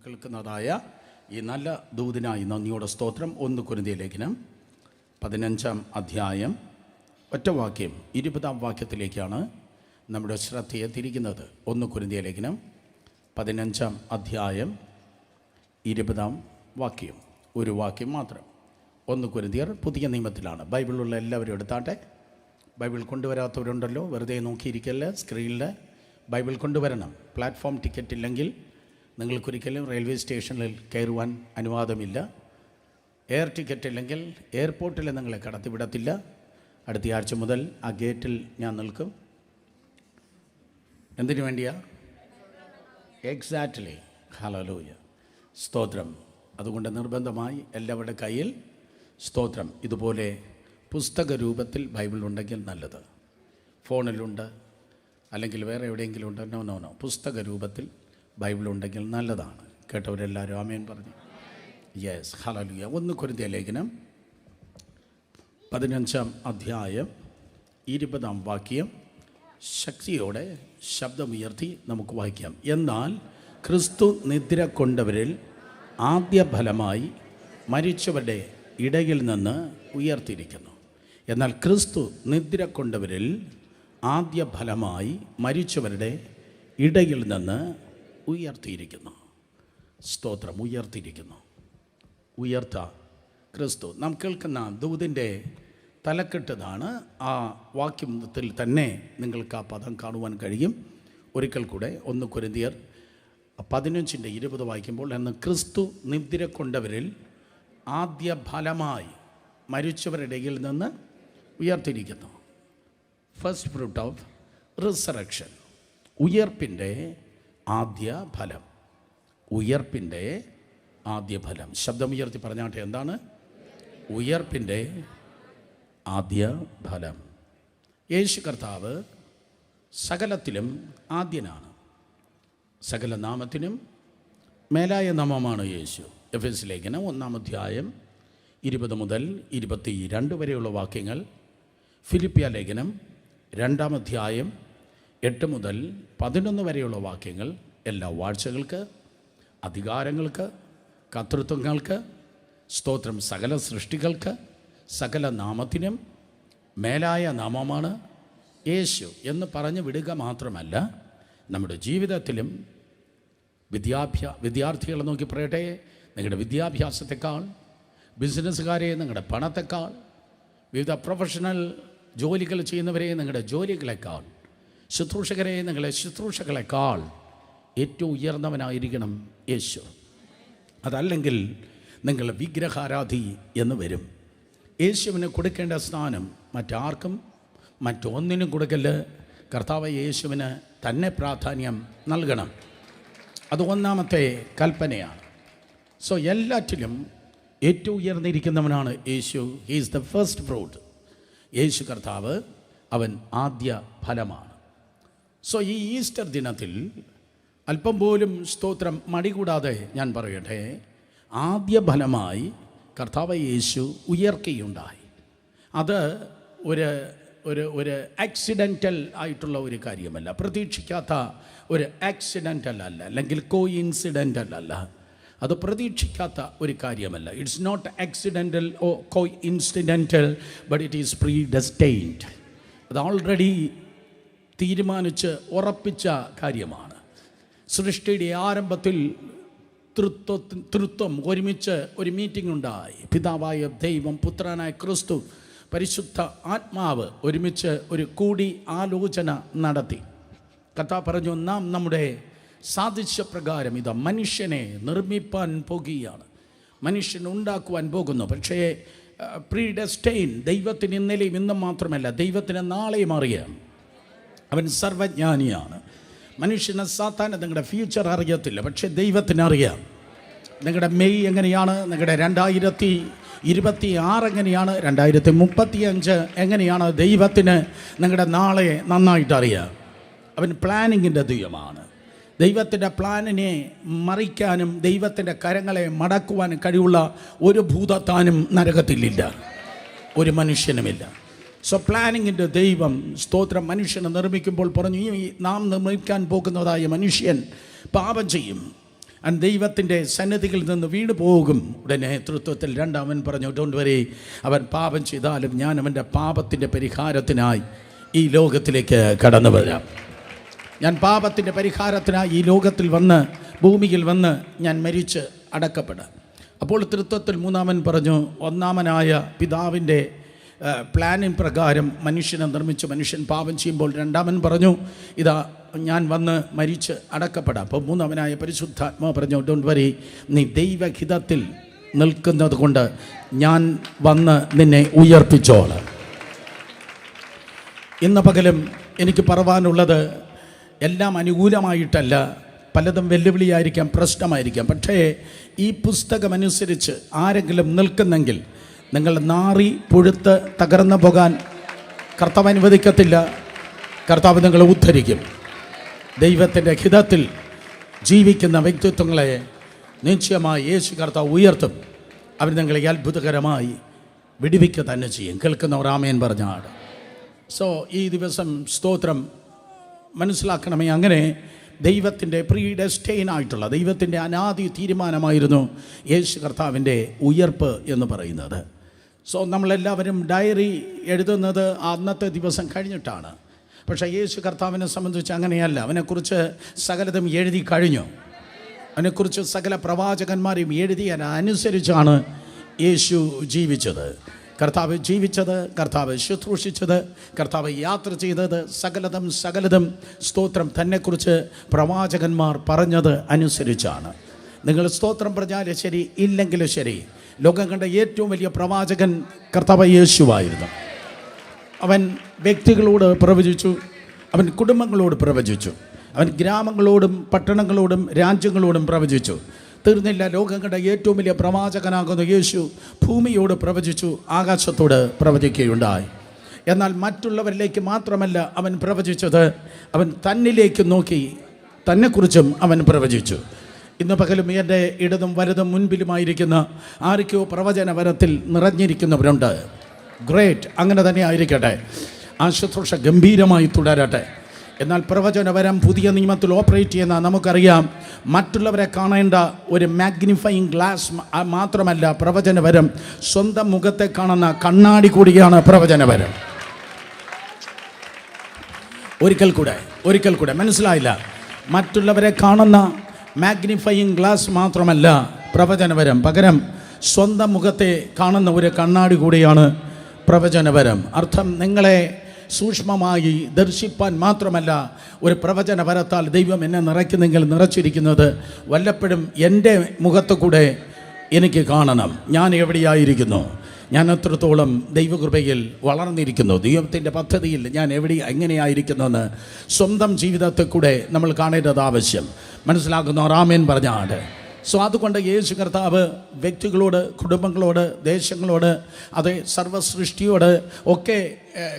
കേൾക്കുന്നതായ ഈ നല്ല ദൂതിനായി നന്ദിയോടെ സ്തോത്രം. 1 കൊരിന്ത്യർ ലേഖനം 15-ാം അധ്യായം ഒറ്റ വാക്യം 20-ാം വാക്യത്തിലേക്കാണ് നമ്മുടെ ശ്രദ്ധയെ തിരിക്കുന്നത്. 1 കൊരിന്ത്യർ ലേഖനം 15-ാം അധ്യായം 20-ാം വാക്യം, ഒരു വാക്യം മാത്രം. 1 കൊരിന്ത്യർ പുതിയ നിയമത്തിലാണ്. ബൈബിളിലുള്ള എല്ലാവരും എടുത്താട്ടെ. ബൈബിൾ കൊണ്ടുവരാത്തവരുണ്ടല്ലോ, വെറുതെ നോക്കിയിരിക്കല്ലേ. സ്ക്രീനിൽ ബൈബിൾ കൊണ്ടുവരണം. പ്ലാറ്റ്ഫോം ടിക്കറ്റ് ഇല്ലെങ്കിൽ നിങ്ങൾക്കൊരിക്കലും റെയിൽവേ സ്റ്റേഷനിൽ കയറുവാൻ അനുവാദമില്ല. എയർ ടിക്കറ്റ് ഇല്ലെങ്കിൽ എയർപോർട്ടിൽ നിങ്ങളെ കടത്തിവിടത്തില്ല. അടുത്ത ആഴ്ച മുതൽ ആ ഗേറ്റിൽ ഞാൻ നിൽക്കും. എന്തിനു വേണ്ടിയാ? എക്സാക്ട്ലി. ഹല്ലേലൂയ, സ്തോത്രം. അതുകൊണ്ട് നിർബന്ധമായി എല്ലാവരുടെ കയ്യിൽ സ്തോത്രം ഇതുപോലെ പുസ്തക രൂപത്തിൽ ബൈബിൾ ഉണ്ടെങ്കിൽ നല്ലത്. ഫോണിലുണ്ട് അല്ലെങ്കിൽ വേറെ എവിടെയെങ്കിലും ഉണ്ട്. നോ, പുസ്തക രൂപത്തിൽ ബൈബിൾ ഉണ്ടെങ്കിൽ നല്ലതാണ്. കേട്ടവരെല്ലാവരും ആമേൻ പറഞ്ഞു. Yes, hallelujah. 1 കൊരിന്ത്യർ ലേഖനം 15-ാം അധ്യായം 20-ാം വാക്യം ശക്തിയോടെ ശബ്ദമുയർത്തി നമുക്ക് വായിക്കാം. എന്നാൽ ക്രിസ്തു നിദ്ര കൊണ്ടവരിൽ ആദ്യ ഫലമായി മരിച്ചവരുടെ ഇടയിൽ നിന്ന് ഉയർത്തിയിരിക്കുന്നു. എന്നാൽ ക്രിസ്തു നിദ്ര കൊണ്ടവരിൽ ആദ്യ ഫലമായി മരിച്ചവരുടെ ഇടയിൽ നിന്ന് ഉയർത്തിയിരിക്കുന്നു. സ്തോത്രം. ഉയർത്തിയിരിക്കുന്നു. ഉയർത്ത ക്രിസ്തു. നാം കേൾക്കുന്ന ദൂതിൻ്റെ തലക്കെട്ടതാണ്. ആ വാക്യത്തിൽ തന്നെ നിങ്ങൾക്ക് ആ പദം കാണുവാൻ കഴിയും. ഒരിക്കൽ കൂടെ 1 കൊരിന്ത്യർ 15-20 വായിക്കുമ്പോൾ, എന്ന് ക്രിസ്തു നിദ്ര കൊണ്ടവരിൽ ആദ്യ ഫലമായി മരിച്ചവരുടെ ഇടയിൽ നിന്ന് ഉയർത്തിയിരിക്കുന്നു. First fruit of resurrection. ഉയർപ്പിൻ്റെ ആദ്യ ഫലം. ഉയർപ്പിൻ്റെ ആദ്യ ഫലം. ശബ്ദമുയർത്തി പറഞ്ഞാട്ടെ, എന്താണ് ഉയർപ്പിൻ്റെ ആദ്യ ഫലം? യേശു കർത്താവ് സകലത്തിലും ആദ്യനാണ്. സകല നാമത്തിനും മേലായ നാമമാണ് യേശു. എഫെസ്യ ലേഖനം 1-ാം അധ്യായം 20 മുതൽ 22 വരെയുള്ള വാക്യങ്ങൾ. ഫിലിപ്പിയ ലേഖനം 2-ാം അധ്യായം 8 മുതൽ 11 വരെയുള്ള വാക്യങ്ങൾ. എല്ലാ വാഴ്ചകൾക്ക്, അധികാരങ്ങൾക്ക്, കർത്തൃത്വങ്ങൾക്ക് സ്തോത്രം. സകല സൃഷ്ടികൾക്ക്, സകല നാമത്തിനും മേലായ നാമമാണ് യേശു എന്ന് പറഞ്ഞു വിടുക മാത്രമല്ല, നമ്മുടെ ജീവിതത്തിലും വിദ്യാർത്ഥികളെ നോക്കി പറയട്ടെ, നിങ്ങളുടെ വിദ്യാഭ്യാസത്തെക്കാൾ, ബിസിനസ്സുകാരെ നിങ്ങളുടെ പണത്തെക്കാൾ, വിവിധ പ്രൊഫഷണൽ ജോലികൾ ചെയ്യുന്നവരെ നിങ്ങളുടെ ജോലികളെക്കാൾ, ശുശ്രൂഷകരെ നിങ്ങളുടെ ശുശ്രൂഷകളെക്കാൾ ഏറ്റവും ഉയർന്നവനായിരിക്കണം യേശു. അതല്ലെങ്കിൽ നിങ്ങൾ വിഗ്രഹാരാധി എന്ന് വരും. യേശുവിന് കൊടുക്കേണ്ട സ്ഥാനം മറ്റാർക്കും മറ്റൊന്നിനും കൊടുക്കല്. കർത്താവ് യേശുവിന് തന്നെ പ്രാധാന്യം നൽകണം. അത് 1-ാമത്തെ കൽപ്പനയാണ്. സോ എല്ലാറ്റിലും ഏറ്റവും ഉയർന്നിരിക്കുന്നവനാണ് Yeshu. He is the first fruit. Yeshu കർത്താവ്, അവൻ ആദ്യ ഫലമാണ്. സോ ഈ ഈസ്റ്റർ ദിനത്തിൽ അല്പം പോലും സ്തോത്രം മടികൂടാതെ ഞാൻ പറയട്ടെ, ആദ്യ ഫലമായി കർത്താവ് യേശു ഉയർക്കുകയുണ്ടായി. അത് ഒരു ആക്സിഡൻ്റൽ ആയിട്ടുള്ള ഒരു കാര്യമല്ല, പ്രതീക്ഷിക്കാത്ത ഒരു ആക്സിഡൻ്റൽ അല്ല, അല്ലെങ്കിൽ കോയിൻസിഡൻ്റൽ അല്ല. അത് പ്രതീക്ഷിക്കാത്ത ഒരു കാര്യമല്ല. It's not accidental or coincidental, but it is predestined. അത് ഓൾറെഡി തീരുമാനിച്ച് ഉറപ്പിച്ച കാര്യമാണ്. സൃഷ്ടിയുടെ ആരംഭത്തിൽ തൃത്വം ഒരുമിച്ച് ഒരു മീറ്റിംഗ് ഉണ്ടായി. പിതാവായ ദൈവം, പുത്രനായ ക്രിസ്തു, പരിശുദ്ധ ആത്മാവ് ഒരുമിച്ച് ഒരു കൂടി ആലോചന നടത്തി. കർത്താവ് പറഞ്ഞു, നാം നമ്മുടെ സാദൃശ്യപ്രകാരം ഇതാ മനുഷ്യനെ നിർമ്മിപ്പാൻ പോകുകയാണ്, മനുഷ്യൻ ഉണ്ടാക്കുവാൻ പോകുന്നു. പക്ഷേ പ്രീഡെസ്റ്റൈൻ ദൈവത്തിന് ഇന്നലെയും ഇന്നും മാത്രമല്ല, ദൈവത്തിന് നാളെയും അറിയാം. അവൻ സർവജ്ഞാനിയാണ്. മനുഷ്യനെ സാത്താന് നിങ്ങളുടെ ഫ്യൂച്ചർ അറിയത്തില്ല, പക്ഷേ ദൈവത്തിന് അറിയാം. നിങ്ങളുടെ മെയ് എങ്ങനെയാണ്, നിങ്ങളുടെ 2026 എങ്ങനെയാണ്, 2035 എങ്ങനെയാണ്, ദൈവത്തിന് നിങ്ങളുടെ നാളെ നന്നായിട്ട് അറിയാം. അവൻ പ്ലാനിങ്ങിൻ്റെ ദൈവമാണ്. ദൈവത്തിൻ്റെ പ്ലാനിനെ മറിക്കാനും ദൈവത്തിൻ്റെ കരങ്ങളെ മടക്കുവാനും കഴിവുള്ള ഒരു ഭൂതത്താനും നരകത്തിലില്ല, ഒരു മനുഷ്യനുമില്ല. സോ പ്ലാനിങ്ങിൻ്റെ ദൈവം സ്തോത്രം മനുഷ്യനെ നിർമ്മിക്കുമ്പോൾ പറഞ്ഞു, ഈ നാം നിർമ്മിക്കാൻ പോകുന്നതായ മനുഷ്യൻ പാപം ചെയ്യും. ദൈവത്തിൻ്റെ സന്നിധിയിൽ നിന്ന് വീണു പോകും. ഉടനെ തൃത്വത്തിൽ രണ്ടാമൻ പറഞ്ഞു, ഡോണ്ട് വരി, അവൻ പാപം ചെയ്താലും ഞാൻ അവൻ്റെ പാപത്തിൻ്റെ പരിഹാരത്തിനായി ഈ ലോകത്തിലേക്ക് കടന്നു വരാം. ഞാൻ പാപത്തിൻ്റെ പരിഹാരത്തിനായി ഈ ലോകത്തിൽ വന്ന്, ഭൂമിയിൽ വന്ന് ഞാൻ മരിച്ച് അടക്കപ്പെടാം. അപ്പോൾ തൃത്വത്തിൽ മൂന്നാമൻ പറഞ്ഞു, ഒന്നാമനായ പിതാവിൻ്റെ പ്ലാനിൻ പ്രകാരം മനുഷ്യനെ നിർമ്മിച്ച് മനുഷ്യൻ പാപം ചെയ്യുമ്പോൾ രണ്ടാമൻ പറഞ്ഞു, ഇതാ ഞാൻ വന്ന് മരിച്ച് അടക്കപ്പെടാം. അപ്പോൾ മൂന്നാമനായ പരിശുദ്ധാത്മാവ് പറഞ്ഞു, ഡോണ്ട് വരി, നീ ദൈവഹിതത്തിൽ നിൽക്കുന്നത് കൊണ്ട് ഞാൻ വന്ന് നിന്നെ ഉയർപ്പിച്ചോളാം. ഇന്ന് പകലും എനിക്ക് പറവാനുള്ളത്, എല്ലാം അനുകൂലമായിട്ടല്ല, പലതും വെല്ലുവിളിയായിരിക്കാം, പ്രശ്നമായിരിക്കാം. പക്ഷേ ഈ പുസ്തകമനുസരിച്ച് ആരെങ്കിലും നിൽക്കുന്നെങ്കിൽ നിങ്ങൾ നാറി പുഴുത്ത് തകർന്നു പോകാൻ കർത്താവ് അനുവദിക്കത്തില്ല. കർത്താവ് നിങ്ങളെ ഉദ്ധരിക്കും. ദൈവത്തിൻ്റെ ഹിതത്തിൽ ജീവിക്കുന്ന വ്യക്തിത്വങ്ങളെ നിശ്ചയമായി യേശു കർത്താവ് ഉയർത്തും. അവർ നിങ്ങളെ അത്ഭുതകരമായി വിടുവിക്കുക തന്നെ ചെയ്യും. കേൾക്കുന്നവർ ആമേൻ പറഞ്ഞാണ്. സോ ഈ ദിവസം സ്തോത്രം മനസ്സിലാക്കണമേ. അങ്ങനെ ദൈവത്തിൻ്റെ പ്രീഡെസ്റ്റൈൻ ആയിട്ടുള്ള ദൈവത്തിൻ്റെ അനാദി തീരുമാനമായിരുന്നു യേശു കർത്താവിൻ്റെ ഉയർപ്പ് എന്ന് പറയുന്നത്. സോ നമ്മളെല്ലാവരും ഡയറി എഴുതുന്നത് അന്നത്തെ ദിവസം കഴിഞ്ഞിട്ടാണ്. പക്ഷേ യേശു കർത്താവിനെ സംബന്ധിച്ച് അങ്ങനെയല്ല. അവനെക്കുറിച്ച് സകലതും എഴുതി കഴിഞ്ഞു. അവനെക്കുറിച്ച് സകല പ്രവാചകന്മാരെയും എഴുതിയതനുസരിച്ചാണ് യേശു ജീവിച്ചത്. കർത്താവ് ജീവിച്ചത്, കർത്താവ് ശുശ്രൂഷിച്ചത്, കർത്താവ് യാത്ര ചെയ്തത്, സകലതും സ്തോത്രം തന്നെക്കുറിച്ച് പ്രവാചകന്മാർ പറഞ്ഞത് അനുസരിച്ചാണ്. നിങ്ങൾ സ്തോത്രം പറഞ്ഞാലും ശരി, ഇല്ലെങ്കിലും ശരി, ലോകം കണ്ട ഏറ്റവും വലിയ പ്രവാചകൻ കർത്താവ് യേശുവായിരുന്നു. അവൻ വ്യക്തികളോട് പ്രവചിച്ചു, അവൻ കുടുംബങ്ങളോട് പ്രവചിച്ചു, അവൻ ഗ്രാമങ്ങളോടും പട്ടണങ്ങളോടും രാജ്യങ്ങളോടും പ്രവചിച്ചു. തീർന്നില്ല. ലോകം കണ്ട ഏറ്റവും വലിയ പ്രവാചകനാകുന്ന യേശു ഭൂമിയോട് പ്രവചിച്ചു, ആകാശത്തോട് പ്രവചിക്കുകയുണ്ടായി. എന്നാൽ മറ്റുള്ളവരിലേക്ക് മാത്രമല്ല അവൻ പ്രവചിച്ചത്, അവൻ തന്നിലേക്ക് നോക്കി തന്നെക്കുറിച്ചും അവൻ പ്രവചിച്ചു. ഇന്ന് പകലും എൻ്റെ ഇടതും വലതും മുൻപിലുമായിരിക്കുന്ന ആർക്കോ പ്രവചന വരത്തിൽ നിറഞ്ഞിരിക്കുന്നവരുണ്ട്. ഗ്രേറ്റ്, അങ്ങനെ തന്നെ ആയിരിക്കട്ടെ. ആ ശുശ്രൂഷ ഗംഭീരമായി തുടരട്ടെ. എന്നാൽ പ്രവചനവരം പുതിയ നിയമത്തിൽ ഓപ്പറേറ്റ് ചെയ്യുന്ന നമുക്കറിയാം, മറ്റുള്ളവരെ കാണേണ്ട ഒരു മാഗ്നിഫയിങ് ഗ്ലാസ് മാത്രമല്ല പ്രവചനവരം, സ്വന്തം മുഖത്തെ കാണുന്ന കണ്ണാടി കൂടിയാണ് പ്രവചനവരം. ഒരിക്കൽ കൂടെ മനസ്സിലായില്ല. മറ്റുള്ളവരെ കാണുന്ന മാഗ്നിഫയിങ് ഗ്ലാസ് മാത്രമല്ല പ്രവചനവരം, പകരം സ്വന്തം മുഖത്തെ കാണുന്ന ഒരു കണ്ണാടി കൂടിയാണ് പ്രവചനവരം. അർത്ഥം, നിങ്ങളെ സൂക്ഷ്മമായി ദർശിപ്പാൻ മാത്രമല്ല, ഒരു പ്രവചന വരത്താൽ ദൈവം എന്നെ നിറയ്ക്കുന്നെങ്കിൽ നിറച്ചിരിക്കുന്നത് വല്ലപ്പോഴും എൻ്റെ മുഖത്ത് കൂടെ എനിക്ക് കാണണം. ഞാൻ എവിടെയായിരിക്കുന്നു, ഞാൻ എത്രത്തോളം ദൈവകൃപയിൽ വളർന്നിരിക്കുന്നു, ദൈവത്തിൻ്റെ പദ്ധതിയിൽ ഞാൻ എങ്ങനെയായിരിക്കുന്നുവെന്ന് സ്വന്തം ജീവിതത്തിൽ കൂടെ നമ്മൾ കാണേണ്ടത് ആവശ്യം. മനസ്സിലാക്കുന്ന ആമേൻ പറഞ്ഞാണ്. സോ അതുകൊണ്ട് യേശു കർത്താവ് വ്യക്തികളോട്, കുടുംബങ്ങളോട്, ദേശങ്ങളോട്, അതേ സർവ്വസൃഷ്ടിയോട് ഒക്കെ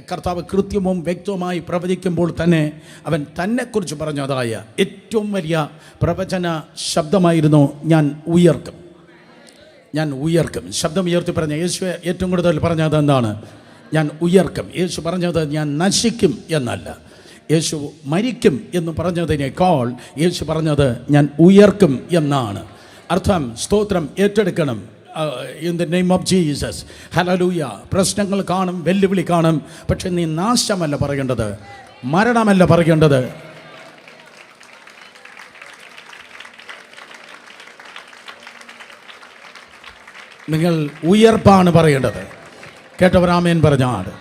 കർത്താവ് കൃത്യവും വ്യക്തവുമായി പ്രവചിക്കുമ്പോൾ തന്നെ അവൻ തന്നെക്കുറിച്ച് പറഞ്ഞതായ ഏറ്റവും വലിയ പ്രവചന ശബ്ദമായിരുന്നു, ഞാൻ ഉയർക്കും. ശബ്ദം ഉയർത്തി പറഞ്ഞ യേശു ഏറ്റവും കൂടുതൽ പറഞ്ഞത് എന്താണ്? ഞാൻ ഉയർക്കും. യേശു പറഞ്ഞത് ഞാൻ നശിക്കും എന്നല്ല, യേശു മരിക്കും എന്ന് പറഞ്ഞതിനേക്കാൾ യേശു പറഞ്ഞത് ഞാൻ ഉയർക്കും എന്നാണ് അർത്ഥം. സ്തോത്രം ഏറ്റെടുക്കണം. In the name of Jesus, hallelujah. പ്രശ്നങ്ങൾ കാണും, വെല്ലുവിളി കാണും, പക്ഷെ നീ നാശമല്ല പറയേണ്ടത്, മരണമല്ല പറയേണ്ടത്. നിങ്ങൾ ഉയർപ്പാണ് പറയേണ്ടത്. കേട്ടവർ ആമേൻ പറഞ്ഞാണ്.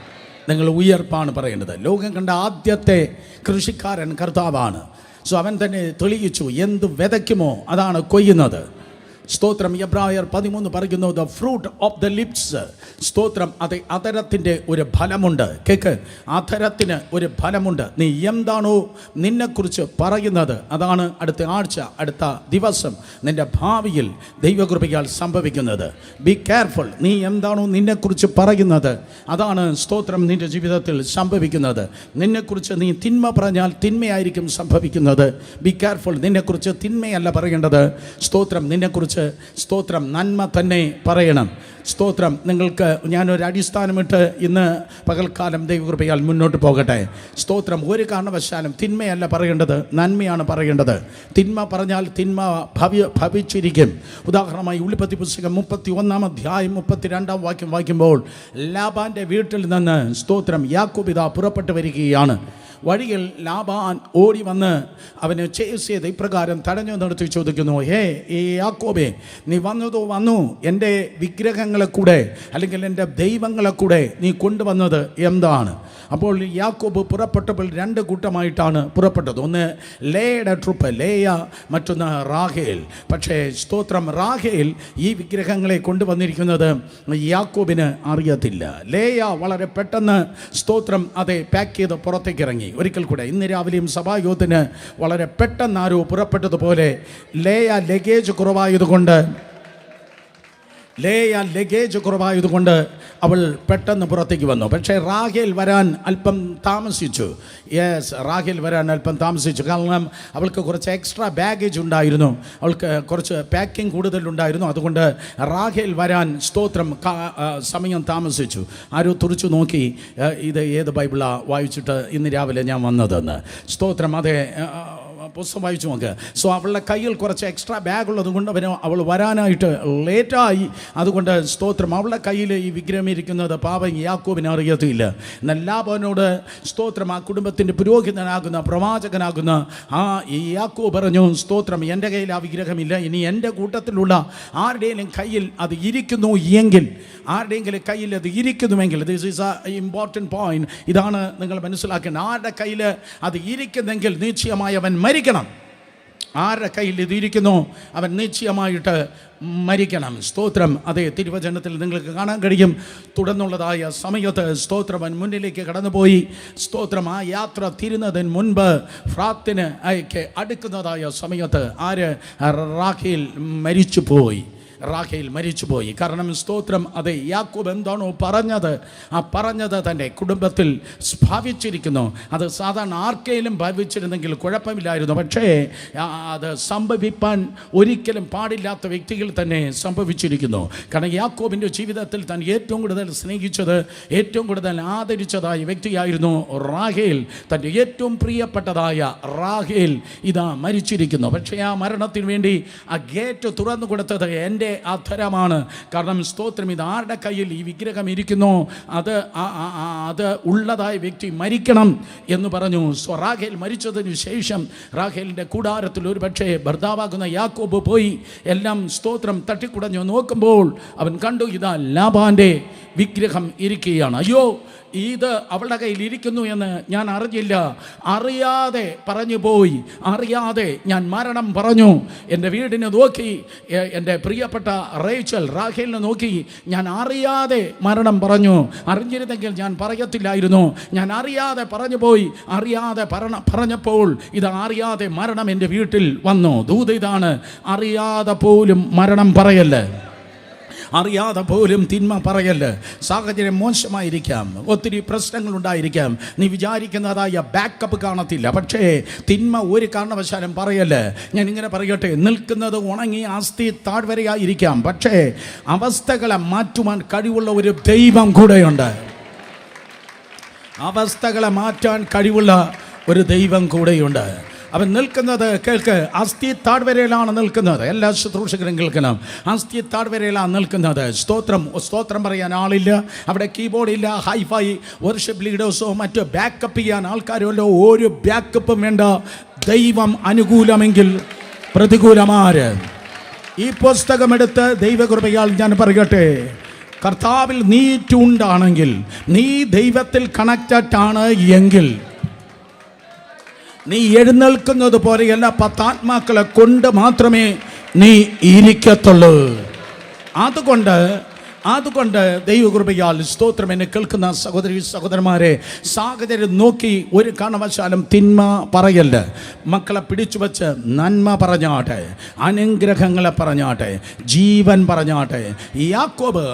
നിങ്ങൾ ഉയർപ്പാണ് പറയേണ്ടത്. ലോകം കണ്ട ആദ്യത്തെ കൃഷിക്കാരൻ കർത്താവാണ്. സോ അവൻ തന്നെ തെളിയിച്ചു, എന്ത് വിതയ്ക്കുമോ അതാണ് കൊയ്യുന്നത്. സ്തോത്രം. എബ്രായർ 13 പറയുന്നു, the fruit of the lips. സ്തോത്രം. അത് അധരത്തിൻ്റെ ഒരു ഫലമുണ്ട്. കേക്ക്, അധരത്തിന് ഒരു ഫലമുണ്ട്. നീ എന്താണോ നിന്നെക്കുറിച്ച് പറയുന്നത് അതാണ് അടുത്ത ആഴ്ച, അടുത്ത ദിവസം നിൻ്റെ ഭാവിയിൽ ദൈവകൃപയാൽ സംഭവിക്കുന്നത്. Be careful. നീ എന്താണോ നിന്നെക്കുറിച്ച് പറയുന്നത് അതാണ് സ്തോത്രം നിൻ്റെ ജീവിതത്തിൽ സംഭവിക്കുന്നത്. നിന്നെക്കുറിച്ച് നീ തിന്മ പറഞ്ഞാൽ തിന്മയായിരിക്കും സംഭവിക്കുന്നത്. Be careful. നിന്നെക്കുറിച്ച് തിന്മയല്ല പറയേണ്ടത്. സ്തോത്രം. നിന്നെക്കുറിച്ച് കുറിച്ച് സ്തോത്രം നന്മ തന്നെ പറയണം. സ്തോത്രം. നിങ്ങൾക്ക് ഞാനൊരു അടിസ്ഥാനമിട്ട് ഇന്ന് പകൽക്കാലം ദൈവകൃപയാൽ മുന്നോട്ട് പോകട്ടെ. സ്തോത്രം. ഒരു കാരണവശാലും തിന്മയല്ല പറയേണ്ടത്, നന്മയാണ് പറയേണ്ടത്. തിന്മ പറഞ്ഞാൽ തിന്മ ഭവിച്ചിരിക്കും. ഉദാഹരണമായി ഉൽപ്പത്തി പുസ്തകം 31 അധ്യായം 32 വാക്യം വായിക്കുമ്പോൾ ലാബാൻ്റെ വീട്ടിൽ നിന്ന് സ്തോത്രം യാക്കോബ് ഇതാ പുറപ്പെട്ടു വരികയാണ്. വഴിയിൽ ലാബാൻ ഓടി വന്ന് അവന് ചേസ് ചെയ്ത് ഇപ്രകാരം തടഞ്ഞു നിർത്തി ചോദിക്കുന്നു, ഹേ ഈ യാക്കോബേ, നീ വന്നു എൻ്റെ വിഗ്രഹങ്ങളെ കൂടെ അല്ലെങ്കിൽ എൻ്റെ ദൈവങ്ങളെ കൂടെ നീ കൊണ്ടുവന്നത് എന്താണ്? അപ്പോൾ യാക്കോബ് പുറപ്പെട്ടപ്പോൾ 2 കൂട്ടമായിട്ടാണ് പുറപ്പെട്ടത്. ഒന്ന് ലേയുടെ ട്രൂപ്പ്, ലേയ, മറ്റൊന്ന് റാഹേൽ. പക്ഷേ സ്തോത്രം, റാഹേൽ ഈ വിഗ്രഹങ്ങളെ കൊണ്ടുവന്നിരിക്കുന്നത് യാക്കോബിന് അറിയത്തില്ല. ലേയ വളരെ പെട്ടെന്ന് സ്തോത്രം അതെ പാക്ക് ചെയ്ത് പുറത്തേക്ക് ഇറങ്ങി. ഒരിക്കൽ കൂടെ ഇന്ന് രാവിലെയും സഭായോഗത്തിന് വളരെ പെട്ടെന്ന് ആരോ പുറപ്പെട്ടതുപോലെ ലേയ ലഗേജ് കുറവായതുകൊണ്ട് അവൾ പെട്ടെന്ന് പുറത്തേക്ക് വന്നു. പക്ഷേ റാഹേൽ വരാൻ അല്പം താമസിച്ചു. റാഹേൽ വരാൻ അല്പം താമസിച്ചു. കാരണം അവൾക്ക് കുറച്ച് എക്സ്ട്രാ ബാഗേജ് ഉണ്ടായിരുന്നു, അവൾക്ക് കുറച്ച് പാക്കിംഗ് കൂടുതലുണ്ടായിരുന്നു. അതുകൊണ്ട് റാഹേൽ വരാൻ സ്തോത്രം സമയം താമസിച്ചു. ആരോ തുറച്ചു നോക്കി, ഇത് ഏത് ബൈബിളാണ് വായിച്ചിട്ട് ഇന്ന് രാവിലെ ഞാൻ വന്നതെന്ന്. സ്തോത്രം. അതെ, പുസ്തകം വായിച്ചു നോക്ക്. സോ അവളുടെ കയ്യിൽ കുറച്ച് എക്സ്ട്രാ ബാഗ് ഉള്ളത് കൊണ്ട് അവൾ വരാനായിട്ട് ലേറ്റായി. അതുകൊണ്ട് സ്തോത്രം അവളുടെ കയ്യിൽ ഈ വിഗ്രഹം ഇരിക്കുന്നത് പാവം യാക്കോബിനെ അറിയത്തില്ല. എന്നാൽ ലാബാനോട് സ്തോത്രം ആ കുടുംബത്തിൻ്റെ പുരോഹിതനാകുന്ന പ്രവാചകനാകുന്ന ഈ യാക്കോബ് പറഞ്ഞു, സ്തോത്രം എൻ്റെ കയ്യിൽ ആ വിഗ്രഹമില്ല. ഇനി എൻ്റെ കൂട്ടത്തിലുള്ള ആരുടെയെങ്കിലും കയ്യിൽ അത് ഇരിക്കുന്നു എങ്കിൽ, ആരുടെയെങ്കിലും കയ്യിൽ അത് ഇരിക്കുന്നുവെങ്കിൽ, this is a important point. ഇതാണ് നിങ്ങൾ മനസ്സിലാക്കേണ്ടത്. ആരുടെ കയ്യിൽ അത് ഇരിക്കുന്നെങ്കിൽ നിശ്ചയമായി അവൻ മരിക്കണം. ആരുടെ കയ്യിൽ ഇത് ഇരിക്കുന്നു അവൻ നിശ്ചയമായിട്ട് മരിക്കണം. സ്തോത്രം. അതേ, തിരുവചനത്തിൽ നിങ്ങൾക്ക് കാണാൻ കഴിയും. തുടർന്നുള്ളതായ സമയത്ത് സ്തോത്രം അവൻ മുന്നിലേക്ക് കടന്നുപോയി. സ്തോത്രം ആ യാത്ര തീരുന്നതിന് മുൻപ് ഫ്രാത്തിന് അടുക്കുന്നതായ സമയത്ത് റാഹേൽ മരിച്ചുപോയി. കാരണം സ്തോത്രം അതെ, യാക്കോബ് എന്താണോ പറഞ്ഞത് തൻ്റെ കുടുംബത്തിൽ ഭവിച്ചിരിക്കുന്നു. അത് സാധാരണ ആർക്കെങ്കിലും ഭവിച്ചിരുന്നെങ്കിൽ കുഴപ്പമില്ലായിരുന്നു. പക്ഷേ അത് സംഭവിപ്പാൻ ഒരിക്കലും പാടില്ലാത്ത വ്യക്തികൾ തന്നെ സംഭവിച്ചിരിക്കുന്നു. കാരണം യാക്കോബിൻ്റെ ജീവിതത്തിൽ താൻ ഏറ്റവും കൂടുതൽ സ്നേഹിച്ചത്, ഏറ്റവും കൂടുതൽ ആദരിച്ചതായ വ്യക്തിയായിരുന്നു റാഹേൽ. തൻ്റെ ഏറ്റവും പ്രിയപ്പെട്ടതായ റാഹേൽ ഇതാ മരിച്ചിരിക്കുന്നു. പക്ഷേ ആ മരണത്തിന് വേണ്ടി ആ ഗേറ്റ് തുറന്നു കൊടുത്തത് എൻ്റെ അധരമാണ്. കാരണം സ്തോത്രം, ഇത് ആരുടെ കയ്യിൽ ഈ വിഗ്രഹം ഇരിക്കുന്നു അത് ഉള്ളതായ വ്യക്തി മരിക്കണം എന്ന് പറഞ്ഞു. റാഹേൽ മരിച്ചതിന് ശേഷം റാഹേലിൻ്റെ കൂടാരത്തിൽ ഒരു പക്ഷേ ഭർത്താവാകുന്ന യാക്കോബ് പോയി എല്ലാം സ്തോത്രം തട്ടിക്കുടഞ്ഞു നോക്കുമ്പോൾ അവൻ കണ്ടു, ഇതാ ലാബാൻ്റെ വിഗ്രഹം ഇരിക്കുകയാണ്. അയ്യോ, ഇത് അവളുടെ കയ്യിൽ ഇരിക്കുന്നു എന്ന് ഞാൻ അറിഞ്ഞില്ല, അറിയാതെ പറഞ്ഞു പോയി, അറിയാതെ ഞാൻ മരണം പറഞ്ഞു. എൻ്റെ വീടിനെ നോക്കി, എൻ്റെ പ്രിയപ്പെട്ട റാഹേലിനെ നോക്കി ഞാൻ അറിയാതെ മരണം പറഞ്ഞു. അറിഞ്ഞിരുന്നെങ്കിൽ ഞാൻ പറയത്തില്ലായിരുന്നു. ഞാൻ അറിയാതെ പറഞ്ഞു പോയി. അറിയാതെ പറഞ്ഞപ്പോൾ ഇത് അറിയാതെ മരണം എൻ്റെ വീട്ടിൽ വന്നു. ദൂത് ഇതാണ്, അറിയാതെ പോലും മരണം പറയല്ലേ, അറിയാതെ പോലും തിന്മ പറയല്ല. സാഹചര്യം മോശമായിരിക്കാം, ഒത്തിരി പ്രശ്നങ്ങളുണ്ടായിരിക്കാം, നീ വിചാരിക്കുന്നതായ ബാക്കപ്പ് കാണത്തില്ല. പക്ഷേ തിന്മ ഒരു കാരണവശാലും പറയല്ല. ഞാൻ ഇങ്ങനെ പറയട്ടെ, നിൽക്കുന്നത് ഉണങ്ങി അസ്ഥി താഴ്വരയായിരിക്കാം, പക്ഷേ അവസ്ഥകളെ മാറ്റുവാൻ കഴിവുള്ള ഒരു ദൈവം കൂടെയുണ്ട്. അവസ്ഥകളെ മാറ്റാൻ കഴിവുള്ള ഒരു ദൈവം കൂടെയുണ്ട്. അവൻ നിൽക്കുന്നത്, കേൾക്ക്, അസ്ഥി താഴ്വരയിലാണ് നിൽക്കുന്നത്. എല്ലാ ശുശ്രൂഷകരും കേൾക്കണം, അസ്ഥി താഴ്വരയിലാണ് നിൽക്കുന്നത്. സ്തോത്രം പറയാൻ ആളില്ല, അവിടെ കീബോർഡ് ഇല്ല, ഹൈഫൈ വർഷിപ്പ് ലീഡേഴ്സോ മറ്റോ ബാക്കപ്പ് ചെയ്യാൻ ആൾക്കാരല്ലോ. ഒരു ബാക്കപ്പും വേണ്ട. ദൈവം അനുകൂലമെങ്കിൽ പ്രതികൂലമാര്. ഈ പുസ്തകമെടുത്ത് ദൈവകൃപയാൽ ഞാൻ പറയട്ടെ, കർത്താവിൽ നീ ട്യൂൺഡാണെങ്കിൽ, നീ ദൈവത്തിൽ കണക്റ്റഡ് ആണ് എങ്കിൽ, നീ എഴുന്നേൽക്കുന്നത് പോലെയല്ല, 10 ആത്മാക്കളെ കൊണ്ട് മാത്രമേ നീ ഇരിക്കത്തുള്ളൂ. അതുകൊണ്ട് അതുകൊണ്ട് ദൈവകൃപയാൽ സ്തോത്രം എന്നെ കേൾക്കുന്ന സഹോദരി സഹോദരന്മാരെ, സാഹചര്യം നോക്കി ഒരു കാരണവശാലും തിന്മ പറയല്ല. മക്കളെ പിടിച്ചു വച്ച് നന്മ പറഞ്ഞാട്ടെ, അനുഗ്രഹങ്ങളെ പറഞ്ഞാട്ടെ, ജീവൻ പറഞ്ഞാട്ടെ. യാക്കോബ്,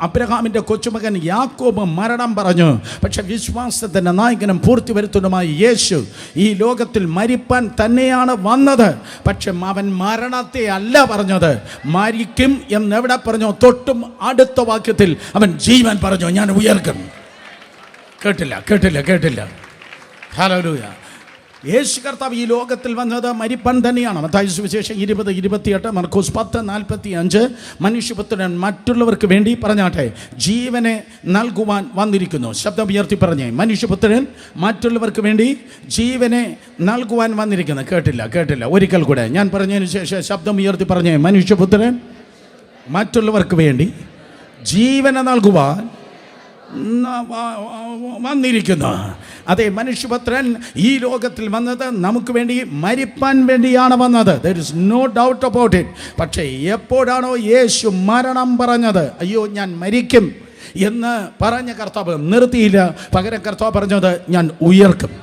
അബ്രഹാമിൻ്റെ കൊച്ചുമകൻ യാക്കോബ് മരണം പറഞ്ഞു. പക്ഷെ വിശ്വാസത്തിൻ്റെ നായകനും പൂർത്തി വരുത്തുന്നതുമായി യേശു ഈ ലോകത്തിൽ മരിപ്പാൻ തന്നെയാണ് വന്നത്. പക്ഷെ അവൻ മരണത്തെ അല്ല പറഞ്ഞത്, മരിക്കും എന്നെവിടെ പറഞ്ഞു? തൊട്ടും അടുത്ത വാക്യത്തിൽ അവൻ ജീവൻ പറഞ്ഞു, ഞാൻ ഉയർക്കും. കേട്ടില്ല. ഹല്ലേലൂയ. യേശു കർത്താവ് ഈ ലോകത്തിൽ വന്നത് മരിപ്പാൻ തന്നെയാണ്. മത്തായി സുവിശേഷം 20:28, മർക്കോസ് 10:45, മനുഷ്യപുത്രൻ മറ്റുള്ളവർക്ക് വേണ്ടി പറഞ്ഞാട്ടെ ജീവനെ നൽകുവാൻ വന്നിരിക്കുന്നു. ശബ്ദം ഉയർത്തി പറഞ്ഞേ, മനുഷ്യപുത്രൻ മറ്റുള്ളവർക്ക് വേണ്ടി ജീവനെ നൽകുവാൻ വന്നിരിക്കുന്നു. കേട്ടില്ല. ഒരിക്കൽ കൂടെ ഞാൻ പറഞ്ഞതിന് ശേഷം ശബ്ദം ഉയർത്തി പറഞ്ഞേ, മനുഷ്യപുത്രൻ മറ്റുള്ളവർക്ക് വേണ്ടി ജീവനെ നൽകുവാൻ വന്നിരിക്കുന്നു. അതെ, മനുഷ്യപുത്രൻ ഈ ലോകത്തിൽ വന്നത് നമുക്ക് വേണ്ടി മരിപ്പാൻ വേണ്ടിയാണ് വന്നത്. there is no doubt about it. പക്ഷേ എപ്പോഴാണോ യേശു മരണം പറഞ്ഞത്, അയ്യോ ഞാൻ മരിക്കും എന്ന് പറഞ്ഞ കർത്താവ് നിർത്തിയില്ല. പകരം കർത്താവ് പറഞ്ഞത് ഞാൻ ഉയർക്കും.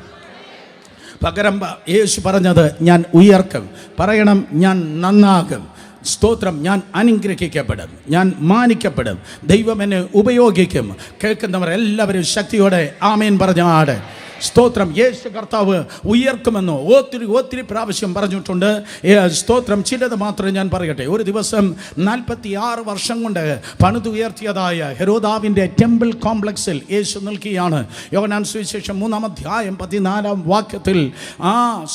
പകരം യേശു പറഞ്ഞത് ഞാൻ ഉയർക്കും. പറയണം, ഞാൻ നന്നാകും. സ്തോത്രം, ഞാൻ അനുഗ്രഹിക്കപ്പെടും, ഞാൻ മാനിക്കപ്പെടും, ദൈവം എന്നെ ഉപയോഗിക്കും. കേൾക്കുന്നവർ എല്ലാവരും ശക്തിയോടെ ആമേൻ പറഞ്ഞാട്. സ്തോത്രം. യേശു കർത്താവ് ഉയർക്കുമെന്നോ ഒത്തിരി പ്രാവശ്യം പറഞ്ഞിട്ടുണ്ട്. സ്തോത്രം. ചിലത് മാത്രം ഞാൻ പറയട്ടെ. ഒരു ദിവസം 46 വർഷം കൊണ്ട് പണിതുയർത്തിയതായ ഹെരോദാവിൻ്റെ ടെമ്പിൾ കോംപ്ലക്സിൽ യേശു നിൽക്കുകയാണ്. യോഹന്നാൻ സുവിശേഷം 3:14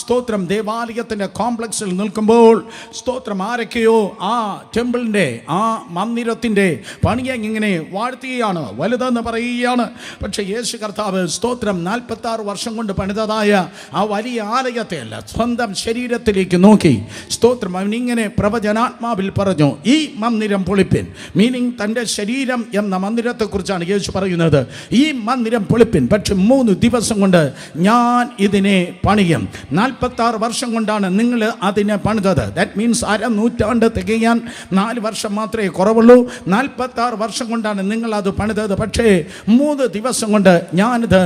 സ്തോത്രം ദേവാലയത്തിൻ്റെ കോംപ്ലക്സിൽ നിൽക്കുമ്പോൾ സ്തോത്രം ആരൊക്കെയോ ആ ടെമ്പിളിൻ്റെ ആ മന്ദിരത്തിൻ്റെ പണിയെ ഇങ്ങനെ വാഴ്ത്തുകയാണ്, വലുതെന്ന് പറയുകയാണ്. പക്ഷേ യേശു കർത്താവ് സ്തോത്രം 46 വർഷം കൊണ്ട് പണിതതായ ആ വലിയ ആലയത്തെ അല്ല, സ്വന്തം ശരീരത്തിലേക്ക് നോക്കി സ്തോത്രം അവനിങ്ങനെ പ്രവചനാത്മാവിൽ പറഞ്ഞു, ഈ മന്ദിരം പൊളിപ്പിൻ. മീനിങ് തൻ്റെ ശരീരം എന്ന മന്ദിരത്തെക്കുറിച്ചാണ് യേശു പറയുന്നത്. ഈ മന്ദിരം പൊളിപ്പിൻ, പക്ഷെ 3 ദിവസം കൊണ്ട് ഞാൻ ഇതിനെ പണിയും. 46 വർഷം കൊണ്ടാണ് നിങ്ങൾ അതിനെ പണിതത്. ദാറ്റ് മീൻസ് 1/2 നൂറ്റാണ്ട് തികയാൻ 4 വർഷം മാത്രമേ കുറവുള്ളൂ. 46 വർഷം കൊണ്ടാണ് നിങ്ങൾ അത് പണിതത്. പക്ഷേ 3 ദിവസം കൊണ്ട് ഞാനിത്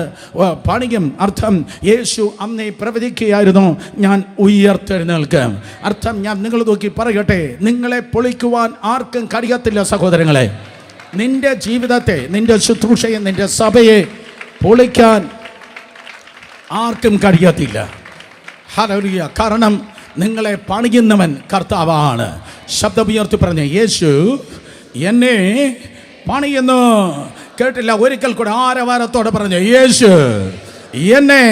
പണിയും. അർത്ഥം യേശു അന്നേ പ്രവചിക്കുകയായിരുന്നു, ഞാൻ ഉയർത്തെഴുന്നേൽക്കും. അർത്ഥം ഞാൻ നിങ്ങൾ നോക്കി പറയട്ടെ, നിങ്ങളെ പൊളിക്കുവാൻ ആർക്കും കഴിയത്തില്ല സഹോദരങ്ങളെ. നിന്റെ ജീവിതത്തെ, നിന്റെ ശുശ്രൂഷയെ, നിന്റെ സഭയെ പൊളിക്കാൻ ആർക്കും കഴിയത്തില്ല. ഹല്ലേലൂയ. കാരണം നിങ്ങളെ പണിയുന്നവൻ കർത്താവാണ്. ശബ്ദമുയർത്തി പറഞ്ഞ യേശു എന്നെ പണിയുന്നു. കേട്ടില്ല? ഒരിക്കൽ കൂടെ ആരവാരത്തോടെ പറഞ്ഞു, യേശു എന്നെ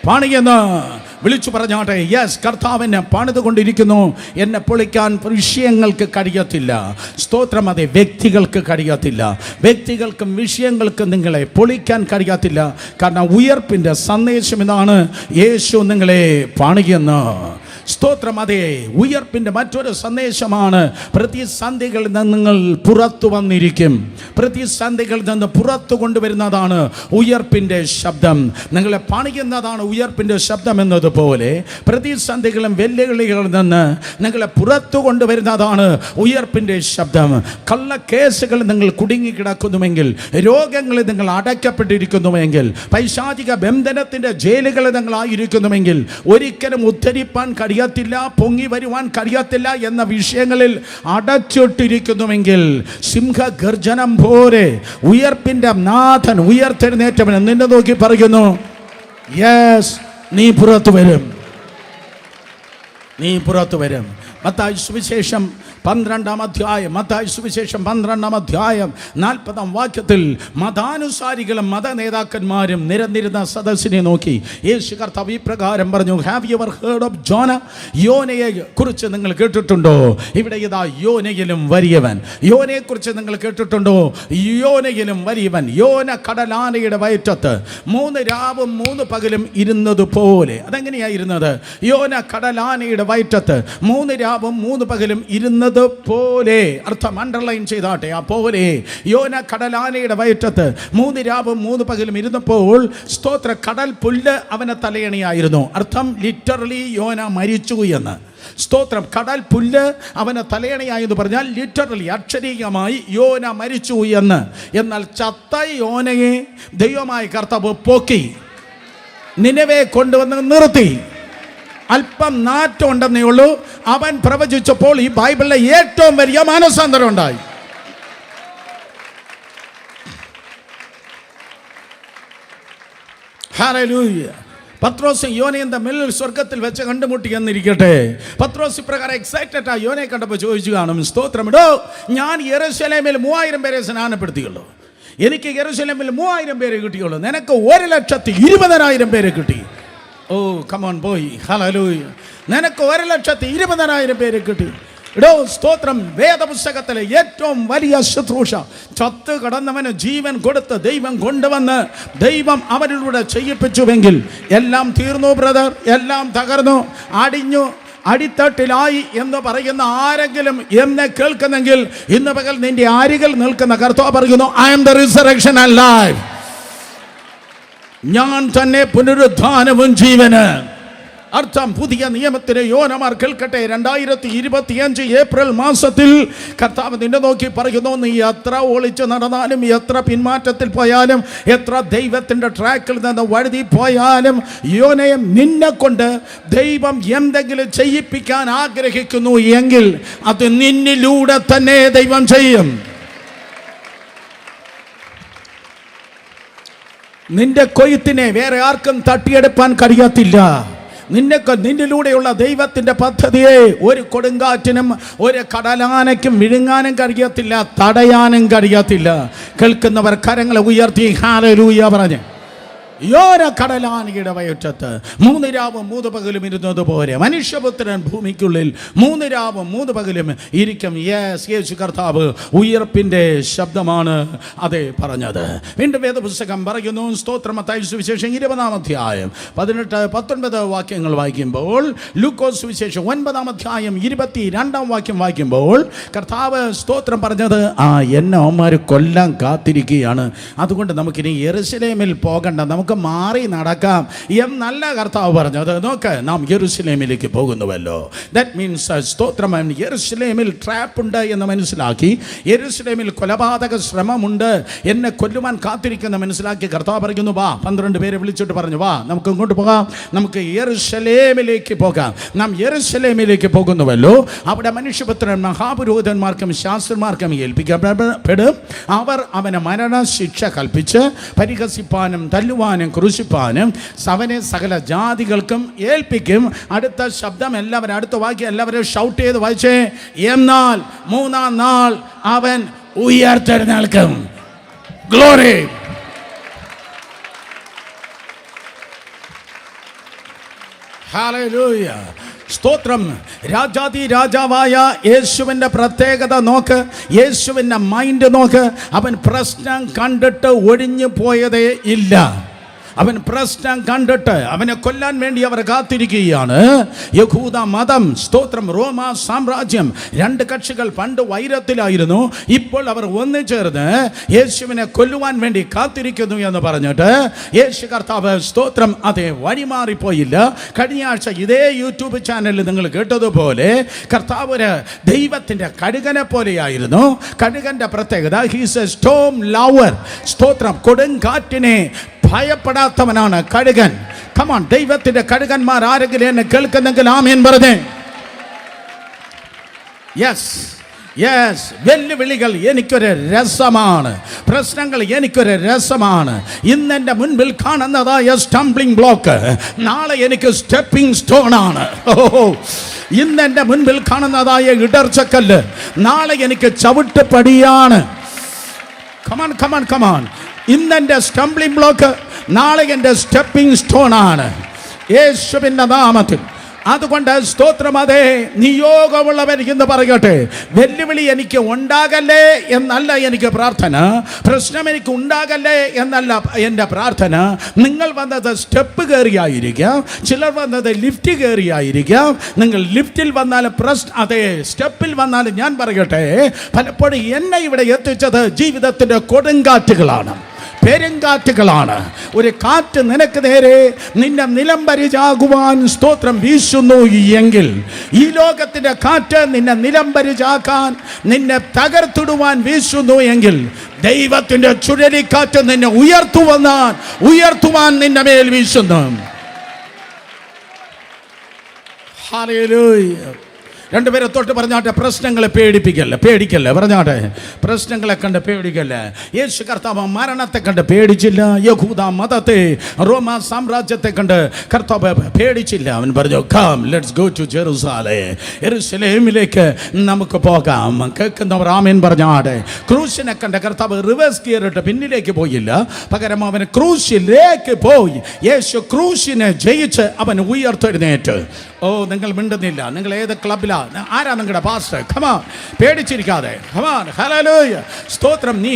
പണിയെന്ന് വിളിച്ചു പറഞ്ഞാട്ടെ. യെസ്, കർത്താവിനെ പണിതുകൊണ്ടിരിക്കുന്നു. എന്നെ പൊളിക്കാൻ വിഷയങ്ങൾക്ക് കഴിയത്തില്ല. സ്തോത്രം. അതെ, വ്യക്തികൾക്ക് കഴിയത്തില്ല. വ്യക്തികൾക്കും വിഷയങ്ങൾക്കും നിങ്ങളെ പൊളിക്കാൻ കഴിയത്തില്ല. കാരണം ഉയർപ്പിൻ്റെ സന്ദേശം ഇതാണ്, യേശു നിങ്ങളെ പണിയുന്നു. സ്തോത്രം. അതെ, ഉയർപ്പിൻ്റെ മറ്റൊരു സന്ദേശമാണ്, പ്രതിസന്ധികളിൽ നിന്ന് നിങ്ങൾ പുറത്തു വന്നിരിക്കും. പ്രതിസന്ധികളിൽ നിന്ന് പുറത്തു കൊണ്ടുവരുന്നതാണ് ഉയർപ്പിൻ്റെ ശബ്ദം. നിങ്ങളെ പണിയുന്നതാണ് ഉയർപ്പിൻ്റെ ശബ്ദം എന്നതുപോലെ പ്രതിസന്ധികളും വെല്ലുവിളികളിൽ നിന്ന് നിങ്ങളെ പുറത്തു കൊണ്ടുവരുന്നതാണ് ഉയർപ്പിൻ്റെ ശബ്ദം. കള്ളക്കേസുകളിൽ നിങ്ങൾ കുടുങ്ങിക്കിടക്കുന്നുവെങ്കിൽ, രോഗങ്ങളിൽ നിങ്ങൾ അടയ്ക്കപ്പെട്ടിരിക്കുന്നുവെങ്കിൽ, പൈശാചിക ബന്ധനത്തിൻ്റെ ജയിലുകളിൽ നിങ്ങളായിരിക്കുന്നുവെങ്കിൽ, ഒരിക്കലും ഉദ്ധരിപ്പാൻ കഴിയത്തില്ല, പൊങ്ങി വരുവാൻ കഴിയത്തില്ല എന്ന വിഷയങ്ങളിൽ അടച്ചിട്ടിരിക്കുന്നുവെങ്കിൽ, സിംഹഗർജനം പോലെ ഉയർപ്പിൻ്റെ നാഥൻ ഉയർത്തെഴുന്നേറ്റവൻ നിന്നെ നോക്കി പറയുന്നു, യെസ്, നീ പുറത്തു വരും, നീ പുറത്തു വരും. മത്തായി സുവിശേഷം 12-ാം അധ്യായം, മത്തായി സുവിശേഷം 12-ാം അധ്യായം 40-ാം വാക്യത്തിൽ മതാനുസാരികളും മത നേതാക്കന്മാരും നിരന്നിരുന്ന സദസ്സിനെ നോക്കി യേശു കർത്താവ് ഈ പ്രകാരം പറഞ്ഞു, have you ever heard of Jonah? യോനയെ കുറിച്ച് നിങ്ങൾ കേട്ടിട്ടുണ്ടോ? ഇവിടെ ഇതാ യോനയിലും വലിയവൻ. യോനയെക്കുറിച്ച് നിങ്ങൾ കേട്ടിട്ടുണ്ടോ? യോനയിലും വലിയവൻ. യോന കടലാനയുടെ വയറ്റത്ത് 3 രാവും 3 പകലും ഇരുന്നത് പോലെ. അതെങ്ങനെയായിരുന്നത്? യോന കടലാനയുടെ വയറ്റത്ത് 3 രാവും 3 പകലും ഇരുന്നത് പോലെ. അർത്ഥം അണ്ടർലൈൻ ചെയ്താട്ടെ. ആ പോലെ യോന കടലാനയുടെ വയറ്റത്ത് 3 രാവും 3 പകലും ഇരുന്നപ്പോൾ സ്തോത്ര കടൽ പുല്ല് അവനെ തലയണിയായിരുന്നു. അർത്ഥം ലിറ്ററലി യോന മരിച്ചു എന്ന്. സ്തോത്രം. കടൽ പുല്ല് അവന് തലയണയായെന്ന് പറഞ്ഞാൽ ലിറ്ററലി അക്ഷരീകമായി യോന മരിച്ചു എന്ന്. എന്നാൽ ചത്ത യോനയെ ദൈവമായ കർത്താവ് പൊക്കി നിനവെ കൊണ്ടുവന്ന് നിർത്തി. അല്പം നാറ്റം ഉണ്ടെന്നേ ഉള്ളൂ. അവൻ പ്രവചിച്ചപ്പോൾ ഈ ബൈബിളിലെ ഏറ്റവും വലിയ മാനസാന്തരം ഉണ്ടായി. ഹല്ലേലൂയ. പത്രോസ് യോനയും തമ്മിൽ സ്വർഗത്തിൽ വെച്ച് കണ്ടുമുട്ടി എന്നിരിക്കട്ടെ. പത്രോസ് ഇപ്രകാരം എക്സൈറ്റഡ് ആ യോനെ കണ്ടപ്പോൾ ചോദിച്ചു കാണും, സ്തോത്രം, ഇടോ ഞാൻ യെരൂശലേമിൽ 3000 പേരെ സ്നാനപ്പെടുത്തിയുള്ളൂ. എനിക്ക് യെരൂശലേമിൽ 3000 പേരെ കിട്ടിയുള്ളൂ. നിനക്ക് 1,20,000 പേരെ കിട്ടി. ഓ കമോൺ ബോയ്, ഹല്ലേലൂയ. നിനക്ക് 1,20,000 പേരെ കിട്ടി. ഇടോ സ്തോത്രം. വേദപുസ്തകത്തിലെ ഏറ്റവും വലിയ ശുശ്രൂഷ, ചത്ത് കടന്നവന് ജീവൻ കൊടുത്ത് ദൈവം കൊണ്ടുവന്ന് ദൈവം അവരിലൂടെ ചെയ്യിപ്പിച്ചുവെങ്കിൽ എല്ലാം തീർന്നു ബ്രദർ, എല്ലാം തകർന്നു, അടിഞ്ഞു, അടിത്തട്ടിലായി എന്ന് പറയുന്ന ആരെങ്കിലും എന്നെ കേൾക്കുന്നെങ്കിൽ ഇന്ന് പകൽ നിന്റെ അരികിൽ നിൽക്കുന്ന കർത്താവ് പറയുന്നു, I am the resurrection and life. ഞാൻ തന്നെ പുനരുത്ഥാനവും ജീവന്. അർത്ഥം പുതിയ നിയമത്തിന് യോനമാർ കേൾക്കട്ടെ. 2025 ഏപ്രിൽ മാസത്തിൽ കർത്താവ് നിന്നെ നോക്കി പറയുന്നു, നീ എത്ര ഒളിച്ച് നടന്നാലും, എത്ര പിന്മാറ്റത്തിൽ പോയാലും, എത്ര ദൈവത്തിൻ്റെ ട്രാക്കിൽ നിന്ന് വഴുതി പോയാലും, യോനയെ നിന്നെ കൊണ്ട് ദൈവം എന്തെങ്കിലും ചെയ്യിപ്പിക്കാൻ ആഗ്രഹിക്കുന്നു എങ്കിൽ അത് നിന്നിലൂടെ തന്നെ ദൈവം ചെയ്യും. നിന്റെ കൊയ്ത്തിനെ വേറെ ആർക്കും തട്ടിയെടുപ്പാൻ കഴിയത്തില്ല. നിന്നിലൂടെയുള്ള ദൈവത്തിൻ്റെ പദ്ധതിയെ ഒരു കൊടുങ്കാറ്റിനും ഒരു കടലാനയ്ക്കും വിഴുങ്ങാനും കഴിയത്തില്ല, തടയാനും കഴിയത്തില്ല. കേൾക്കുന്നവർ കരങ്ങളെ ഉയർത്തി ഹല്ലേലൂയ പറഞ്ഞ്. യോന കടലാനയുടെ വയറ്റത്ത് 3 രാവും 3 പകലും ഇരുന്നത് പോലെ മനുഷ്യപുത്രൻ ഭൂമിക്കുള്ളിൽ 3 രാവും 3 പകലും ഇരിക്കും. യേശു കർത്താവ് ഉയർപ്പിൻ്റെ ശബ്ദമാണ് അതേ പറഞ്ഞത്. വീണ്ടും വേദപുസ്തകം പറയുന്നു, സ്തോത്രം, മത്തായി സുവിശേഷം 20-ാം അധ്യായം 18-19 വാക്യങ്ങൾ വായിക്കുമ്പോൾ, ലൂക്കോസ് സുവിശേഷം 9-ാം അധ്യായം 22-ാം വാക്യം വായിക്കുമ്പോൾ കർത്താവ് സ്തോത്രം പറഞ്ഞത്, എന്നെ അവന്മാർ കൊല്ലാൻ കാത്തിരിക്കുകയാണ്, അതുകൊണ്ട് നമുക്കിനി യെരൂശലേമിൽ പോകണ്ട, നമുക്ക് മാറി നടക്കാം എന്നല്ല കർത്താവ് പറഞ്ഞത്. നോക്ക്, നാം യെരൂശലേമിലേക്ക് പോകുന്നുവല്ലോ. ദാറ്റ് മീൻസ് സ്തോത്രം, യെരൂശലേമിൽ ട്രാപ്പുണ്ട് എന്ന് മനസ്സിലാക്കി, യെരൂശലേമിൽ കൊലപാതക ശ്രമമുണ്ട്, എന്നെ കൊല്ലുവാൻ കാത്തിരിക്കുന്ന മനസ്സിലാക്കി കർത്താവ് പറയുന്നു, വാ. 12 പേരെ വിളിച്ചിട്ട് പറഞ്ഞു, വാ നമുക്ക് ഇങ്ങോട്ട് പോകാം, നമുക്ക് യെരൂശലേമിലേക്ക് പോകാം. നാം യെരൂശലേമിലേക്ക് പോകുന്നുവല്ലോ. അവിടെ മനുഷ്യപുത്രൻ മഹാപുരോഹിതന്മാർക്കും ശാസ്ത്രന്മാർക്കും ഏൽപ്പിക്കപ്പെടും. അവർ അവന് മരണശിക്ഷ കൽപ്പിച്ച് പരിഹസിപ്പാനും തല്ലുവാനും ക്രൂശിപ്പാനും അവനെ സകല ജാതികൾക്കും ഏൽപ്പിക്കും. അടുത്ത ശബ്ദം എല്ലാവരും, അടുത്ത വാക്യം എല്ലാവരും ഷൗട്ട് ചെയ്ത് വായിച്ചേ. എന്നാൽ 3-ാം നാൾ അവൻ ഉയർത്തെഴുന്നേൽക്കും. ഗ്ലോറി. ഹല്ലേലൂയ. സ്തോത്രം. രാജാതി രാജാവായ യേശുവിൻ്റെ പ്രത്യേകത നോക്ക്, യേശുവിൻ്റെ മൈൻഡ് നോക്ക്. അവൻ പ്രശ്നം കണ്ടിട്ട് ഒഴിഞ്ഞു പോയതേ ഇല്ല. അവൻ പ്രശ്നം കണ്ടിട്ട് അവനെ കൊല്ലാൻ വേണ്ടി അവർ കാത്തിരിക്കുകയാണ്. യഹൂദ മതം, സ്തോത്രം, റോമ സാമ്രാജ്യം, 2 കക്ഷികൾ പണ്ട് വൈരത്തിലായിരുന്നു. ഇപ്പോൾ അവർ ഒന്നുചേർന്ന് യേശുവിനെ കൊല്ലുവാൻ വേണ്ടി കാത്തിരിക്കുന്നു എന്ന് പറഞ്ഞിട്ട് യേശു കർത്താവ് സ്തോത്രം അതേ വഴിമാറിപ്പോയില്ല. കഴിഞ്ഞ ആഴ്ച ഇതേ യൂട്യൂബ് ചാനലിൽ നിങ്ങൾ കേട്ടതുപോലെ കർത്താവ് ദൈവത്തിൻ്റെ കഴുകനെ പോലെയായിരുന്നു. കഴുകൻ്റെ പ്രത്യേകത, ഹീസ് എ സ്റ്റോം ലവർ. സ്തോത്രം. കൊടുങ്കാറ്റിനെ ഭയപ്പെടാത്തവനാണ് കഴുകൻ. കമോൺ, ദൈവത്തിന്റെ കഴുകന്മാർ ആരെങ്കിലും എന്നെ കേൾക്കുന്നെങ്കിൽ ആമേൻ പറഞ്ഞേ. Yes, yes. വെല്ലുവിളികൾ എനിക്കൊരു രസമാണ്, പ്രശ്നങ്ങൾ എനിക്കൊരു രസമാണ്. ഇന്നെൻ്റെ മുൻപിൽ കാണുന്നതായ സ്റ്റംബ്ലിംഗ് ബ്ലോക്ക് നാളെ എനിക്ക് സ്റ്റെപ്പിംഗ് സ്റ്റോൺ ആണ്. ഇന്നെൻ്റെ മുൻപിൽ കാണുന്നതായ ഇടർച്ചക്കല്ല് നാളെ എനിക്ക് ചവിട്ടുപടിയാണ്. Come on come on come on. ഇന്നെൻ്റെ സ്റ്റംബ്ലിംഗ് ബ്ലോക്ക് നാളെ എൻ്റെ സ്റ്റെപ്പിംഗ് സ്റ്റോൺ ആണ്, യേശുവിൻ്റെ നാമത്തിൽ. അതുകൊണ്ട് സ്തോത്രം, അതേ നിയോഗമുള്ളവർ എന്ന് പറയട്ടെ. വെല്ലുവിളി എനിക്ക് ഉണ്ടാകല്ലേ എന്നല്ല എനിക്ക് പ്രാർത്ഥന, പ്രശ്നം എനിക്ക് ഉണ്ടാകല്ലേ എന്നല്ല എൻ്റെ പ്രാർത്ഥന. നിങ്ങൾ വന്നത് സ്റ്റെപ്പ് കയറിയായിരിക്കാം, ചിലർ വന്നത് ലിഫ്റ്റ് കയറിയായിരിക്കാം. നിങ്ങൾ ലിഫ്റ്റിൽ വന്നാലും അതേ സ്റ്റെപ്പിൽ വന്നാലും ഞാൻ പറയട്ടെ, പലപ്പോഴും എന്നെ ഇവിടെ എത്തിച്ചത് ജീവിതത്തിൻ്റെ കൊടുങ്കാറ്റുകളാണ്, പെരുങ്കാറ്റുകളാണ്. ഒരു കാറ്റ് നിനക്ക് നേരെ നിന്നെ നിലംപരിചാകുവാൻ സ്തോത്രം വീശുന്നു എങ്കിൽ, ഈ ലോകത്തിന്റെ കാറ്റ് നിന്നെ നിലംപരിചാക്കാൻ, നിന്നെ തകർത്തിടുവാൻ വീശുന്നു എങ്കിൽ, ദൈവത്തിന്റെ ചുഴലിക്കാറ്റ് നിന്നെ ഉയർത്തുവാൻ നിന്റെ മേൽ വീശുന്നു. ഹല്ലേലൂയ. രണ്ടുപേരെ തൊട്ട് പറഞ്ഞാട്ടെ, പ്രശ്നങ്ങളെ പേടിക്കല്ലേ പറഞ്ഞാട്ടെ, പ്രശ്നങ്ങളെ കണ്ട് പേടിക്കല്ലേ. യേശു കർത്താവ് മരണത്തെ കണ്ട് പേടിച്ചില്ല, യഹൂദ മതത്തെ, റോമ സാമ്രാജ്യത്തെ കണ്ട് കർത്താവ് പേടിച്ചില്ല. അവൻ പറഞ്ഞു, come let's go to Jerusalem, യെരുശലേമിലേക്ക് നമുക്ക് പോകാം. കേൾക്കുന്നവർ ആമേൻ പറഞ്ഞാട്ടെ. ക്രൂശിനെ കണ്ട കർത്താവ് റിവേഴ്സ് ഗിയർ ഇട്ട് പിന്നിലേക്ക് പോയില്ല, പകരം അവൻ ക്രൂശിലേക്ക് പോയി. യേശു ക്രൂശിനെ ജയിച്ച് അവൻ ഉയർത്തെഴുന്നേറ്റ്. ഓ, നിങ്ങൾ മിണ്ടുന്നില്ല. നിങ്ങൾ ഏത് ക്ലബിലാണ്? ആരാ നിങ്ങളുടെ പാസ്റ്റർ? ഖമാൻ, പേടിച്ചിരിക്കാതെ. ഖമാൻ, ഹല്ലേലൂയ, സ്തോത്രം. നീ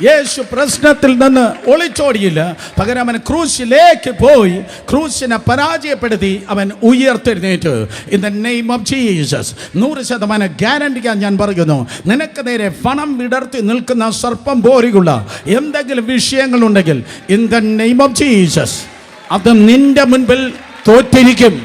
യേശു പ്രശ്നത്തിൽ നിന്ന് ഒളിച്ചോടിയില്ല, പകരം അവൻ ക്രൂശിലേക്ക് പോയി ക്രൂശിനെ പരാജയപ്പെടുത്തി അവൻ ഉയർത്തെഴുന്നേറ്റ്. In the name of Jesus 100% ഗ്യാരണ്ടിക്കാൻ ഞാൻ പറയുന്നു, നിനക്ക് നേരെ പണം വിടർത്തി നിൽക്കുന്ന സർപ്പം പോലെയുള്ള എന്തെങ്കിലും വിഷയങ്ങളുണ്ടെങ്കിൽ, in the name of Jesus അത് നിന്റെ മുൻപിൽ തോറ്റിരിക്കും.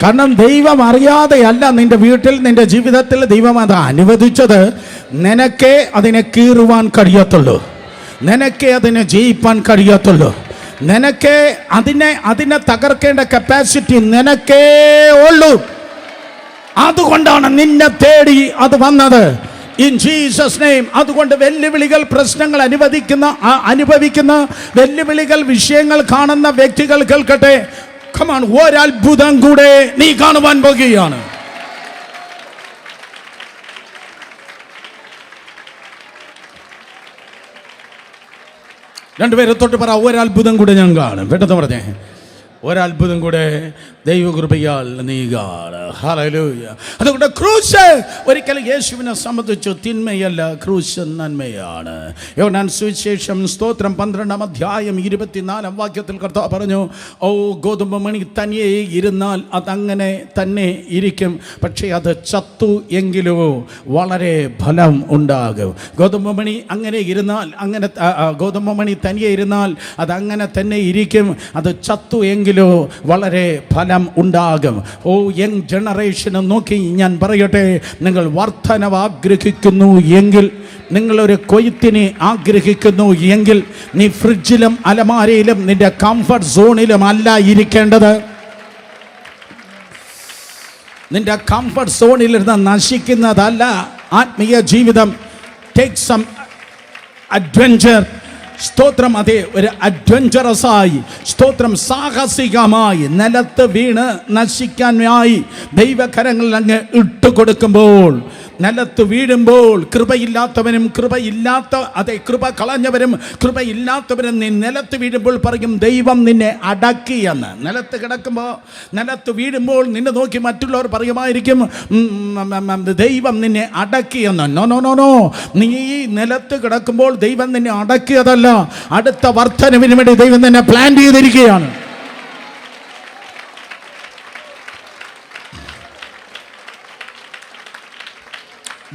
കാരണം ദൈവം അറിയാതെയല്ല നിന്റെ വീട്ടിൽ, നിന്റെ ജീവിതത്തിൽ ദൈവം അത് അനുവദിച്ചത്. നിനക്കേ അതിനെ കീറുവാൻ കഴിയത്തുള്ളൂ, നിനക്കേ അതിനെ ജയിപ്പാൻ കഴിയത്തുള്ളൂ, നിനക്കേ അതിനെ തകർക്കേണ്ട കപ്പാസിറ്റി നിനക്കേ ഉള്ളൂ. അതുകൊണ്ടാണ് നിന്നെ തേടി അത് വന്നത്. In Jesus name. അതുകൊണ്ട് വെല്ലുവിളികൾ, പ്രശ്നങ്ങൾ അനുഭവിക്കുന്ന വെല്ലുവിളികൾ, വിഷയങ്ങൾ കാണുന്ന വ്യക്തികൾ കേൾക്കട്ടെ, കമാൺ, ഒരത്ഭുതം കൂടെ നീ കാണുവാൻ പോകുകയാണ്. രണ്ടുപേരെ തൊട്ട് പറ, ഒരത്ഭുതം കൂടെ ഞാൻ കാണും. പെട്ടെന്ന് പറഞ്ഞേ, ഒരത്ഭുതം കൂടെ ദൈവകൃപയാൽ നീ കാണും. ഹല്ലേലൂയ. അതുകൊണ്ട് ക്രൂശ് ഒരിക്കലും യേശുവിനെ സംബന്ധിച്ചു തിന്മയല്ല, ക്രൂശ് നന്മയാണ്. യോഹന്നാൻ സുവിശേഷം സ്തോത്രം 12-ാം അധ്യായം 24-ാം വാക്യത്തിൽ കർത്താവ് പറഞ്ഞു, ഓ, ഗോതമ്പ് മണി തനിയെ ഇരുന്നാൽ അതങ്ങനെ തന്നെ ഇരിക്കും, പക്ഷേ അത് ചത്തു എങ്കിലോ വളരെ ഫലം ഉണ്ടാകും. ഗോതമ്പ് മണി അങ്ങനെ ഇരുന്നാൽ, ഗോതമ്പ് മണി തനിയെ ഇരുന്നാൽ അതങ്ങനെ തന്നെ ഇരിക്കും, അത് ചത്തു എങ്കിലോ വളരെ ഫലം ഉണ്ടാകും. ഓ, യങ് ജനറേഷനെ നോക്കി ഞാൻ പറയട്ടെ, നിങ്ങൾ വർധനവ് ആഗ്രഹിക്കുന്നു എങ്കിൽ, നിങ്ങളൊരു കൊയ്ത്തിനെ ആഗ്രഹിക്കുന്നു എങ്കിൽ, നീ ഫ്രിഡ്ജിലും അലമാരയിലും നിന്റെ കംഫർട്ട് സോണിലും അല്ല ഇരിക്കേണ്ടത്. നിന്റെ കംഫർട്ട് സോണിലിരുന്ന് നശിക്കുന്നതല്ല ആത്മീയ ജീവിതം. Take some adventure. സ്തോത്രം. അതെ, ഒരു അഡ്വഞ്ചറസായി, സ്തോത്രം, സാഹസികമായി നിലത്ത് വീണ് നശിക്കാനായി ദൈവകരങ്ങളിൽ അങ്ങ് ഇട്ടുകൊടുക്കുമ്പോൾ, നിലത്ത് വീഴുമ്പോൾ, കൃപയില്ലാത്തവരും കൃപ കളഞ്ഞവരും കൃപയില്ലാത്തവരും നീ നിലത്ത് വീഴുമ്പോൾ പറയും, ദൈവം നിന്നെ അടക്കിയെന്ന്. നിലത്ത് കിടക്കുമ്പോൾ, നിലത്ത് വീഴുമ്പോൾ നിന്നെ നോക്കി മറ്റുള്ളവർ പറയുമായിരിക്കും, ദൈവം നിന്നെ അടക്കിയെന്ന്. നോ നോ നോ നോ, നീ നിലത്ത് കിടക്കുമ്പോൾ ദൈവം നിന്നെ അടക്കിയതല്ല, അടുത്ത വർധനവിന് വേണ്ടി ദൈവം നിന്നെ പ്ലാൻ ചെയ്തിരിക്കുകയാണ്.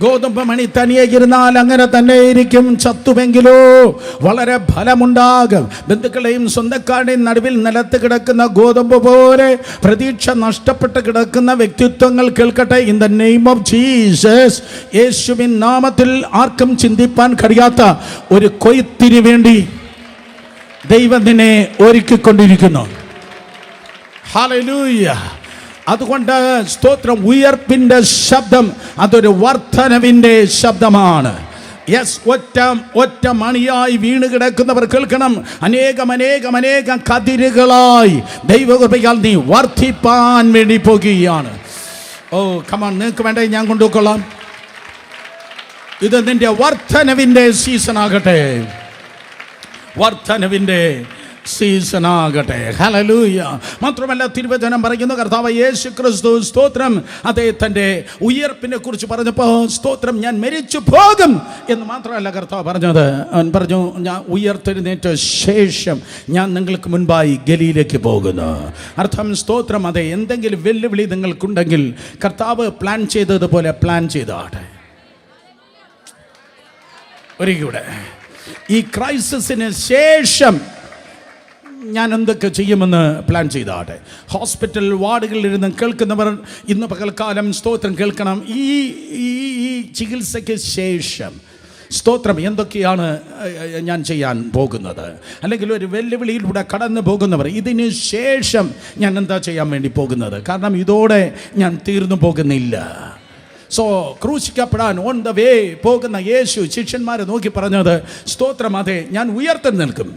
ഗോതമ്പ് മണി തനിയെ ഇരുന്നാൽ അങ്ങനെ തന്നെ ഇരിക്കും, ചത്തുവെങ്കിലോ വളരെ ഫലമുണ്ടാകും. ബന്ധുക്കളെയും സ്വന്തക്കാരുടെയും നടുവിൽ നിലത്ത് കിടക്കുന്ന ഗോതമ്പ് പോലെ പ്രതീക്ഷ നഷ്ടപ്പെട്ട് കിടക്കുന്ന വ്യക്തിത്വങ്ങൾ കേൾക്കട്ടെ, in the name of Jesus. യേശുവിൻ നാമത്തിൽ ആർക്കും ചിന്തിപ്പാൻ കഴിയാത്ത ഒരു കൊയ്ത്തിന് വേണ്ടി ദൈവം നിന്നെ ഒരുക്കിക്കൊണ്ടിരിക്കുന്നു. ഹല്ലേലൂയ. അതുകൊണ്ട് സ്തോത്രം, ഉയർപ്പിൻ്റെ ശബ്ദം അതൊരു വർധനവിൻ്റെ ശബ്ദമാണ്. യെസ്, ഒറ്റ മണിയായി വീണ് കിടക്കുന്നവർ കേൾക്കണം, അനേകം കതിരുകളായി ദൈവകൃപയാൽ നീ വർദ്ധിപ്പാൻ വേണ്ടി പോകുകയാണ്. ഓ, കമാൺ, നിങ്ങൾക്ക് വേണ്ടേ ഞാൻ കൊണ്ടുപോയിക്കൊള്ളാം. ഇത് നിന്റെ വർധനവിൻ്റെ സീസൺ ആകട്ടെ, വർധനവിൻ്റെ സീസൺ ആകട്ടെ. ഹല്ലേലൂയ. മാത്രമല്ല തിരുവചനം പറയുന്നു, കർത്താവ് യേശു ക്രിസ്തു സ്തോത്രം അദ്ദേഹത്തിൻ്റെ ഉയർപ്പിനെ കുറിച്ച് പറഞ്ഞപ്പോൾ സ്തോത്രം ഞാൻ മരിച്ചു പോകും എന്ന് മാത്രമല്ല കർത്താവ് പറഞ്ഞത്. അവൻ പറഞ്ഞു, ഞാൻ ഉയർത്തെഴുന്നേറ്റ ശേഷം ഞാൻ നിങ്ങൾക്ക് മുൻപായി ഗലീലേക്ക് പോകുന്നു. അർത്ഥം സ്തോത്രം, അതെ, എന്തെങ്കിലും വെല്ലുവിളി നിങ്ങൾക്കുണ്ടെങ്കിൽ കർത്താവ് പ്ലാൻ ചെയ്തതുപോലെ പ്ലാൻ ചെയ്താട്ടെ. ഒരിക്കലൂടെ ഈ ക്രൈസിസിന് ശേഷം ഞാൻ എന്തൊക്കെ ചെയ്യുമെന്ന് പ്ലാൻ ചെയ്താട്ടെ. ഹോസ്പിറ്റൽ വാർഡുകളിൽ ഇരുന്ന് കേൾക്കുന്നവർ ഇന്ന് പകൽക്കാലം സ്തോത്രം കേൾക്കണം. ഈ ചികിത്സയ്ക്ക് ശേഷം സ്തോത്രം എന്തൊക്കെയാണ് ഞാൻ ചെയ്യാൻ പോകുന്നത്, അല്ലെങ്കിൽ ഒരു വെല്ലുവിളിയിലൂടെ കടന്നു പോകുന്നവർ ഇതിന് ശേഷം ഞാൻ എന്താ ചെയ്യാൻ വേണ്ടി പോകുന്നത്. കാരണം ഇതോടെ ഞാൻ തീർന്നു പോകുന്നില്ല. സോ ക്രൂശിക്കപ്പെടാൻ ഓൺ ദ വേ പോകുന്ന യേശു ശിഷ്യന്മാരെ നോക്കി പറഞ്ഞത് സ്തോത്രം, അതെ, ഞാൻ ഉയർത്തെഴുന്നേൽക്കും.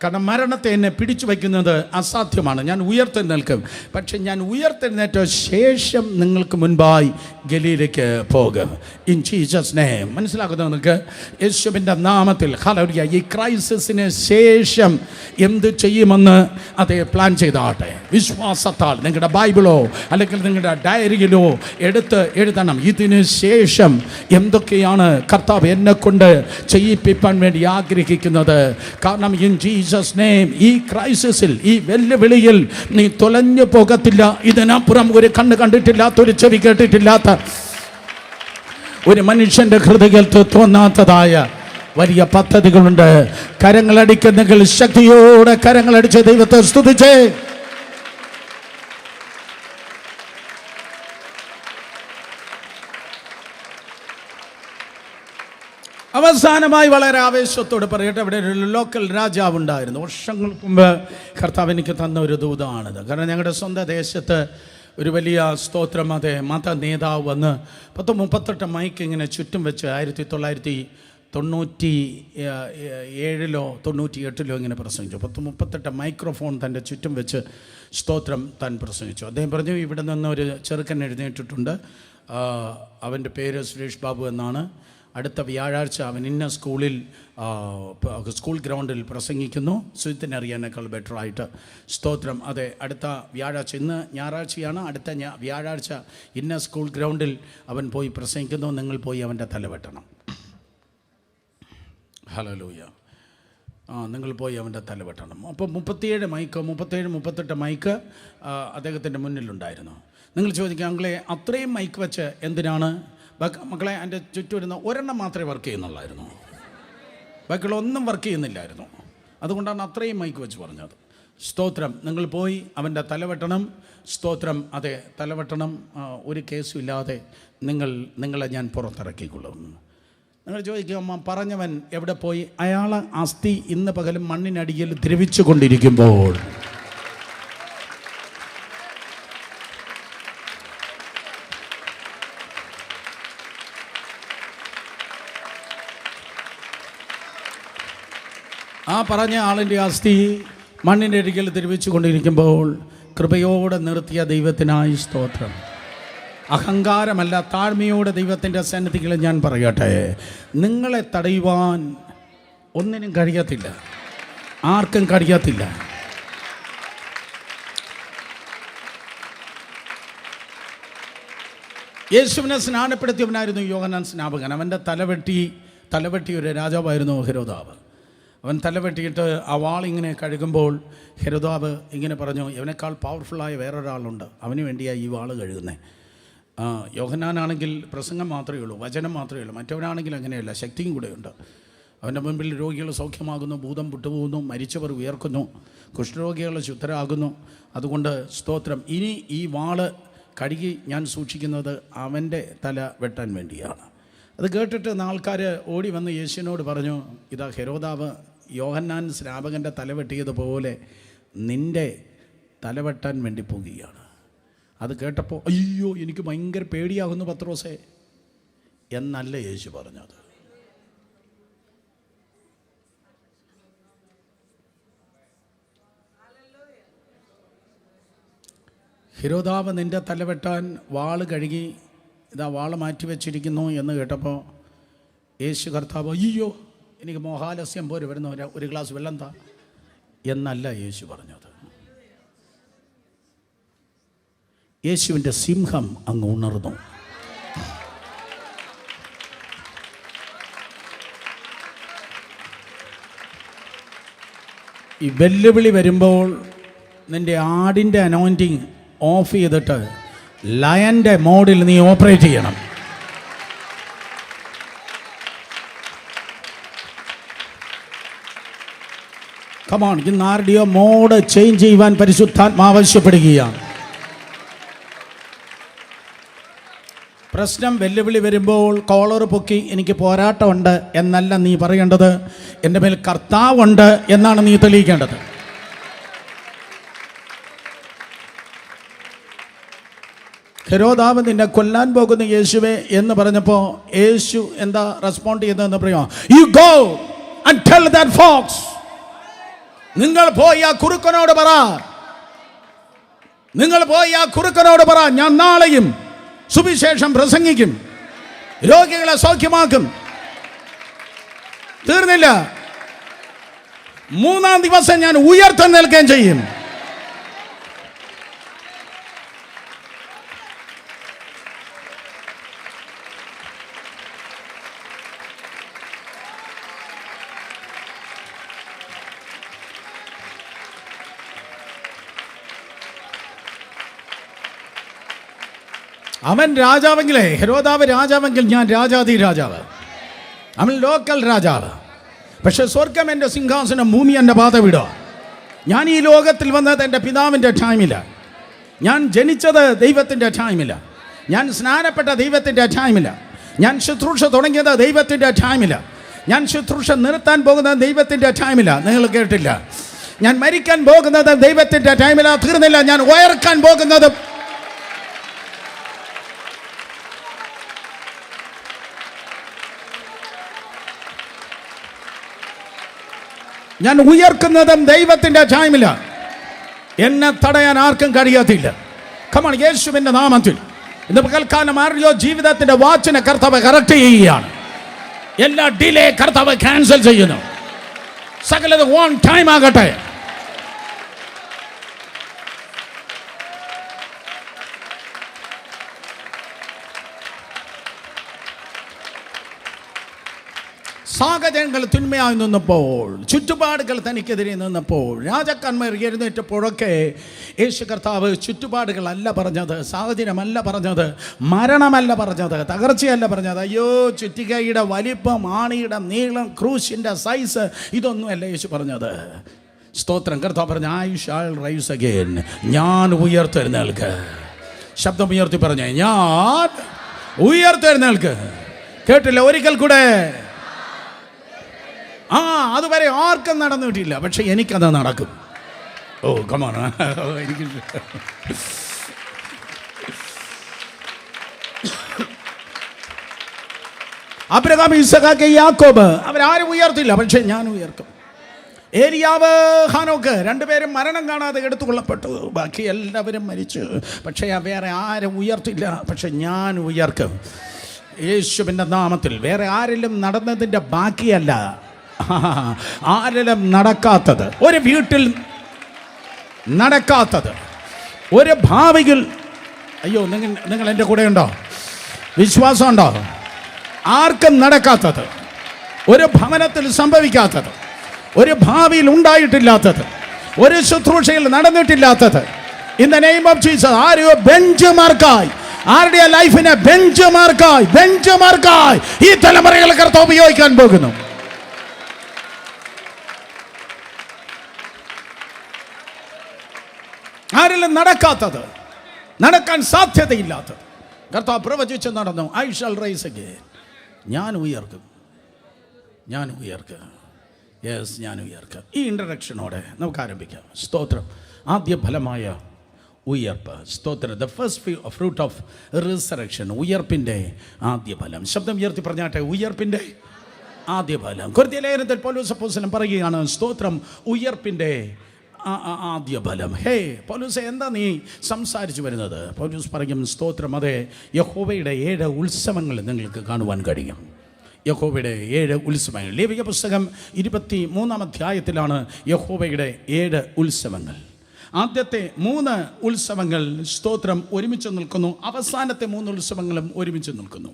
കാരണം മരണത്തെ എന്നെ പിടിച്ചു വയ്ക്കുന്നത് അസാധ്യമാണ്. ഞാൻ ഉയർത്തെഴുന്നേൽക്കും. പക്ഷെ ഞാൻ ഉയർത്തെഴുന്നേറ്റ ശേഷം നിങ്ങൾക്ക് മുൻപായി ഗലീലയ്ക്ക് പോകും. In Jesus name. മനസ്സിലാക്കുന്നു നിങ്ങൾക്ക്? യേശുവിൻ്റെ നാമത്തിൽ. ഹല്ലേലൂയ. ഈ ക്രൈസിസിന് ശേഷം എന്ത് ചെയ്യുമെന്ന് അതേ പ്ലാൻ ചെയ്താട്ടെ. വിശ്വാസത്താൽ നിങ്ങളുടെ ബൈബിളോ അല്ലെങ്കിൽ നിങ്ങളുടെ ഡയറിയിലോ എടുത്ത് എഴുതണം. ഇതിന് ശേഷം എന്തൊക്കെയാണ് കർത്താവ് എന്നെ കൊണ്ട് ചെയ്യിപ്പിക്കാൻ വേണ്ടി ആഗ്രഹിക്കുന്നത്. കാരണം ഇൻ ജീസസ് നെയിം ഈ ക്രൈസിസിൽ, ഈ വെല്ലുവിളിയിൽ നീ തൊലഞ്ഞു പോകത്തില്ല. ഇതിനപ്പുറം ഒരു കണ്ണ് കണ്ടിട്ടില്ലാത്ത, ഒരു ചെവി കേട്ടിട്ടില്ലാത്ത, ഒരു മനുഷ്യന്റെ ഹൃദയത്തിൽ തോന്നാത്തതായ വലിയ പദ്ധതികളുണ്ട്. കരങ്ങളടിക്കുന്നെങ്കിൽ ശക്തിയോടെ കരങ്ങളടിച്ച് ദൈവത്തെ സ്തുതിച്ചേ. അവസാനമായി വളരെ ആവേശത്തോട് പറയട്ടെ, അവിടെ ഒരു ലോക്കൽ രാജാവ് ഉണ്ടായിരുന്നു. വർഷങ്ങൾക്ക് മുമ്പ് കർത്താവ് എനിക്ക് തന്ന ഒരു ദൂതാണിത്. കാരണം ഞങ്ങളുടെ സ്വന്തം ദേശത്ത് ഒരു വലിയ സ്തോത്രം, അതെ, മത നേതാവ് വന്ന് 38 മൈക്ക് ഇങ്ങനെ ചുറ്റും വെച്ച് 1997 98 ഇങ്ങനെ പ്രസംഗിച്ചു. 38 മൈക്രോഫോൺ തൻ്റെ ചുറ്റും വെച്ച് സ്തോത്രം താൻ പ്രസംഗിച്ചു. അദ്ദേഹം പറഞ്ഞു, ഇവിടെ നിന്ന് ഒരു ചെറുക്കൻ എഴുന്നേറ്റിട്ടുണ്ട്, അവൻ്റെ പേര് സുരേഷ് ബാബു എന്നാണ്. അടുത്ത വ്യാഴാഴ്ച അവൻ ഇന്ന സ്കൂളിൽ സ്കൂൾ ഗ്രൗണ്ടിൽ പ്രസംഗിക്കുന്നു. സുജിത്തിനറിയാനേക്കാൾ ബെറ്ററായിട്ട് സ്തോത്രം, അതെ, അടുത്ത വ്യാഴാഴ്ച, ഇന്ന് ഞായറാഴ്ചയാണ്, അടുത്ത വ്യാഴാഴ്ച ഇന്ന സ്കൂൾ ഗ്രൗണ്ടിൽ അവൻ പോയി പ്രസംഗിക്കുന്നു. നിങ്ങൾ പോയി അവൻ്റെ തല വെട്ടണം. ഹല്ലേലൂയ. നിങ്ങൾ പോയി അവൻ്റെ തല വെട്ടണം. അപ്പോൾ 38 മൈക്ക് അദ്ദേഹത്തിൻ്റെ മുന്നിലുണ്ടായിരുന്നു. നിങ്ങൾ ചോദിക്കുക, അങ്ങളെ അത്രയും മൈക്ക് വെച്ച് എന്തിനാണ്? മക്കളെ, എൻ്റെ ചുറ്റും വരുന്ന ഒരെണ്ണം മാത്രമേ വർക്ക് ചെയ്യുന്നുള്ളായിരുന്നു, ബാക്കിയുള്ളൊന്നും വർക്ക് ചെയ്യുന്നില്ലായിരുന്നു. അതുകൊണ്ടാണ് അത്രയും മൈക്ക് വെച്ച് പറഞ്ഞത്. സ്തോത്രം, നിങ്ങൾ പോയി അവൻ്റെ തലവെട്ടണം. സ്തോത്രം, അതെ, തലവെട്ടണം. ഒരു കേസും ഇല്ലാതെ നിങ്ങളെ ഞാൻ പുറത്തിറക്കിക്കൊള്ളും. നിങ്ങൾ ചോദിക്കും, അമ്മ പറഞ്ഞവൻ എവിടെ പോയി? അയാൾ അസ്ഥി ഇന്ന് പകലും മണ്ണിനടിയിൽ ദ്രവിച്ചു കൊണ്ടിരിക്കുമ്പോൾ ആ പറഞ്ഞ ആളിൻ്റെ അസ്ഥി മണ്ണിൻ്റെ അരികിൽ ദ്രവിച്ചു കൊണ്ടിരിക്കുമ്പോൾ കൃപയോടെ നിർത്തിയ ദൈവത്തിനായി സ്തോത്രം. അഹങ്കാരമല്ല, താഴ്മയോടെ ദൈവത്തിൻ്റെ സന്നിധിയിൽ ഞാൻ പറയട്ടെ, നിങ്ങളെ തടയുവാൻ ഒന്നിനും കഴിയത്തില്ല, ആർക്കും കഴിയത്തില്ല. യേശുവിനെ സ്നാനപ്പെടുത്തിയവനായിരുന്നു യോഹന്നാൻ സ്നാപകൻ. അവൻ്റെ തലവെട്ടി ഒരു രാജാവായിരുന്നു ഹെരോദാവ്. അവൻ തലവെട്ടിയിട്ട് ആ വാളിങ്ങനെ കഴുകുമ്പോൾ ഹെരോദാവ് ഇങ്ങനെ പറഞ്ഞു, ഇവനേക്കാൾ പവർഫുള്ളായ വേറൊരാളുണ്ട്, അവന് വേണ്ടിയാണ് ഈ വാള് കഴുകുന്നത്. യോഹന്നാനാണെങ്കിൽ പ്രസംഗം മാത്രമേ ഉള്ളൂ, വചനം മാത്രമേ ഉള്ളൂ. മറ്റവനാണെങ്കിൽ അങ്ങനെയല്ല, ശക്തിയും കൂടെയുണ്ട്. അവൻ്റെ മുമ്പിൽ രോഗികൾ സൗഖ്യമാകുന്നു, ഭൂതം വിട്ടുപോകുന്നു, മരിച്ചവർ ഉയർക്കുന്നു, കുഷ്ഠരോഗികൾ ശുദ്ധരാകുന്നു. അതുകൊണ്ട് സ്തോത്രം, ഇനി ഈ വാള് കഴുകി ഞാൻ സൂക്ഷിക്കുന്നത് അവൻ്റെ തല വെട്ടാൻ വേണ്ടിയാണ്. അത് കേട്ടിട്ട് ആൾക്കാർ ഓടി വന്ന് യേശുവിനോട് പറഞ്ഞു, ഇതാ ഹെരോദാവ് യോഹന്നാൻ സ്നാപകൻ്റെ തലവെട്ടിയതുപോലെ നിൻ്റെ തലവെട്ടാൻ വേണ്ടി പോകുകയാണ്. അത് കേട്ടപ്പോൾ അയ്യോ എനിക്ക് ഭയങ്കര പേടിയാകുന്നു പത്രോസേ എന്നല്ല യേശു പറഞ്ഞത്. ഹെരോദാവ് നിൻ്റെ തലവെട്ടാൻ വാള് കഴുകി ഇതാ വാള് മാറ്റി വെച്ചിരിക്കുന്നു എന്ന് കേട്ടപ്പോൾ യേശു കർത്താവ്, അയ്യോ എനിക്ക് മോഹാലസ്യം പോരെ വരുന്ന ഒരു ഗ്ലാസ് വെള്ളം താ, എന്നല്ല യേശു പറഞ്ഞത്. യേശുവിൻ്റെ സിംഹം അങ്ങ് ഉണർന്നു. ഈ വെല്ലുവിളി വരുമ്പോൾ നിൻ്റെ ആടിൻ്റെ അനോയിൻറ്റിങ് ഓഫ് ചെയ്തിട്ട് ലയൻ്റെ മോഡിൽ നീ ഓപ്പറേറ്റ് ചെയ്യണം. കമോൺ, ഇന്ന് ആരുടെയോ മോഡ് ചേഞ്ച് ചെയ്യുവാൻ പരിശുദ്ധാത്മാവ് ആവശ്യപ്പെടുകയാണ്. പ്രശ്നം വെല്ലുവിളി വരുമ്പോൾ കോളർ പൊക്കി എനിക്ക് പോരാട്ടമുണ്ട് എന്നല്ല നീ പറയേണ്ടത്, എൻ്റെ മേൽ കർത്താവുണ്ട് എന്നാണ് നീ തെളിയിക്കേണ്ടത്. ഹെരോദാവ് നിന്നെ കൊല്ലാൻ പോകുന്ന യേശുവേ എന്ന് പറഞ്ഞപ്പോൾ യേശു എന്താ റെസ്പോണ്ട് ചെയ്തതെന്ന് പറയാം? You go and tell that fox. നിങ്ങൾ പോയി ആ കുറുക്കനോട് പറ, നിങ്ങൾ പോയി ആ കുറുക്കനോട് പറ, ഞാൻ നാളെയും സുവിശേഷം പ്രസംഗിക്കും, രോഗികളെ സൗഖ്യമാക്കും. തീർന്നില്ല, 3-ാം ദിവസം ഞാൻ ഉയർത്തെഴുന്നേൽക്കുകയും ചെയ്യും. അവൻ രാജാവെങ്കിലേ, ഹെരോദാവ് രാജാവെങ്കിൽ ഞാൻ രാജാധി രാജാവ്, അവൻ ലോക്കൽ രാജാവ്. പക്ഷെ സ്വർഗം എൻ്റെ സിംഹാസനം, ഭൂമി എൻ്റെ പാതവിടോ. ഞാൻ ഈ ലോകത്തിൽ വന്നത് എൻ്റെ പിതാവിൻ്റെ ടൈമില്ല, ഞാൻ ജനിച്ചത് ദൈവത്തിൻ്റെ ടൈമില്ല, ഞാൻ സ്നാനപ്പെട്ട ദൈവത്തിൻ്റെ ടൈമില്ല, ഞാൻ ശുശ്രൂഷ തുടങ്ങിയത് ദൈവത്തിൻ്റെ ടൈമില്ല, ഞാൻ ശുശ്രൂഷ നിർത്താൻ പോകുന്നത് ദൈവത്തിൻ്റെ ടൈമില്ല. നിങ്ങൾ കേട്ടില്ല? ഞാൻ മരിക്കാൻ പോകുന്നത് ദൈവത്തിൻ്റെ ടൈമില്ല. തീർന്നില്ല, ഞാൻ ഉയർക്കാൻ പോകുന്നത് ഞാൻ ഉയർക്കുന്നതും ദൈവത്തിൻ്റെ ടൈമില്ല. എന്നെ തടയാൻ ആർക്കും കഴിയത്തില്ല. കമോൺ, യേശുവിൻ്റെ നാമത്തിൽ ഇന്ന് പകൽക്കാലം ആരുടെയോ ജീവിതത്തിൻ്റെ വാച്ചിനെ കർത്താവ് കറക്റ്റ് ചെയ്യുകയാണ്. എല്ലാ ഡിലേ കർത്താവ് ക്യാൻസൽ ചെയ്യുന്നു. സകലത് ഓൺ ടൈം ആകട്ടെ. സാഹചര്യങ്ങൾ തിന്മയായി നിന്നപ്പോൾ, ചുറ്റുപാടുകൾ തനിക്കെതിരെ നിന്നപ്പോൾ, രാജാക്കന്മാർ എഴുന്നേറ്റപ്പോഴൊക്കെ യേശു കർത്താവ് ചുറ്റുപാടുകളല്ല പറഞ്ഞത്, സാഹചര്യമല്ല പറഞ്ഞത്, മരണമല്ല പറഞ്ഞത്, തകർച്ചയല്ല പറഞ്ഞത്. അയ്യോ, ചുറ്റികയുടെ വലിപ്പം, ആണിയുടെ നീളം, ക്രൂശിൻ്റെ സൈസ്, ഇതൊന്നുമല്ല യേശു പറഞ്ഞത്. സ്തോത്രം. കർത്താവ് പറഞ്ഞു, ഐ ഷാൾ റൈസ് അഗൈൻ, ഞാൻ ഉയർത്തെഴുന്നേൽക്ക്. ശബ്ദം ഉയർത്തി പറഞ്ഞേ, ഞാൻ ഉയർത്തെഴുന്നേൽക്ക്. കേട്ടില്ല? ഒരിക്കൽ കൂടെ. അതുവരെ ആർക്കും നടന്നു കിട്ടിയില്ല, പക്ഷെ എനിക്കത് നടക്കും. ഓ കമോൺ, എനിക്ക് അബ്രഹാം, ഇസഹാക്ക്, യാക്കോബ് അവരാരും ഉയർത്തില്ല, പക്ഷെ ഞാൻ ഉയർക്കും. ഏലിയാവ്, ഹാനോക്ക് രണ്ടുപേരും മരണം കാണാതെ എടുത്തുകൊള്ളപ്പെട്ടു, ബാക്കി എല്ലാവരും മരിച്ചു, പക്ഷേ വേറെ ആരും ഉയർത്തില്ല, പക്ഷെ ഞാൻ ഉയർക്കും. യേശുവിൻ്റെ നാമത്തിൽ. വേറെ ആരെങ്കിലും നടന്നതിൻ്റെ ബാക്കിയല്ല, ആരെങ്കിലും നടക്കാത്തത്, ഒരു വീട്ടിൽ നടക്കാത്തത്, ഒരു ഭാവിയിൽ. അയ്യോ, നിങ്ങൾ എൻ്റെ കൂടെ ഉണ്ടോ? വിശ്വാസമുണ്ടോ? ആർക്കും നടക്കാത്തത്, ഒരു ഭവനത്തിൽ സംഭവിക്കാത്തത്, ഒരു ഭാവിയിൽ ഉണ്ടായിട്ടില്ലാത്തത്, ഒരു ശുശ്രൂഷയിൽ നടന്നിട്ടില്ലാത്തത്. In the name of Jesus, ആരെയോ ബെഞ്ച് മാർക്കായി, ആരുടെ ലൈഫിനെ ബെഞ്ച് മാർക്കായി ഈ തലമുറകൾ കർത്താവ് ഉപയോഗിക്കാൻ പോകുന്നു. ആരെല്ലാം നടക്കാത്തത്, നടക്കാൻ സാധ്യതയില്ലാത്തത് കർത്താവ് പ്രവചിച്ച് നടന്നു. ഐ ഷാൽ റൈസ് അഗൈൻ, ഞാൻ ഉയർക്കും. യെസ്, ഞാൻ ഉയർക്കും. ഈ ഇൻട്രഡക്ഷനോടെ നമുക്ക് ആരംഭിക്കാം. സ്തോത്രം. ആദ്യ ഫലമായ ഉയർപ്പ്. സ്തോത്രം. The first fruit of resurrection, ഉയർപ്പിൻ്റെ ആദ്യ ഫലം. ശബ്ദം ഉയർത്തി പറഞ്ഞാട്ടെ, ഉയർപ്പിൻ്റെ ആദ്യ ഫലം. കൊരിന്ത്യർ ലേഖനത്തിൽ പൗലോസ് അപ്പോസ്തലൻ പറയുകയാണ്, സ്തോത്രം, ഉയർപ്പിൻ്റെ ആദ്യ ഫലം. ഹേ പൗലോസ്, എന്താ നീ സംസാരിച്ചു വരുന്നത്? പൗലോസ് പറയും, സ്തോത്രം, അതെ, യഹോവയുടെ 7 ഉത്സവങ്ങൾ നിങ്ങൾക്ക് കാണുവാൻ കഴിയും. യഹോവയുടെ 7 ഉത്സവങ്ങൾ. ലേവ്യ പുസ്തകം 23-ാം അധ്യായത്തിലാണ് യഹോവയുടെ 7 ഉത്സവങ്ങൾ. ആദ്യത്തെ 3 ഉത്സവങ്ങൾ സ്തോത്രം ഒരുമിച്ച് നിൽക്കുന്നു. അവസാനത്തെ 3 ഉത്സവങ്ങളും ഒരുമിച്ച് നിൽക്കുന്നു.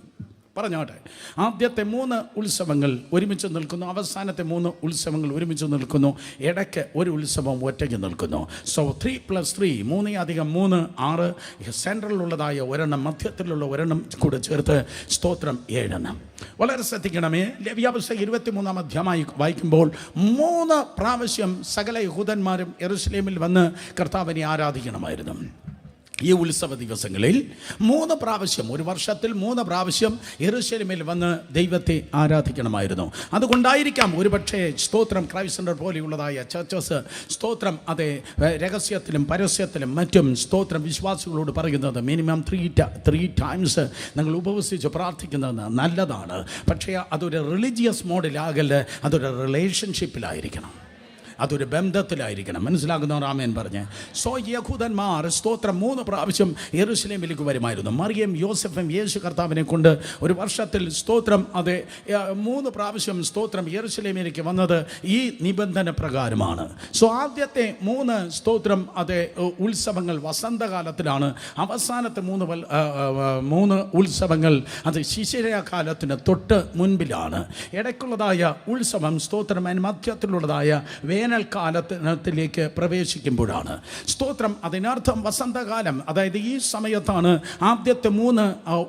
പറഞ്ഞോട്ടെ, ആദ്യത്തെ 3 ഉത്സവങ്ങൾ ഒരുമിച്ച് നിൽക്കുന്നു, അവസാനത്തെ 3 ഉത്സവങ്ങൾ ഒരുമിച്ച് നിൽക്കുന്നു, ഇടയ്ക്ക് ഒരു ഉത്സവം ഒറ്റയ്ക്ക് നിൽക്കുന്നു. സോ 3+3 3 + 3 6, സെൻട്രലിലുള്ളതായ ഒരെണ്ണം, മധ്യത്തിലുള്ള ഒരെണ്ണം കൂടെ ചേർത്ത് സ്തോത്രം 7 എണ്ണം. വളരെ ശ്രദ്ധിക്കണമേ. ലേവ്യാപുസ്തകം 23-ാം അധ്യായമായി വായിക്കുമ്പോൾ 3 പ്രാവശ്യം സകല യഹൂദന്മാരും യെരൂശലേമിൽ വന്ന് കർത്താവിനെ ആരാധിക്കണമായിരുന്നു. ഈ ഉത്സവ ദിവസങ്ങളിൽ 3 പ്രാവശ്യം, ഒരു വർഷത്തിൽ 3 പ്രാവശ്യം യെരൂശലേമിൽ വന്ന് ദൈവത്തെ ആരാധിക്കണമായിരുന്നു. അതുകൊണ്ടായിരിക്കാം ഒരുപക്ഷെ സ്തോത്രം ക്രൈസ്റ്റ് സെൻ്റർ പോലെയുള്ളതായ ചർച്ചസ് സ്തോത്രം അതെ രഹസ്യത്തിലും പരസ്യത്തിലും മറ്റും സ്തോത്രം വിശ്വാസികളോട് പറയുന്നത് മിനിമം 3 ടൈംസ് നിങ്ങൾ ഉപവസിച്ച് പ്രാർത്ഥിക്കുന്നത് നല്ലതാണ്. പക്ഷേ അതൊരു റിലീജിയസ് മോഡിലാകല്, അതൊരു റിലേഷൻഷിപ്പിലായിരിക്കണം, അതൊരു ബന്ധത്തിലായിരിക്കണം. മനസ്സിലാകുന്നവർ ആമേൻ പറഞ്ഞ്. സോ യഹൂദന്മാർ സ്തോത്രം 3 പ്രാവശ്യം യെരൂശലേമിലേക്ക് വരുമായിരുന്നു. മറിയം യോസഫും യേശു കർത്താവിനെ കൊണ്ട് ഒരു വർഷത്തിൽ സ്തോത്രം അതെ 3 പ്രാവശ്യം സ്തോത്രം യെരൂശലേമിലേക്ക് വന്നത് ഈ നിബന്ധന പ്രകാരമാണ്. സോ ആദ്യത്തെ 3 സ്തോത്രം അതെ ഉത്സവങ്ങൾ വസന്തകാലത്തിലാണ്. അവസാനത്തെ 3 ഉത്സവങ്ങൾ അത് ശിശിരകാലത്തിന് തൊട്ട് മുൻപിലാണ്. ഇടയ്ക്കുള്ളതായ ഉത്സവം സ്തോത്രം മധ്യത്തിലുള്ളതായ വേനൽക്കാലത്തിലേക്ക് പ്രവേശിക്കുമ്പോഴാണ്. സ്തോത്രം അതിനർത്ഥം വസന്തകാലം, അതായത് ഈ സമയത്താണ് ആദ്യത്തെ 3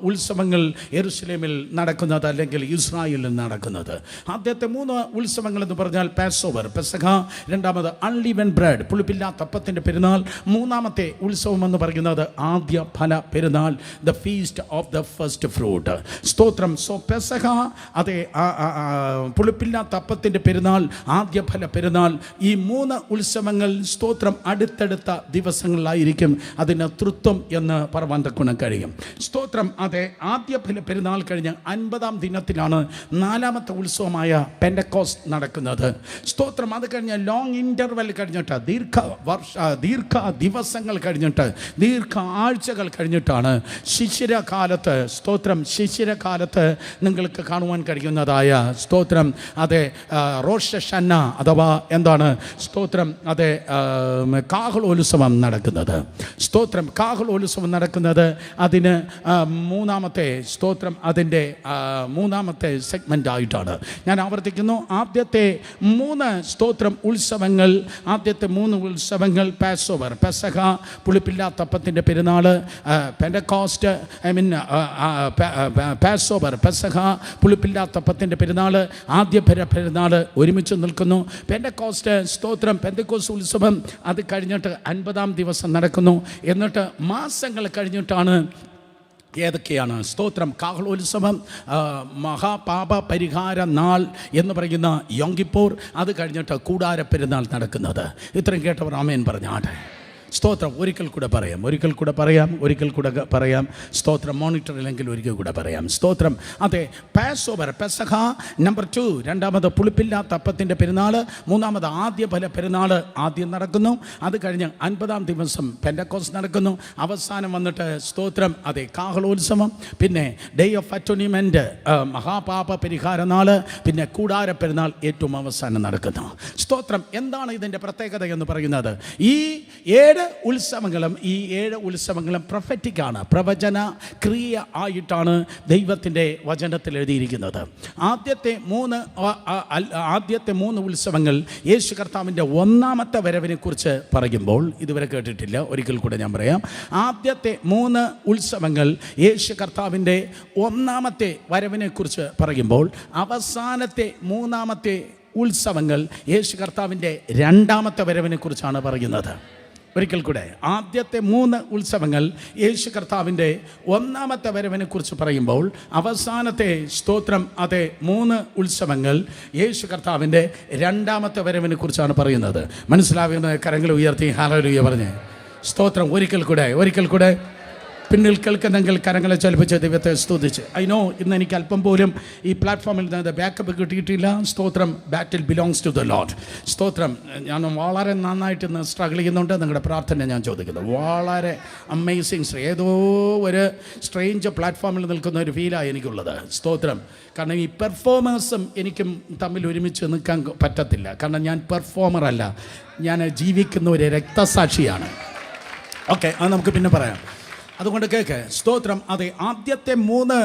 ഉത്സവങ്ങൾ യെരൂശലേമിൽ നടക്കുന്നത്, അല്ലെങ്കിൽ ഇസ്രായേലിൽ നടക്കുന്നത്. ആദ്യത്തെ 3 ഉത്സവങ്ങൾ എന്ന് പറഞ്ഞാൽ പാസ്ഓവർ പെസഹ, രണ്ടാമത് അൺലീവൻ ബ്രെഡ് പുളിപ്പില്ലാത്ത അപ്പത്തിൻ്റെ പെരുന്നാൾ, മൂന്നാമത്തെ ഉത്സവം എന്ന് പറയുന്നത് ആദ്യ ഫല പെരുന്നാൾ, the feast of the first fruit. സ്തോത്രം. സോ പെസഹ അതെ പുളിപ്പില്ലാത്ത അപ്പത്തിൻ്റെ പെരുന്നാൾ, ആദ്യ ഫല പെരുന്നാൾ, ഈ 3 ഉത്സവങ്ങൾ സ്തോത്രം അടുത്തടുത്ത ദിവസങ്ങളിലായിരിക്കും. അതിന് തൃത്വം എന്ന് പറയാൻ തക്കണം കഴിയും. സ്തോത്രം അതെ ആദ്യ പെരുന്നാൾ കഴിഞ്ഞ് 50-ാം ദിനത്തിലാണ് 4ാമത്തെ ഉത്സവമായ പെൻഡക്കോസ്റ്റ് നടക്കുന്നത്. സ്തോത്രം അത് കഴിഞ്ഞ് ലോങ് ഇൻ്റർവെൽ കഴിഞ്ഞിട്ട് ദീർഘ ദിവസങ്ങൾ കഴിഞ്ഞിട്ട് ദീർഘ ആഴ്ചകൾ കഴിഞ്ഞിട്ടാണ് ശിശിരകാലത്ത് സ്തോത്രം ശിശിരകാലത്ത് നിങ്ങൾക്ക് കാണുവാൻ കഴിയുന്നതായ സ്തോത്രം അതെ റോഷ് ഹഷന്ന അഥവാ എന്താണ് സ്തോത്രം അതെ കാഹളോത്സവം നടക്കുന്നത്. സ്തോത്രം കാഹളോത്സവം നടക്കുന്നത് അതിന് 3ാമത്തെ സ്തോത്രം അതിൻ്റെ 3ാമത്തെ സെഗ്മെൻ്റ് ആയിട്ടാണ്. ഞാൻ ആവർത്തിക്കുന്നു, ആദ്യത്തെ 3 സ്തോത്രം ഉത്സവങ്ങൾ, ആദ്യത്തെ 3 ഉത്സവങ്ങൾ പാസ്ഓവർ പെസഹ പുളിപ്പില്ലാത്ത അപ്പത്തിൻ്റെ പെരുന്നാൾ, പെൻഡക്കോസ്റ്റ് പാസ്ഓവർ പെസഹ പുളിപ്പില്ലാത്ത അപ്പത്തിൻ്റെ പെരുന്നാൾ, ആദ്യ പെരുന്നാൾ ഒരുമിച്ച് നിൽക്കുന്നു. പെൻഡക്കോസ്റ്റ് സ്തോത്രം പെന്തക്കോസ്ത് ഉത്സവം അത് കഴിഞ്ഞിട്ട് 50-ാം ദിവസം നടക്കുന്നു. എന്നിട്ട് മാസങ്ങൾ കഴിഞ്ഞിട്ടാണ് ഏതൊക്കെയാണ് സ്തോത്രം കാഹളോത്സവം, മഹാപാപ പരിഹാര നാൾ എന്ന് പറയുന്ന യോം കിപ്പൂർ, അത് കഴിഞ്ഞിട്ട് കൂടാര പെരുന്നാൾ നടക്കുന്നത്. ഇത്രയും കേട്ടവർ ആമേൻ പറഞ്ഞാട്ടെ. സ്തോത്രം. ഒരിക്കൽ കൂടെ പറയാം. സ്തോത്രം. മോണിറ്ററില്ലെങ്കിൽ ഒരിക്കൽ കൂടെ പറയാം. സ്തോത്രം. അതെ പാസ്ഓവർ പെസഹ, നമ്പർ 2 രണ്ടാമത് പുളിപ്പില്ലാത്ത അപ്പത്തിൻ്റെ പെരുന്നാൾ, മൂന്നാമത് ആദ്യ ഫല പെരുന്നാൾ ആദ്യം നടക്കുന്നു. അത് കഴിഞ്ഞ് 50-ാം ദിവസം പെൻഡക്കോസ്റ്റ് നടക്കുന്നു. അവസാനം വന്നിട്ട് സ്തോത്രം അതെ കാഹളോത്സവം, പിന്നെ ഡേ ഓഫ് അറ്റോണിമെൻറ്റ് മഹാപാപ പരിഹാര നാൾ, പിന്നെ കൂടാര പെരുന്നാൾ ഏറ്റവും അവസാനം നടക്കുന്നു. സ്തോത്രം. എന്താണ് ഇതിൻ്റെ പ്രത്യേകത എന്ന് പറയുന്നത്? ഈ 7 ഉത്സവങ്ങളും പ്രൊഫറ്റിക്കാണ്, പ്രവചന ക്രിയ ആയിട്ടാണ് ദൈവത്തിൻ്റെ വചനത്തിൽ എഴുതിയിരിക്കുന്നത്. ആദ്യത്തെ 3 ഉത്സവങ്ങൾ യേശു കർത്താവിൻ്റെ 1ാമത്തെ വരവിനെ കുറിച്ച് പറയുമ്പോൾ, ഇതുവരെ കേട്ടിട്ടില്ല, ഒരിക്കൽ കൂടെ ഞാൻ പറയാം. ആദ്യത്തെ 3 ഉത്സവങ്ങൾ യേശു കർത്താവിൻ്റെ 1ാമത്തെ വരവിനെ കുറിച്ച് പറയുമ്പോൾ, അവസാനത്തെ 3ാമത്തെ ഉത്സവങ്ങൾ യേശു കർത്താവിൻ്റെ 2ാമത്തെ വരവിനെ കുറിച്ചാണ് പറയുന്നത്. ഒരിക്കൽ കൂടെ, ആദ്യത്തെ 3 ഉത്സവങ്ങൾ യേശു കർത്താവിൻ്റെ 1ാമത്തെ വരവിനെ കുറിച്ച് പറയുമ്പോൾ, അവസാനത്തെ സ്തോത്രം അതെ 3 ഉത്സവങ്ങൾ യേശു കർത്താവിൻ്റെ 2ാമത്തെ വരവിനെ കുറിച്ചാണ് പറയുന്നത്. മനസ്സിലാകുന്ന കരങ്ങൾ ഉയർത്തി ഹല്ലേലൂയ പറഞ്ഞേ. സ്തോത്രം. ഒരിക്കൽ കൂടെ പിന്നിൽ കേൾക്കുന്നെങ്കിൽ കരങ്ങളെ ചലിപ്പിച്ച് ദൈവത്തെ സ്തുതിച്ച്. ഐ നോ ഇന്ന് എനിക്ക് അല്പം പോലും ഈ പ്ലാറ്റ്ഫോമിൽ നിന്ന് ബാക്കപ്പ് കിട്ടിയിട്ടില്ല. സ്തോത്രം. Battle belongs to the Lord. സ്തോത്രം. ഞാൻ വളരെ നന്നായിട്ട് ഇന്ന് സ്ട്രഗിൾ ചെയ്യുന്നുണ്ട്. നിങ്ങളുടെ പ്രാർത്ഥന ഞാൻ ചോദിക്കുന്നത് വളരെ അമേസിങ്. ഏതോ ഒരു സ്ട്രേഞ്ച് പ്ലാറ്റ്ഫോമിൽ നിൽക്കുന്ന ഒരു ഫീലാണ് എനിക്കുള്ളത്. സ്തോത്രം. കാരണം ഈ പെർഫോമേഴ്സും എനിക്കും തമ്മിൽ ഒരുമിച്ച് നിൽക്കാൻ പറ്റത്തില്ല. കാരണം ഞാൻ പെർഫോമറല്ല, ഞാൻ ജീവിക്കുന്ന ഒരു രക്തസാക്ഷിയാണ്. ഓക്കെ, അത് നമുക്ക് പിന്നെ പറയാം. അതുകൊണ്ട് കേൾക്ക്. സ്തോത്രം. അതെ, ആദ്യത്തെ 3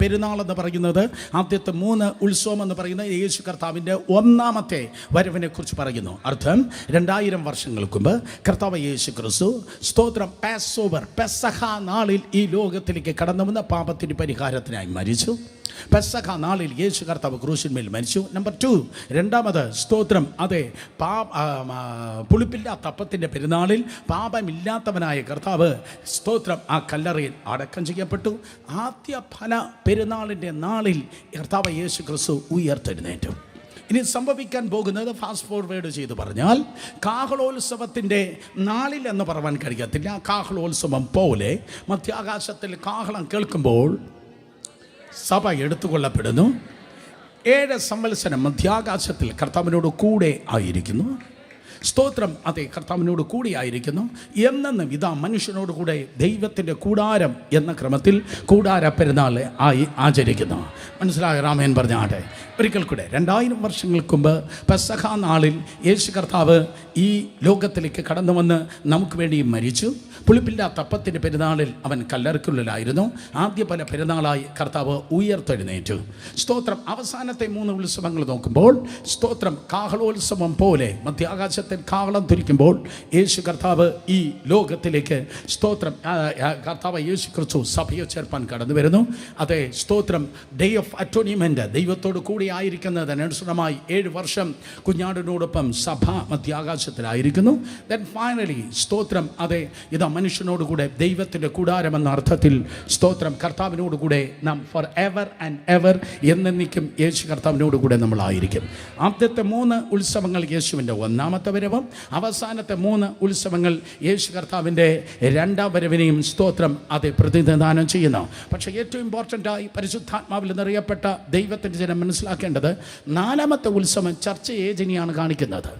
പെരുന്നാളെന്ന് പറയുന്നത്, ആദ്യത്തെ 3 ഉത്സവം എന്ന് പറയുന്നത് യേശു കർത്താവിൻ്റെ 1ാമത്തെ വരവിനെ കുറിച്ച് പറയുന്നു. അർത്ഥം 2000 വർഷങ്ങൾക്ക് മുമ്പ് കർത്താവ് യേശു ക്രിസ്തു, സ്തോത്രം, പാസ് ഓവർ, പെസഹ നാളിൽ ഈ ലോകത്തിലേക്ക് കടന്നു വന്ന പാപത്തിന് പരിഹാരത്തിനായി മരിച്ചു. പെസഹ നാളിൽ യേശു കർത്താവ് ക്രൂശിന്മേൽ മരിച്ചു. നമ്പർ 2, രണ്ടാമത് സ്തോത്രം, അതെ, പുളിപ്പില്ലാത്ത അപ്പത്തിൻ്റെ പെരുന്നാളിൽ പാപമില്ലാത്തവനായ കർത്താവ്, സ്തോത്രം, ആ കല്ലറയിൽ അടക്കം ചെയ്യപ്പെട്ടു. ആദ്യ ഫല പെരുന്നാളിൻ്റെ നാളിൽ കർത്താവ് യേശു ക്രിസ്തു ഉയർത്തെഴുന്നേറ്റു. ഇനി സംഭവിക്കാൻ പോകുന്നത് ഫാസ്റ്റ് ഫോർവേഡ് ചെയ്ത് പറഞ്ഞാൽ, കാഹളോത്സവത്തിൻ്റെ നാളിൽ എന്ന് പറയാൻ കഴിയത്തില്ല. കാഹളോത്സവം പോലെ മധ്യാകാശത്തിൽ കാഹളം കേൾക്കുമ്പോൾ സഭ എടുത്തുകൊള്ളപ്പെടുന്നു. 7 സംവത്സരം മധ്യാകാശത്തിൽ കർത്താവിനോട് കൂടെ ആയിരിക്കുന്നു. സ്തോത്രം. അതെ, കർത്താവിനോട് കൂടിയായിരിക്കുന്നു. എന്നെന്നും ഇതാ മനുഷ്യനോട് കൂടെ ദൈവത്തിൻ്റെ കൂടാരം എന്ന ക്രമത്തിൽ കൂടാര പെരുന്നാൾ ആയി ആചരിക്കുന്നു. മനസ്സിലായ രാമേൻ പറഞ്ഞാട്ടെ. ഒരിക്കൽ കൂടെ 2000 വർഷങ്ങൾക്ക് മുമ്പ് പെസഹ നാളിൽ യേശു കർത്താവ് ഈ ലോകത്തിലേക്ക് കടന്നു വന്ന് നമുക്ക് വേണ്ടി മരിച്ചു. പുളിപ്പില്ലാത്ത അപ്പത്തിൻ്റെ പെരുന്നാളിൽ അവൻ കല്ലറയ്ക്കുള്ളിലായിരുന്നു. ആദ്യ പല പെരുന്നാളായി കർത്താവ് ഉയർത്തെഴുന്നേറ്റു. സ്തോത്രം. അവസാനത്തെ 3 ഉത്സവങ്ങൾ നോക്കുമ്പോൾ, സ്തോത്രം, കാഹളോത്സവം പോലെ മധ്യാകാശത്തിൽ കാഹളം തുരിക്കുമ്പോൾ യേശു കർത്താവ് ഈ ലോകത്തിലേക്ക്, സ്തോത്രം, കർത്താവ് യേശു ക്രിസ്തു സഭയെ ചേർപ്പാൻ കടന്നു വരുന്നു. അതെ, സ്തോത്രം, ഡേ ഓഫ് അറ്റോണിമെൻ്റ്, ദൈവത്തോട് കൂടി ആയിരിക്കുന്നതിനനുസൃതമായി 7 വർഷം കുഞ്ഞാടിനോടൊപ്പം സഭ മധ്യാകാശത്തിലായിരിക്കുന്നു. ദെൻ ഫൈനലി, സ്തോത്രം, അതെ, ഇതാ മനുഷ്യനോടുകൂടെ ദൈവത്തിൻ്റെ കൂടാരമെന്ന അർത്ഥത്തിൽ, സ്തോത്രം, കർത്താവിനോടുകൂടെ നാം ഫോർ എവർ ആൻഡ് എവർ എന്നേക്കും യേശു കർത്താവിനോടുകൂടെ നമ്മളായിരിക്കും. ആദ്യത്തെ 3 ഉത്സവങ്ങൾ യേശുവിൻ്റെ 1ാമത്തെ വരവും, അവസാനത്തെ 3 ഉത്സവങ്ങൾ യേശു കർത്താവിൻ്റെ 2ാം വരവിനെയും, സ്തോത്രം, അത് പ്രതിനിധാനം ചെയ്യുന്നു. പക്ഷേ ഏറ്റവും ഇമ്പോർട്ടൻ്റായി പരിശുദ്ധാത്മാവിൽ നിറയപ്പെട്ട ദൈവത്തിൻ്റെ ജനം മനസ്സിലാക്കേണ്ടത് 4ാമത്തെ ഉത്സവം ചർച്ച ഏജനിയാണ് കാണിക്കുന്നത്.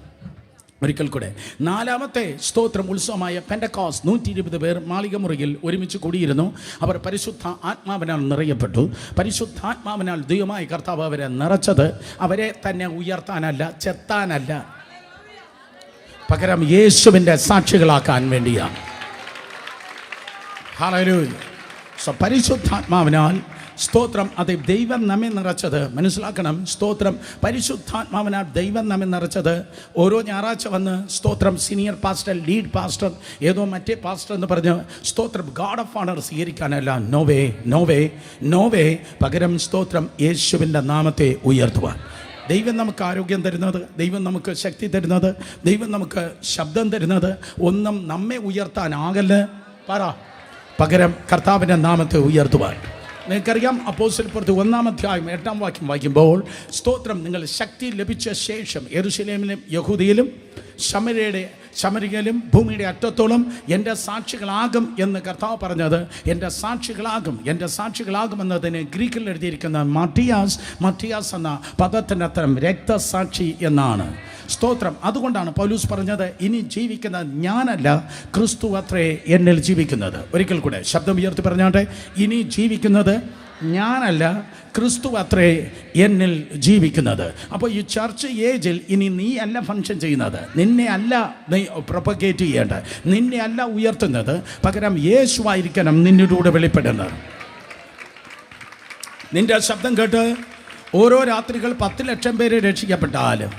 ഒരിക്കൽ കൂടെ 4ാമത്തെ സ്തോത്രം ഉത്സവമായ പെന്തക്കോസ്ത് 120 പേർ മാളികമുറിയിൽ ഒരുമിച്ച് കൂടിയിരുന്നു. അവർ പരിശുദ്ധ ആത്മാവിനാൽ നിറയപ്പെട്ടു. പരിശുദ്ധാത്മാവിനാൽ ദൈവമായ കർത്താവ് അവരെ നിറച്ചത് അവരെ തന്നെ ഉയർത്താനല്ല, ചെത്താനല്ല, പകരം യേശുവിൻ്റെ സാക്ഷികളാക്കാൻ വേണ്ടിയാണ്. ഹല്ലേലൂയ. പരിശുദ്ധാത്മാവിനാൽ, സ്തോത്രം, അത് ദൈവം നമ്മെ നിറച്ചത് മനസ്സിലാക്കണം. സ്തോത്രം, പരിശുദ്ധാത്മാവിനാൽ ദൈവം നമ്മെ നിറച്ചത് ഓരോ ഞായറാഴ്ച വന്ന്, സ്തോത്രം, സീനിയർ പാസ്റ്റർ, ലീഡ് പാസ്റ്റർ, ഏതോ മറ്റേ പാസ്റ്റർ എന്ന് പറഞ്ഞ്, സ്തോത്രം, ഗാഡ് ഓഫ് ഓണർ സ്വീകരിക്കാനല്ല. നോവേ നോവേ നോവേ, പകരം, സ്തോത്രം, യേശുവിൻ്റെ നാമത്തെ ഉയർത്തുവാൻ. ദൈവം നമുക്ക് ആരോഗ്യം തരുന്നത്, ദൈവം നമുക്ക് ശക്തി തരുന്നത്, ദൈവം നമുക്ക് ശബ്ദം തരുന്നത് ഒന്നും നമ്മെ ഉയർത്താനാകല്ല, പകരം കർത്താവിൻ്റെ നാമത്തെ ഉയർത്തുവാൻ. നിങ്ങൾക്കറിയാം, അപ്പോസ്തലപ്രവൃത്തി 1-ാം അധ്യായം 8-ാം വാക്യം വായിക്കുമ്പോൾ, സ്തോത്രം, നിങ്ങൾ ശക്തി ലഭിച്ച ശേഷം യെരൂശലേമിലും യഹൂദയിലും ശമരിയയിലും ഭൂമിയുടെ അറ്റത്തോളം എൻ്റെ സാക്ഷികളാകും എന്ന് കർത്താവ് പറഞ്ഞത്, എൻ്റെ സാക്ഷികളാകും എന്നതിന് ഗ്രീക്കിൽ എഴുതിയിരിക്കുന്ന മട്ടിയാസ് എന്ന പദത്തിൻ്റെ അർത്ഥം രക്തസാക്ഷി എന്നാണ്. സ്തോത്രം. അതുകൊണ്ടാണ് പൗലോസ് പറഞ്ഞത്, ഇനി ജീവിക്കുന്നത് ഞാനല്ല, ക്രിസ്തു അത്രേ എന്നിൽ ജീവിക്കുന്നത്. ഒരിക്കൽ കൂടെ ശബ്ദം ഉയർത്തി പറഞ്ഞാട്ടെ. ഇനി ജീവിക്കുന്നത് ഞാനല്ല, ക്രിസ്തു അത്രേ എന്നിൽ ജീവിക്കുന്നത്. അപ്പോൾ ഈ ചർച്ച് ഏജിൽ ഇനി നീ അല്ല ഫങ്ഷൻ ചെയ്യുന്നത്, നിന്നെ അല്ല നീ പ്രൊപ്പഗേറ്റ് ചെയ്യേണ്ടത്, നിന്നെ അല്ല ഉയർത്തുന്നത്, പകരം യേശുവായിരിക്കണം നിന്നിലൂടെ വെളിപ്പെടുന്നത്. നിന്റെ ശബ്ദം കേട്ട് ഓരോ രാത്രികൾ 10 ലക്ഷം പേര് രക്ഷിക്കപ്പെട്ടാലും,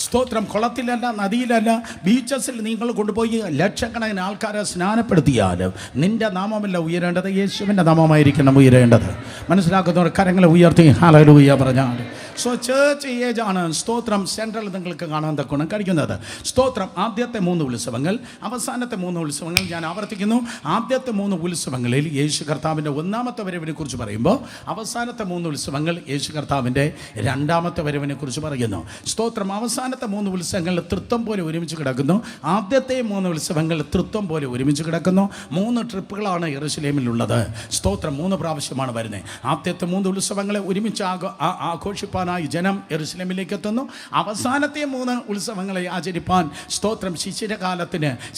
സ്തോത്രം, കുളത്തിലല്ല, നദിയിലല്ല, ബീച്ചസിൽ നിങ്ങൾ കൊണ്ടുപോയി ലക്ഷക്കണക്കിന് ആൾക്കാരെ സ്നാനപ്പെടുത്തിയാലും നിന്റെ നാമമല്ല ഉയരേണ്ടത്, യേശുവിൻ്റെ നാമമായിരിക്കണം ഉയരേണ്ടത്. മനസ്സിലാക്കുന്നവർ കരങ്ങളെ ഉയർത്തി ഹല്ലേലൂയ പറഞ്ഞാൽ സോ ചേർച്ച് ഏജ് ആണ് സ്തോത്രം സെൻട്രൽ നിങ്ങൾക്ക് കാണാൻ തക്കണം കഴിക്കുന്നത്. സ്തോത്രം ആദ്യത്തെ 3 ഉത്സവങ്ങൾ, അവസാനത്തെ 3 ഉത്സവങ്ങൾ ഞാൻ ആവർത്തിക്കുന്നു. ആദ്യത്തെ 3 ഉത്സവങ്ങളിൽ യേശു കർത്താവിൻ്റെ 1ാമത്തെ വരവിനെ കുറിച്ച് പറയുമ്പോൾ, അവസാനത്തെ 3 ഉത്സവങ്ങൾ യേശു കർത്താവിൻ്റെ 2ാമത്തെ വരവിനെ കുറിച്ച് പറയുന്നു. സ്തോത്രം അവസാനത്തെ 3 ഉത്സവങ്ങൾ തൃത്വം പോലെ ഒരുമിച്ച് കിടക്കുന്നു. ആദ്യത്തെ 3 ഉത്സവങ്ങൾ തൃത്വം പോലെ ഒരുമിച്ച് കിടക്കുന്നു. 3 ട്രിപ്പുകളാണ് യെരുശലേമിലുള്ളത്. സ്തോത്രം 3 പ്രാവശ്യമാണ് വരുന്നത്. ആദ്യത്തെ 3 ഉത്സവങ്ങളെ ഒരുമിച്ച് ആഘോഷിപ്പാനായി ജനം യെരുശലേമിലേക്ക് എത്തുന്നു. അവസാനത്തെ 3 ഉത്സവങ്ങളെ ആചരിപ്പാൻ സ്തോത്രം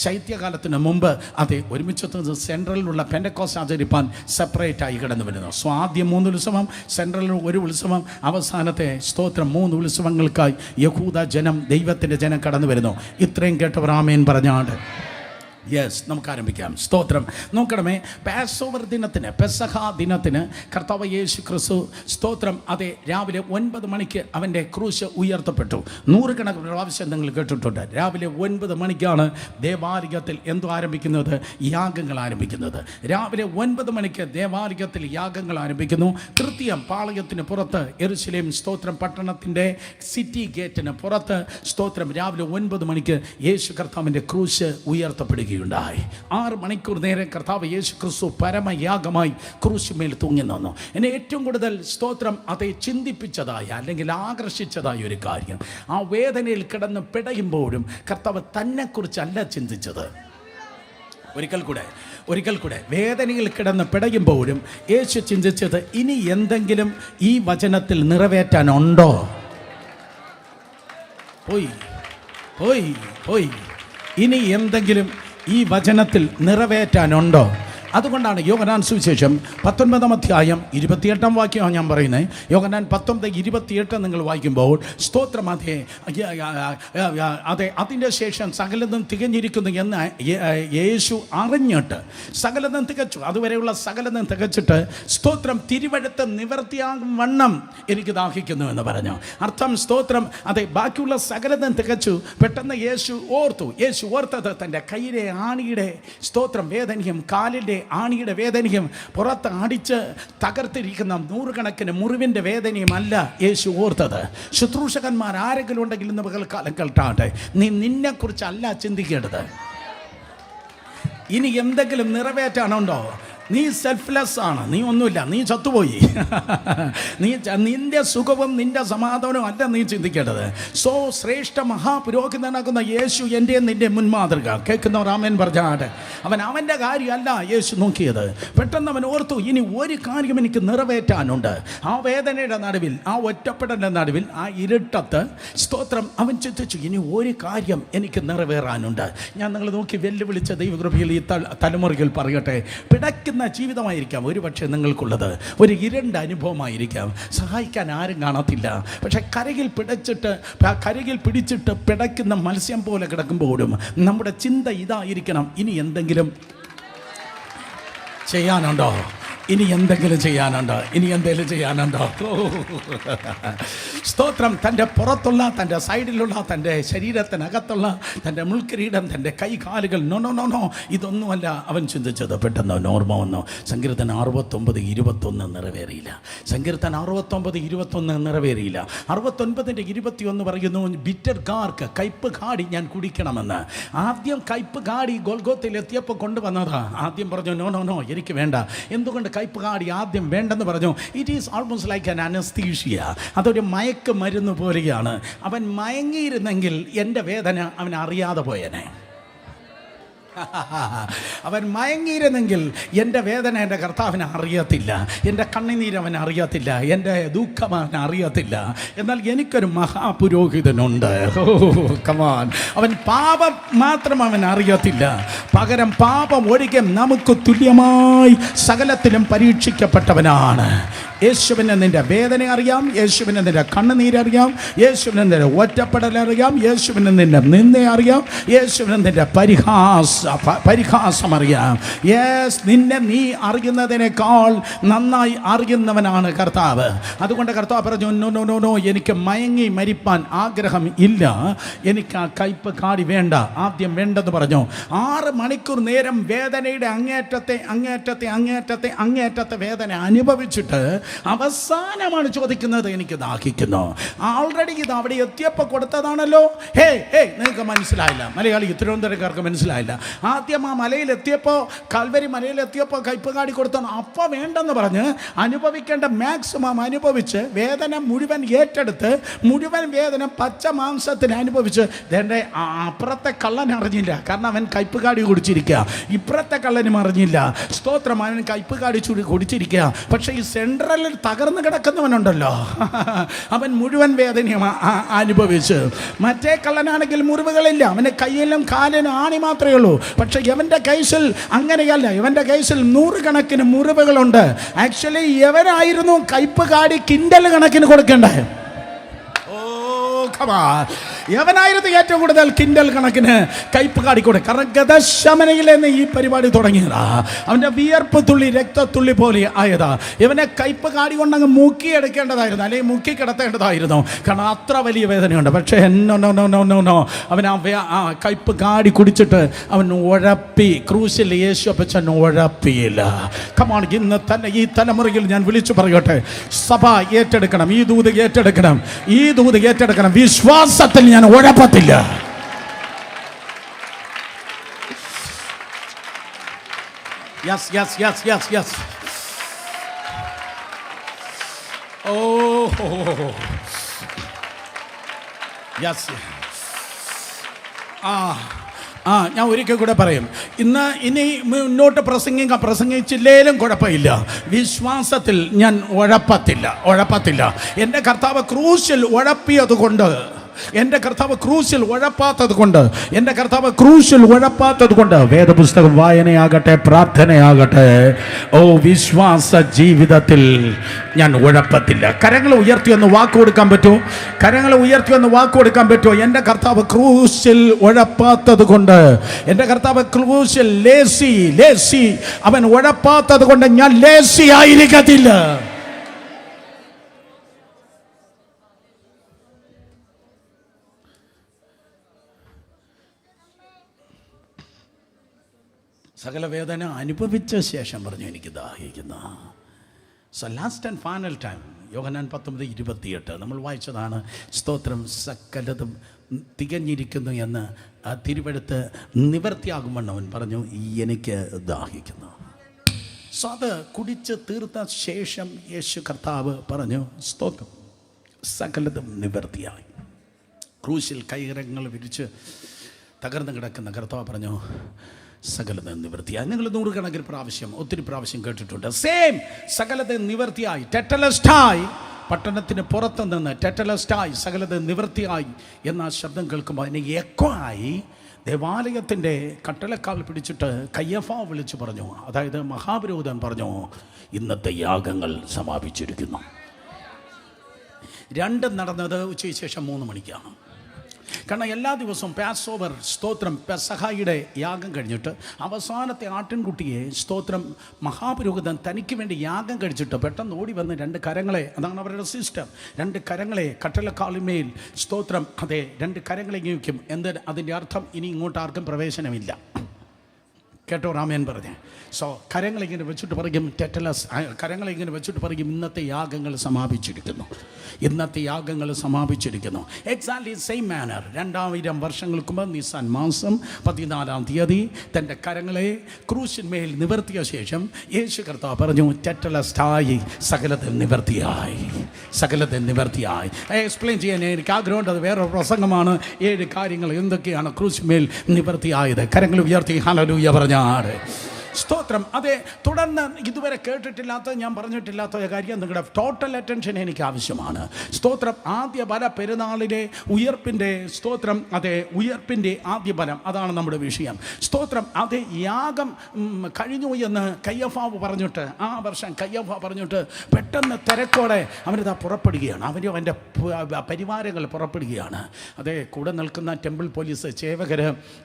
ശൈത്യകാലത്തിന് മുമ്പ് അത് ഒരുമിച്ചെത്തുന്നത് സെൻട്രലിലുള്ള പെന്തക്കോസ്റ്റ് ആചരിപ്പാൻ സെപ്പറേറ്റായി കിടന്നു വരുന്നു. സോ ആദ്യം 3 ഉത്സവം, സെൻട്രലിൽ 1 ഉത്സവം, അവസാനത്തെ സ്തോത്രം 3 ഉത്സവങ്ങൾക്കായി യഹൂദ ജനം, ദൈവത്തിൻ്റെ ജനം കടന്നു വരുന്നു. ഇത്രയും കേട്ടവർ ആമേൻ പറഞ്ഞാണ്ട് യെസ്, നമുക്ക് ആരംഭിക്കാം. സ്തോത്രം. നോക്കണമേ, പാസ്ഓവർ ദിനത്തിന്, പെസഹ ദിനത്തിന് കർത്താവ് യേശു ക്രിസ്തു സ്തോത്രം അതെ രാവിലെ 9 മണിക്ക് അവൻ്റെ ക്രൂശ് ഉയർത്തപ്പെട്ടു. 100 കണക്കിന് പ്രാവശ്യം നിങ്ങൾ കേട്ടിട്ടുണ്ട്. രാവിലെ 9 മണിക്കാണ് ദേവാലയത്തിൽ എന്തോ ആരംഭിക്കുന്നത്? യാഗങ്ങൾ ആരംഭിക്കുന്നത്. രാവിലെ 9 മണിക്ക് ദേവാലയത്തിൽ യാഗങ്ങൾ ആരംഭിക്കുന്നു. കൃത്യം പാളയത്തിന് പുറത്ത് യെരുശലേം സ്തോത്രം പട്ടണത്തിൻ്റെ സിറ്റി ഗേറ്റിന് പുറത്ത് സ്തോത്രം രാവിലെ 9 മണിക്ക് യേശു കർത്താവിൻ്റെ ക്രൂശ് ഉയർത്തപ്പെടുകയുണ്ടായി. 6 മണിക്കൂർ നേരം കർത്താവ് യേശു ക്രിസ്തു പരമയാഗമായി ക്രൂശിന്മേൽ തൂങ്ങി നിന്നു. എന്നെ ഏറ്റവും കൂടുതൽ സ്തോത്രം അതേ ചിന്തിപ്പിച്ചതായ അല്ലെങ്കിൽ ആകർഷിച്ചതായ ഒരു കാര്യം, ആ വേദനയിൽ കിടന്ന് പിടയുമ്പോഴും കർത്താവ് തന്നെക്കുറിച്ചല്ല ചിന്തിച്ചത്. ഒരിക്കൽ കൂടെ വേദനയിൽ കിടന്ന് പിടയുമ്പോഴും യേശു ചിന്തിച്ചത്, ഇനി എന്തെങ്കിലും ഈ വചനത്തിൽ നിറവേറ്റാനുണ്ടോ? പോയി ഇനി എന്തെങ്കിലും ഈ വചനത്തിൽ നിറവേറ്റാനുണ്ടോ? അതുകൊണ്ടാണ് യോഹന്നാൻ സുവിശേഷം 19 അധ്യായം 28 വാക്യമാണ് ഞാൻ പറയുന്നത്. യോഹന്നാൻ 19:28 നിങ്ങൾ വായിക്കുമ്പോൾ സ്തോത്രം അതെ അതിൻ്റെ ശേഷം സകലതും തികഞ്ഞിരിക്കുന്നു എന്ന് യേശു അറിഞ്ഞിട്ട് സകലതും തികച്ചു. അതുവരെയുള്ള സകലതും തികച്ചിട്ട് സ്തോത്രം തിരുവഴുത്ത് നിവർത്തിയാകും വണ്ണം എനിക്ക് ദാഹിക്കുന്നു എന്ന് പറഞ്ഞു. അർത്ഥം സ്തോത്രം അതെ ബാക്കിയുള്ള സകലതും തികച്ചു. പെട്ടെന്ന് യേശു ഓർത്തത് തൻ്റെ കയ്യിലെ ആണിയുടെ സ്തോത്രം വേദനയും കാലിൻ്റെ ആണിയുടെ വേദനയും പുറത്ത് അടിച്ച് തകർത്തിരിക്കുന്ന 100 കണക്കിന് മുറിവിൻ്റെ വേദനയും അല്ല യേശു ഓർത്തത്. ശുശ്രൂഷകന്മാർ ആരെങ്കിലും ഉണ്ടെങ്കിൽ ഇന്ന് പകൽക്കാലം കേൾട്ടാട്ടെ, നീ നിന്നെക്കുറിച്ചല്ല ചിന്തിക്കേണ്ടത്. ഇനി എന്തെങ്കിലും നിറവേറ്റാനുണ്ടോ? നീ സെൽഫ്ലെസ് ആണ്, നീ ഒന്നുമില്ല, നീ ചത്തുപോയി. നിന്റെ സുഖവും നിന്റെ സമാധാനവും അല്ല നീ ചിന്തിക്കേണ്ടത്. സോ ശ്രേഷ്ഠ മഹാപുരോഹിതനാകുന്ന യേശു എൻ്റെ നിന്റെ മുൻമാതൃക. കേൾക്കുന്നവർ ആമേൻ പറഞ്ഞാട്ടെ. അവൻ്റെ കാര്യമല്ല യേശു നോക്കിയത്. പെട്ടെന്ന് അവൻ ഓർത്തു, ഇനി ഒരു കാര്യം എനിക്ക് നിറവേറ്റാനുണ്ട്. ആ വേദനയുടെ നടുവിൽ, ആ ഒറ്റപ്പെടലിൻ്റെ നടുവിൽ, ആ ഇരുട്ടത്ത് സ്തോത്രം അവൻ ചിന്തിച്ചു, ഇനി ഒരു കാര്യം എനിക്ക് നിറവേറാനുണ്ട്. ഞാൻ നിങ്ങൾ നോക്കി വെല്ലുവിളിച്ച ദൈവകൃപയിൽ ഈ തലമുറയിൽ പറയട്ടെ, പിടയ്ക്കുന്ന ജീവിതമായിരിക്കാം ഒരു പക്ഷേ നിങ്ങൾക്കുള്ളത്, ഒരു ഇരുണ്ട അനുഭവമായിരിക്കാം. സഹായിക്കാൻ ആരും കാണത്തില്ല. പക്ഷെ കരയിൽ പിടിച്ചിട്ട് പിടയ്ക്കുന്ന മത്സ്യം പോലെ കിടക്കുമ്പോഴും നമ്മുടെ ചിന്ത ഇതായിരിക്കണം, ഇനി എന്തെങ്കിലും ചെയ്യാനുണ്ടോ? ഇനി എന്തെങ്കിലും ചെയ്യാനുണ്ടോ? സ്തോത്രം. തൻ്റെ പുറത്തുള്ള, തൻ്റെ സൈഡിലുള്ള, തൻ്റെ ശരീരത്തിനകത്തുള്ള തൻ്റെ മുൾക്കിരീടം, തൻ്റെ കൈകാലുകൾ, നോ ഇതൊന്നുമല്ല അവൻ ചിന്തിച്ചത്. പെട്ടെന്ന് ഓർമ്മ വന്നു, സങ്കീർത്തനം 69:21 നിറവേറിയില്ല. സങ്കീർത്തനം 69:21 നിറവേറിയില്ല. 69:21 പറയുന്നു, ബിറ്റർ ഗാർക്ക്, കയ്പ് കാടി ഞാൻ കുടിക്കണമെന്ന്. ആദ്യം കയ്പ് കാടി ഗോൽഗോത്തയിൽ എത്തിയപ്പോൾ കൊണ്ടുവന്നതാ. ആദ്യം പറഞ്ഞു നോ എനിക്ക് വേണ്ട. എന്തുകൊണ്ട് കയ്പ് കാടി ആദ്യം വേണ്ടെന്ന് പറഞ്ഞു? It is almost like an anaesthesia. അതൊരു മയക്ക് മരുന്ന് പോലെയാണ്. അവൻ മയങ്ങിയിരുന്നെങ്കിൽ എൻ്റെ വേദന അവൻ അറിയാതെ പോയേനെ. അവൻ മയങ്ങിയിരുന്നെങ്കിൽ എൻ്റെ വേദന എൻ്റെ കർത്താവിനെ അറിയത്തില്ല, എൻ്റെ കണ്ണുനീര് അവൻ അറിയത്തില്ല, എൻ്റെ ദുഃഖം അവൻ അറിയത്തില്ല. എന്നാൽ എനിക്കൊരു മഹാപുരോഹിതനുണ്ട്. കമാൻ. അവൻ പാപം മാത്രം അവൻ അറിയത്തില്ല, പകരം പാപം ഒഴികെ നമുക്ക് തുല്യമായി സകലത്തിലും പരീക്ഷിക്കപ്പെട്ടവനാണ്. യേശുവിനെ നിൻ്റെ വേദന അറിയാം, യേശുവിനെ നിൻ്റെ കണ്ണുനീരറിയാം, യേശുവിനെ നിൻ്റെ ഒറ്റപ്പെടലറിയാം, യേശുവിനെ നിൻ്റെ നിന്ദ അറിയാം, യേശുവിനെ നിൻ്റെ പരിഹാസം അറിയാം. യെസ്, നിന്നെ നീ അറിയുന്നതിനേക്കാൾ നന്നായി അറിയുന്നവനാണ് കർത്താവ്. അതുകൊണ്ട് കർത്താവ് പറഞ്ഞു, നോ എനിക്ക് മയങ്ങി മരിപ്പാൻ ആഗ്രഹം ഇല്ല, എനിക്ക് ആ കയ്പ് കാടി വേണ്ട, ആദ്യം വേണ്ടെന്ന് പറഞ്ഞു. 6 മണിക്കൂർ നേരം വേദനയുടെ അങ്ങേറ്റത്തെ വേദന അനുഭവിച്ചിട്ട് അവസാനമാണ് ചോദിക്കുന്നത്, എനിക്ക് ദാഹിക്കുന്നു. ആൾറെഡി ഇത് അവിടെ എത്തിയപ്പോൾ കൊടുത്തതാണല്ലോ. നിങ്ങൾക്ക് മനസ്സിലായില്ല, മലയാളി തിരുവനന്തപുരക്കാർക്ക് മനസ്സിലായില്ല. ആദ്യം ആ മലയിലെത്തിയപ്പോൾ, കാൽവരി മലയിലെത്തിയപ്പോൾ കയ്പ് കാടി കൊടുത്താണ്. അപ്പം വേണ്ടെന്ന് പറഞ്ഞ് അനുഭവിക്കേണ്ട മാക്സിമം അനുഭവിച്ച് വേദന മുഴുവൻ ഏറ്റെടുത്ത് മുഴുവൻ വേദന പച്ച മാംസത്തിന് അനുഭവിച്ച് എൻ്റെ അപ്പുറത്തെ കള്ളൻ അറിഞ്ഞില്ല, കാരണം അവൻ കയ്പ് കാടി കുടിച്ചിരിക്കുക. ഇപ്പുറത്തെ കള്ളനും അറിഞ്ഞില്ല, സ്തോത്രം, അവൻ കയ്പ് കാടി കുടിച്ചിരിക്കുക. പക്ഷേ ഈ സെൻട്രലിൽ തകർന്ന് കിടക്കുന്നവനുണ്ടല്ലോ, അവൻ മുഴുവൻ വേദനയും അനുഭവിച്ച്. മറ്റേ കള്ളനാണെങ്കിൽ മുറിവുകളില്ല, അവൻ്റെ കയ്യിലും കാലിനും ആണി മാത്രമേ ഉള്ളൂ. പക്ഷെ ഇവൻ്റെ കേസിൽ അങ്ങനെയല്ല, ഇവൻ്റെ കേസിൽ 100 കണക്കിന് മുറിവുകളുണ്ട്. ആക്ച്വലി ഇവനായിരുന്നു കയ്പ് കാടി കിൻഡൽ കണക്കിന് കൊടുക്കേണ്ടത്. യവനായിരുന്നു ഏറ്റവും കൂടുതൽ കിൻഡൽ കണക്കിന് കയ്പ് കാടിക്കൂടെ. കാരണം ഗതശമനയിൽ നിന്ന് ഈ പരിപാടി തുടങ്ങിയതാ. അവൻ്റെ വിയർപ്പ് തുള്ളി രക്തത്തുള്ളി പോലെ ആയതാ. ഇവനെ കയ്പ് കാടി കൊണ്ടങ്ങ് മുക്കിയെടുക്കേണ്ടതായിരുന്നു, അല്ലെങ്കിൽ മുക്കി കിടത്തേണ്ടതായിരുന്നു, കാരണം അത്ര വലിയ വേദനയുണ്ട്. പക്ഷേ നോ, അവൻ ആ കയ്പ് കാടി കുടിച്ചിട്ട് അവൻ ഉഴപ്പി. ക്രൂശിൽ യേശു അപ്പച്ചൻ ഉഴപ്പിയില്ല. കമാൺ, ഇന്ന് തന്നെ ഈ തലമുറയിൽ ഞാൻ വിളിച്ചു പറയട്ടെ, സഭ ഏറ്റെടുക്കണം, ഈ ദൂത് ഏറ്റെടുക്കണം, ഈ ദൂത് ഏറ്റെടുക്കണം. വിശ്വാസത്തിൽ ഞാൻ ഉഴപ്പത്തില്ല. യെസ്. ഞാൻ ഒരിക്കൽ കൂടെ പറയും. ഇനി മുന്നോട്ട് പ്രസംഗിച്ചില്ലേലും കുഴപ്പമില്ല, വിശ്വാസത്തിൽ ഞാൻ ഉഴപ്പത്തില്ല. എൻ്റെ കർത്താവ് ക്രൂശിൽ ഉഴപ്പിയത് കൊണ്ട്, എൻ്റെ കർത്താവ് ക്രൂശിൽ ഉഴപ്പാത്തത് കൊണ്ട് വേദപുസ്തകം വായനയാകട്ടെ, പ്രാർത്ഥനയാകട്ടെ, വിശ്വാസ ജീവിതത്തിൽ ഞാൻ ഉഴപ്പത്തില്ല. കരങ്ങൾ ഉയർത്തിയൊന്ന് വാക്ക് കൊടുക്കാൻ പറ്റുമോ? എൻ്റെ കർത്താവ് ക്രൂശിൽ ഉഴപ്പാത്തത് കൊണ്ട്, എൻ്റെ കർത്താവ് ക്രൂശിൽ ലേസി അവൻ ഉഴപ്പാത്തത് കൊണ്ട് ഞാൻ ലേസി ആയിരിക്കത്തില്ല. സകല വേദന അനുഭവിച്ച ശേഷം പറഞ്ഞു, എനിക്ക് ദാഹിക്കുന്ന. So last and final time, Yohannan 19:28 നമ്മൾ വായിച്ചതാണ്. സ്തോത്രം, സകലതും തികഞ്ഞിരിക്കുന്നു എന്ന് ആ തിരുവെഴുത്ത് നിവർത്തിയാകുമെന്ന് അവൻ പറഞ്ഞു, എനിക്ക് ദാഹിക്കുന്നു. സോ അത് കുടിച്ച് തീർത്ത ശേഷം യേശു കർത്താവ് പറഞ്ഞു, സ്തോത്രം, സകലതും നിവർത്തിയായി. ക്രൂശിൽ കൈകരങ്ങൾ വിരിച്ച് തകർന്ന് കിടക്കുന്ന കർത്താവ് പറഞ്ഞു, സകലത നിവൃത്തിയായി. നിങ്ങൾ 100 കണക്കിന് പ്രാവശ്യം, ഒത്തിരി പ്രാവശ്യം കേട്ടിട്ടുണ്ട്. സെയിം, സകലത നിവൃത്തിയായി. ടെറ്റലസ്റ്റായി, പട്ടണത്തിന് പുറത്ത് നിന്ന് ടെറ്റലസ്റ്റായി, സകലത നിവൃത്തിയായി എന്ന ശബ്ദം കേൾക്കുമ്പോൾ അതിനെ എക്കോ ആയി ദേവാലയത്തിൻ്റെ കട്ടളക്കാൽ പിടിച്ചിട്ട് കയ്യഫാവ് വിളിച്ചു പറഞ്ഞു, അതായത് മഹാപുരോഹിതൻ പറഞ്ഞു, ഇന്നത്തെ യാഗങ്ങൾ സമാപിച്ചിരിക്കുന്നു. രണ്ടും നടന്നത് ഉച്ചയ്ക്ക് ശേഷം 3 മണിക്കാണ്. കാരണം എല്ലാ ദിവസവും പാസ് ഓവർ, സ്തോത്രം, പെസഹായുടെ യാഗം കഴിഞ്ഞിട്ട് അവസാനത്തെ ആട്ടിൻകുട്ടിയെ, സ്തോത്രം, മഹാപുരോഹിതൻ തനിക്ക് വേണ്ടി യാഗം കഴിച്ചിട്ട് പെട്ടെന്ന് ഓടി വന്ന് 2 കരങ്ങളെ, അതാണ് അവരുടെ സിസ്റ്റം, 2 കരങ്ങളെ കട്ടളക്കാലിന്മേൽ, സ്തോത്രം, അതെ, 2 കരങ്ങളെ വയ്ക്കും. അതിൻ്റെ അർത്ഥം ഇനി ഇങ്ങോട്ട് ആർക്കും പ്രവേശനമില്ല. കേട്ടോ രാമൻ പറഞ്ഞേ. സോ കരങ്ങളിങ്ങനെ വെച്ചിട്ട് പറയും, കരങ്ങളിങ്ങനെ വെച്ചിട്ട് പറയും, ഇന്നത്തെ യാഗങ്ങൾ സമാപിച്ചിരിക്കുന്നു. എക്സാക്ട്ലി സെയിം മാനർ 2000 വർഷങ്ങൾക്ക് മുമ്പ് നിസാൻ മാസം 14-ാം തീയതി തൻ്റെ കരങ്ങളെ ക്രൂശിന്മേൽ നിവർത്തിയ ശേഷം യേശു കർത്താവ് പറഞ്ഞു, ടെറ്റലസ്റ്റായി, സകലത്തിൽ നിവർത്തിയായി. എക്സ്പ്ലെയിൻ ചെയ്യാൻ എനിക്ക് ആഗ്രഹമുണ്ട്, അത് വേറെ പ്രസംഗമാണ്. 7 കാര്യങ്ങൾ എന്തൊക്കെയാണ് ക്രൂശിന്മേൽ നിവർത്തിയായത്. കരങ്ങൾ ഉയർത്തി ഹല്ലേലൂയ പറഞ്ഞാട്. സ്തോത്രം. അതെ, തുടർന്ന് ഇതുവരെ കേട്ടിട്ടില്ലാത്ത, ഞാൻ പറഞ്ഞിട്ടില്ലാത്ത കാര്യം നിങ്ങളുടെ ടോട്ടൽ അറ്റൻഷൻ എനിക്ക് ആവശ്യമാണ്. സ്തോത്രം. ആദ്യ ബല പെരുന്നാളിലെ ഉയർപ്പിൻ്റെ, സ്തോത്രം, അതെ, ഉയർപ്പിൻ്റെ ആദ്യ ബലം, അതാണ് നമ്മുടെ വിഷയം. സ്തോത്രം. അതെ, യാഗം കഴിഞ്ഞു എന്ന് കയ്യഫാവ് പറഞ്ഞിട്ട്, ആ വർഷം കയ്യഫാവ് പറഞ്ഞിട്ട് പെട്ടെന്ന് തിരക്കോടെ അവനിതാ പുറപ്പെടുകയാണ്. അവൻ്റെ പരിവാരങ്ങൾ പുറപ്പെടുകയാണ്. അതെ, കൂടെ നിൽക്കുന്ന ടെമ്പിൾ പോലീസ് സേവകർ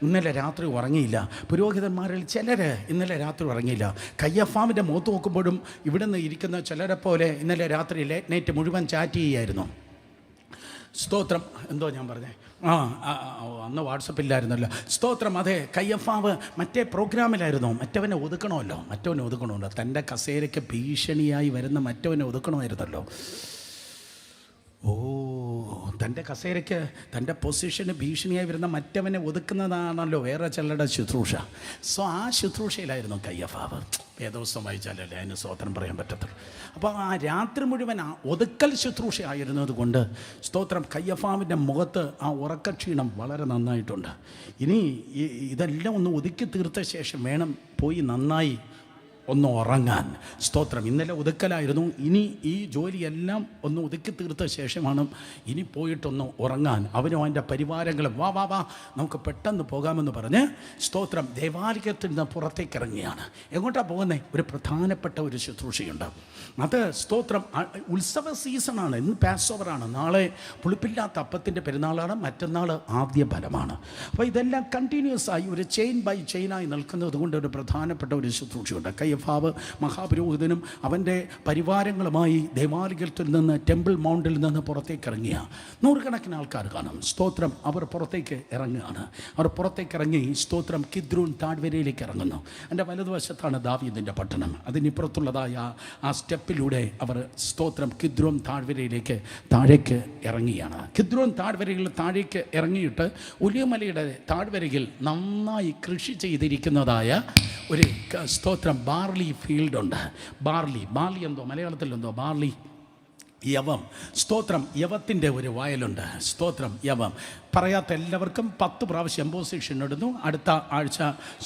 ഇന്നലെ രാത്രി ഉറങ്ങിയില്ല. പുരോഹിതന്മാരിൽ ചിലർ ഇന്നലെ രാത്രി ഉറങ്ങിയില്ല. കയ്യഫാവിൻ്റെ മുഖത്ത് നോക്കുമ്പോഴും ഇവിടെ നിന്ന് ഇരിക്കുന്ന ചിലരെ പോലെ ഇന്നലെ രാത്രി ലേറ്റ് നൈറ്റ് മുഴുവൻ ചാറ്റ് ചെയ്യായിരുന്നു. സ്തോത്രം. എന്തോ ഞാൻ പറഞ്ഞേ, അന്ന് വാട്സപ്പില്ലായിരുന്നല്ലോ. സ്തോത്രം. അതെ, കയ്യഫാവ് മറ്റേ പ്രോഗ്രാമിലായിരുന്നു. മറ്റവനെ ഒതുക്കണമല്ലോ. തൻ്റെ കസേരയ്ക്ക് ഭീഷണിയായി വരുന്ന മറ്റവനെ ഒതുക്കണമായിരുന്നല്ലോ. തൻ്റെ കസേരയ്ക്ക്, തൻ്റെ പൊസിഷന് ഭീഷണിയായി വരുന്ന മറ്റവനെ ഒതുക്കുന്നതാണല്ലോ വേറെ ചിലരുടെ ശുശ്രൂഷ. സോ ആ ശുശ്രൂഷയിലായിരുന്നു കയ്യഫാവ്. വേദോസ്തം വായിച്ചാലല്ലേ അതിന് സ്തോത്രം പറയാൻ പറ്റത്തുള്ളൂ. അപ്പോൾ ആ രാത്രി മുഴുവൻ ആ ഒതുക്കൽ ശുശ്രൂഷ ആയിരുന്നത് കൊണ്ട് സ്തോത്രം, കയ്യഫാവിൻ്റെ മുഖത്ത് ആ ഉറക്കക്ഷീണം വളരെ നന്നായിട്ടുണ്ട്. ഇനി ഇതെല്ലാം ഒന്ന് ഒതുക്കി തീർത്ത ശേഷം വേണം പോയി നന്നായി ഒന്ന് ഉറങ്ങാൻ. സ്തോത്രം. ഇന്നലെ ഒതുക്കലായിരുന്നു. ഇനി ഈ ജോലിയെല്ലാം ഒന്ന് ഒതുക്കി തീർത്ത ശേഷമാണ് ഇനി പോയിട്ടൊന്ന് ഉറങ്ങാൻ. അവനും അവൻ്റെ പരിവാരങ്ങളും വാ നമുക്ക് പെട്ടെന്ന് പോകാമെന്ന് പറഞ്ഞ് സ്തോത്രം ദേവാലയത്തിൽ നിന്ന് പുറത്തേക്ക് ഇറങ്ങിയാണ്. എങ്ങോട്ടാണ് പോകുന്നത്? ഒരു പ്രധാനപ്പെട്ട ഒരു ശുശ്രൂഷയുണ്ട്. അത് സ്തോത്രം ഉത്സവ സീസണാണ്. ഇന്ന് പാസ് ഓവറാണ്, നാളെ പുളിപ്പില്ലാത്ത അപ്പത്തിൻ്റെ പെരുന്നാളാണ്, മറ്റന്നാൾ ആദ്യ ഫലമാണ്. അപ്പോൾ ഇതെല്ലാം കണ്ടിന്യൂസ് ആയി ഒരു ചെയിൻ ബൈ ചെയിനായി നിൽക്കുന്നത് കൊണ്ട് ഒരു പ്രധാനപ്പെട്ട ഒരു ശുശ്രൂഷയുണ്ട്. കയ്യഫാവ് മഹാപുരോഹിതനും അവൻ്റെ പരിവാരങ്ങളുമായി ദേവാലയത്തിൽ നിന്ന്, ടെമ്പിൾ മൗണ്ടിൽ നിന്ന് പുറത്തേക്ക് ഇറങ്ങിയ നൂറുകണക്കിന് ആൾക്കാർ കാണും. സ്തോത്രം. അവർ പുറത്തേക്ക് ഇറങ്ങുകയാണ്. അവർ പുറത്തേക്ക് ഇറങ്ങി സ്തോത്രം കിദ്രോൻ താഴ്വരയിലേക്ക് ഇറങ്ങുന്നു. എൻ്റെ വലതുവശത്താണ് ദാവീദിൻ്റെ പട്ടണം. അതിനിപ്പുറത്തുള്ളതായ ആ സ്റ്റെപ്പിലൂടെ അവർ സ്തോത്രം കിദ്രോൻ താഴ്വരയിലേക്ക് താഴേക്ക് ഇറങ്ങിയാണ്. കിദ്രോൻ താഴ്വരയിൽ താഴേക്ക് ഇറങ്ങിയിട്ട് ഒലിവുമലയുടെ താഴ്വരയിൽ നന്നായി കൃഷി ചെയ്തിരിക്കുന്നതായ ഒരു സ്തോത്രം ബാർലി ഫീൽഡുണ്ട്. ബാർലി എന്തോ മലയാളത്തിൽ എന്തോ ബാർലി, യവം. സ്തോത്രം. യവത്തിൻ്റെ ഒരു വയലുണ്ട്. സ്തോത്രം. യവം പറയാത്ത എല്ലാവർക്കും 10 പ്രാവശ്യം എംപോസിഷൻ ഇടുന്നു. അടുത്ത ആഴ്ച